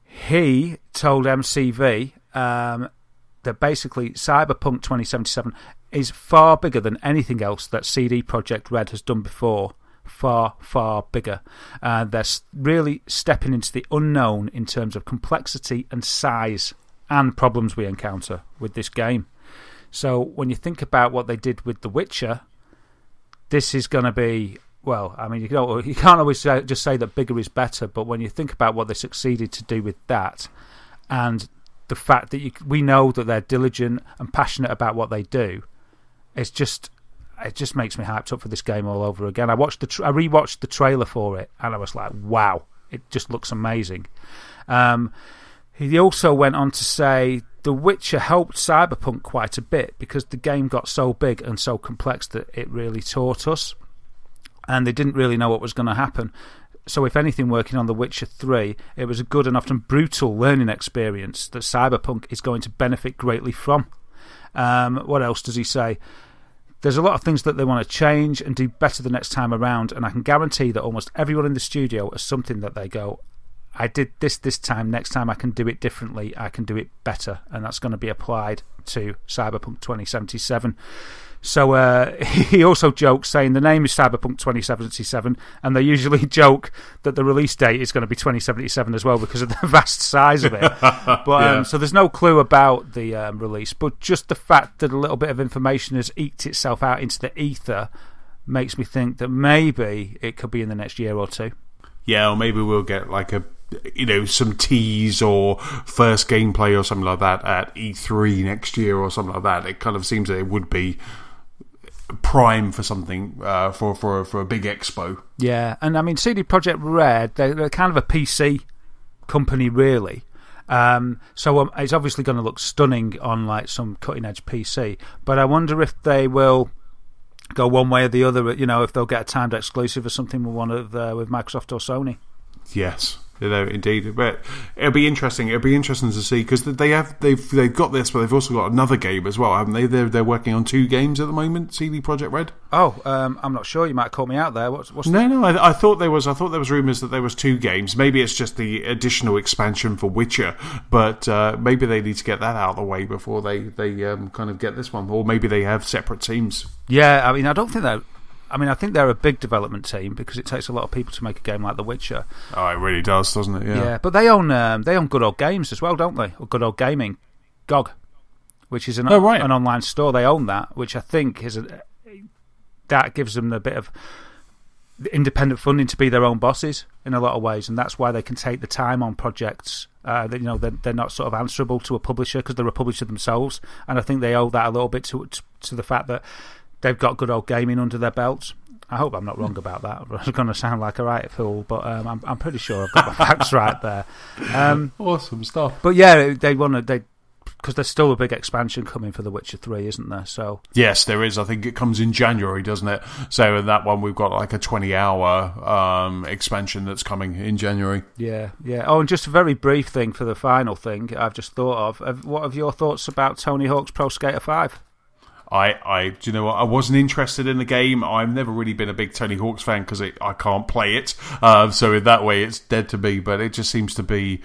he told MCV that basically Cyberpunk 2077 is far bigger than anything else that CD Projekt Red has done before. Far, far bigger. They're really stepping into the unknown in terms of complexity and size and problems we encounter with this game. So when you think about what they did with The Witcher, this is going to be, well, I mean, you can't always just say that bigger is better, but when you think about what they succeeded to do with that, and the fact that we know that they're diligent and passionate about what they do, it just makes me hyped up for this game all over again. I rewatched the trailer for it, and I was like, wow, it just looks amazing. He also went on to say The Witcher helped Cyberpunk quite a bit because the game got so big and so complex that it really taught us, and they didn't really know what was going to happen. So if anything, working on The Witcher 3, it was a good and often brutal learning experience that Cyberpunk is going to benefit greatly from. What else does he say? There's a lot of things that they want to change and do better the next time around, and I can guarantee that almost everyone in the studio has something that they go, I did this time, next time I can do it differently, I can do it better, and that's going to be applied to Cyberpunk 2077. So he also jokes saying the name is Cyberpunk 2077, and they usually joke that the release date is going to be 2077 as well because of the vast size of it. But so there's no clue about the release, but just the fact that a little bit of information has eked itself out into the ether makes me think that maybe it could be in the next year or two. Yeah, or maybe we'll get like some tease or first gameplay or something like that at E3 next year or something like that. It kind of seems that it would be prime for something for a big expo. Yeah, and I mean CD Projekt Red, they're kind of a PC company really. So it's obviously going to look stunning on like some cutting edge PC. But I wonder if they will go one way or the other. You know, if they'll get a timed exclusive or something with with Microsoft or Sony. Yes. Indeed, but it'll be interesting. It'll be interesting to see because they've got this, but they've also got another game as well, haven't they? They're working on 2 games at the moment. CD Projekt Red. Oh, I'm not sure. You might call me out there. What's No. I thought there was rumours that there was 2 games. Maybe it's just the additional expansion for Witcher, but maybe they need to get that out of the way before they kind of get this one, or maybe they have separate teams. Yeah, I mean, I don't think I mean, I think they're a big development team because it takes a lot of people to make a game like The Witcher. Oh, it really does, doesn't it? Yeah, but they own Good Old Games as well, don't they? Or Good Old Gaming, GOG, which is an online store. They own that, which I think that gives them a bit of independent funding to be their own bosses in a lot of ways, and that's why they can take the time on projects. They're not sort of answerable to a publisher because they're a publisher themselves, and I think they owe that a little bit to the fact that they've got Good Old Gaming under their belts. I hope I'm not wrong about that. I'm going to sound like a right fool, but I'm pretty sure I've got the facts right there. Awesome stuff. But yeah, because there's still a big expansion coming for The Witcher 3, isn't there? So yes, there is. I think it comes in January, doesn't it? So in that one, we've got like a 20-hour expansion that's coming in January. Yeah. Oh, and just a very brief thing for the final thing I've just thought of. What are your thoughts about Tony Hawk's Pro Skater 5? Do you know what? I wasn't interested in the game. I've never really been a big Tony Hawk's fan because I can't play it. So in that way, it's dead to me. But it just seems to be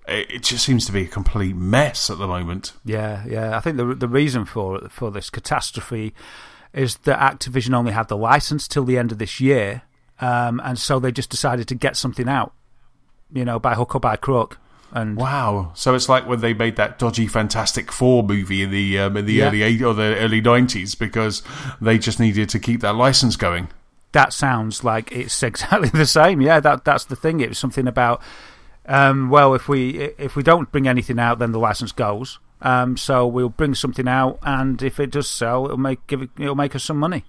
a complete mess at the moment. Yeah. I think the reason for this catastrophe is that Activision only had the license till the end of this year, and so they just decided to get something out, by hook or by crook. And wow! So it's like when they made that dodgy Fantastic Four movie in the early 80s or the early 90s because they just needed to keep that license going. That sounds like it's exactly the same. Yeah, that's the thing. It was something about if we don't bring anything out, then the license goes. So we'll bring something out, and if it does sell, it'll make us some money.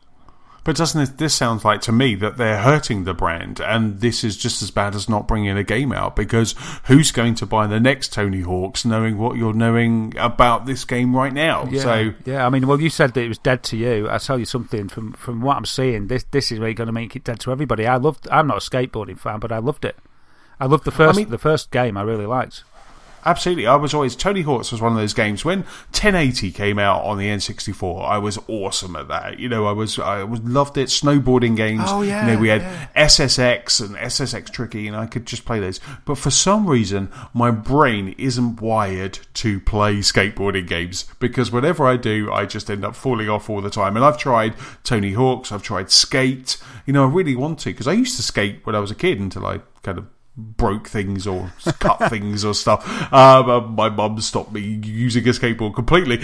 But doesn't this sound like to me that they're hurting the brand, and this is just as bad as not bringing a game out, because who's going to buy the next Tony Hawk's knowing what you're knowing about this game right now? Yeah. I mean, well, you said that it was dead to you. I'll tell you something from what I'm seeing. This is really going to make it dead to everybody. I'm not a skateboarding fan, but I loved it. I loved the first game. I really liked. Absolutely. Tony Hawk's was one of those games when 1080 came out on the N64. I was awesome at that. I loved it. Snowboarding games. Oh yeah. We had SSX and SSX Tricky, and I could just play those. But for some reason, my brain isn't wired to play skateboarding games because whatever I do, I just end up falling off all the time. And I've tried Tony Hawk's. I've tried Skate. I really want to because I used to skate when I was a kid until I kind of broke things or cut things or stuff. My mum stopped me using a skateboard completely.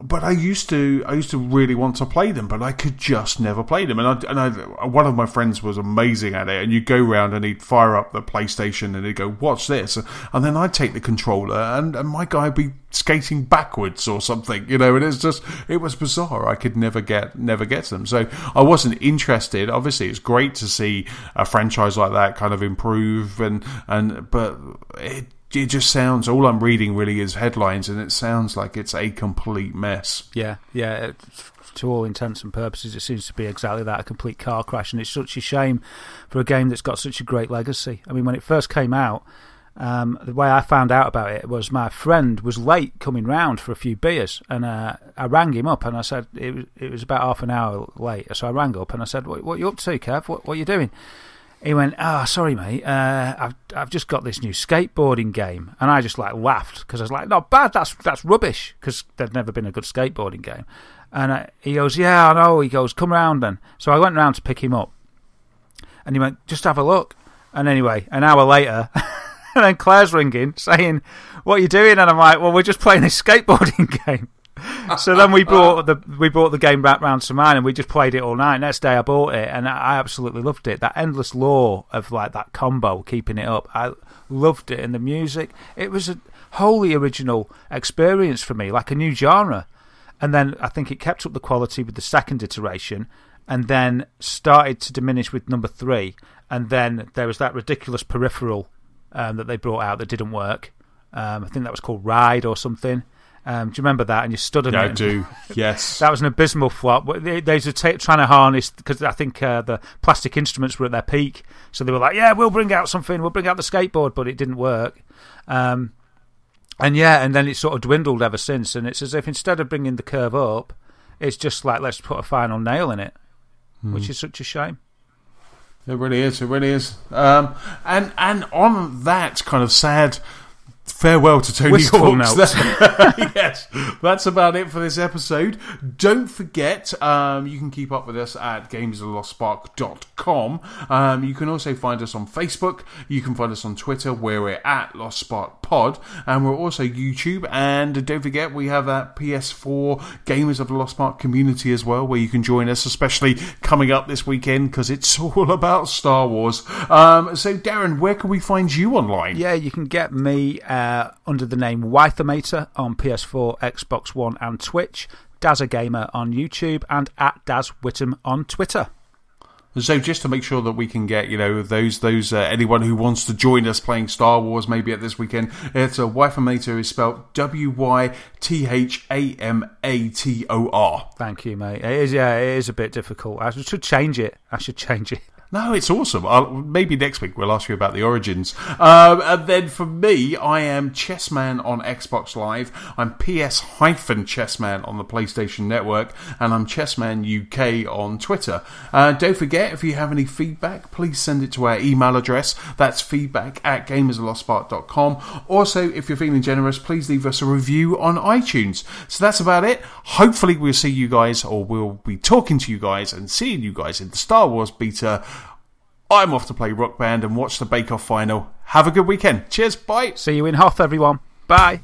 But I used to really want to play them, but I could just never play them. And one of my friends was amazing at it. And you go around and he'd fire up the PlayStation and he'd go, "What's this?" And then I'd take the controller and my guy would be skating backwards or something, and it was bizarre. I could never get them. So I wasn't interested. Obviously, it's great to see a franchise like that kind of improve, but it just sounds, all I'm reading really is headlines, and it sounds like it's a complete mess. Yeah. To all intents and purposes, it seems to be exactly that, a complete car crash, and it's such a shame for a game that's got such a great legacy. I mean, when it first came out, the way I found out about it was my friend was late coming round for a few beers, and I rang him up, and I said, it was about half an hour late, so I rang up, and I said, what are you up to, Kev? What are you doing? He went, sorry, mate, I've just got this new skateboarding game. And I just laughed because I was like, not bad, that's rubbish, because there'd never been a good skateboarding game. And he goes, yeah, I know. He goes, come round then. So I went round to pick him up. And he went, just have a look. And anyway, an hour later, and then Claire's ringing saying, what are you doing? And I'm like, well, we're just playing this skateboarding game. So then we brought the game back round to mine, and we just played it all night. Next day I bought it, and I absolutely loved it. That endless lore of that combo, keeping it up, I loved it. And the music, it was a wholly original experience for me, like a new genre. And then I think it kept up the quality with the second iteration, and then started to diminish with number 3. And then there was that ridiculous peripheral that they brought out that didn't work. I think that was called Ride or something. Do you remember that? And you stood on it. Yeah, I do. Yes. That was an abysmal flop. They were trying to harness, because I think the plastic instruments were at their peak. So they were like, yeah, we'll bring out something. We'll bring out the skateboard, but it didn't work. And then it sort of dwindled ever since. And it's as if instead of bringing the curve up, it's just like, let's put a final nail in it, which is such a shame. It really is. And on that kind of sad farewell to Tony Wistful Hawk's. notes. Yes, that's about it for this episode. Don't forget, you can keep up with us at gamesoflostspark.com. You can also find us on Facebook. You can find us on Twitter, where we're at Lost Spark Pod, and we're also YouTube. And don't forget, we have that PS4 Gamers of the Lost Spark community as well, where you can join us, especially coming up this weekend, because it's all about Star Wars. So, Darren, where can we find you online? Yeah, you can get me under the name Wythamator on PS4, Xbox One and Twitch, Dazagamer on YouTube, and at Daz Whittam on Twitter. So just to make sure that we can get, those anyone who wants to join us playing Star Wars maybe at this weekend, it's Wythamator is spelled Wythamator. Thank you, mate. It is a bit difficult. I should change it. No, it's awesome. Maybe next week we'll ask you about the origins. And then for me, I am Chessman on Xbox Live. I'm PS-Chessman on the PlayStation Network. And I'm Chessman UK on Twitter. Don't forget, if you have any feedback, please send it to our email address. That's feedback@gamersoflostspark.com. Also, if you're feeling generous, please leave us a review on iTunes. So that's about it. Hopefully we'll see you guys, or we'll be talking to you guys and seeing you guys in the Star Wars beta. I'm off to play Rock Band and watch the Bake Off final. Have a good weekend. Cheers, bye. See you in Hoth, everyone. Bye.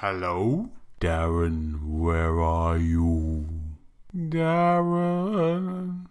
Hello? Darren, where are you? Darren.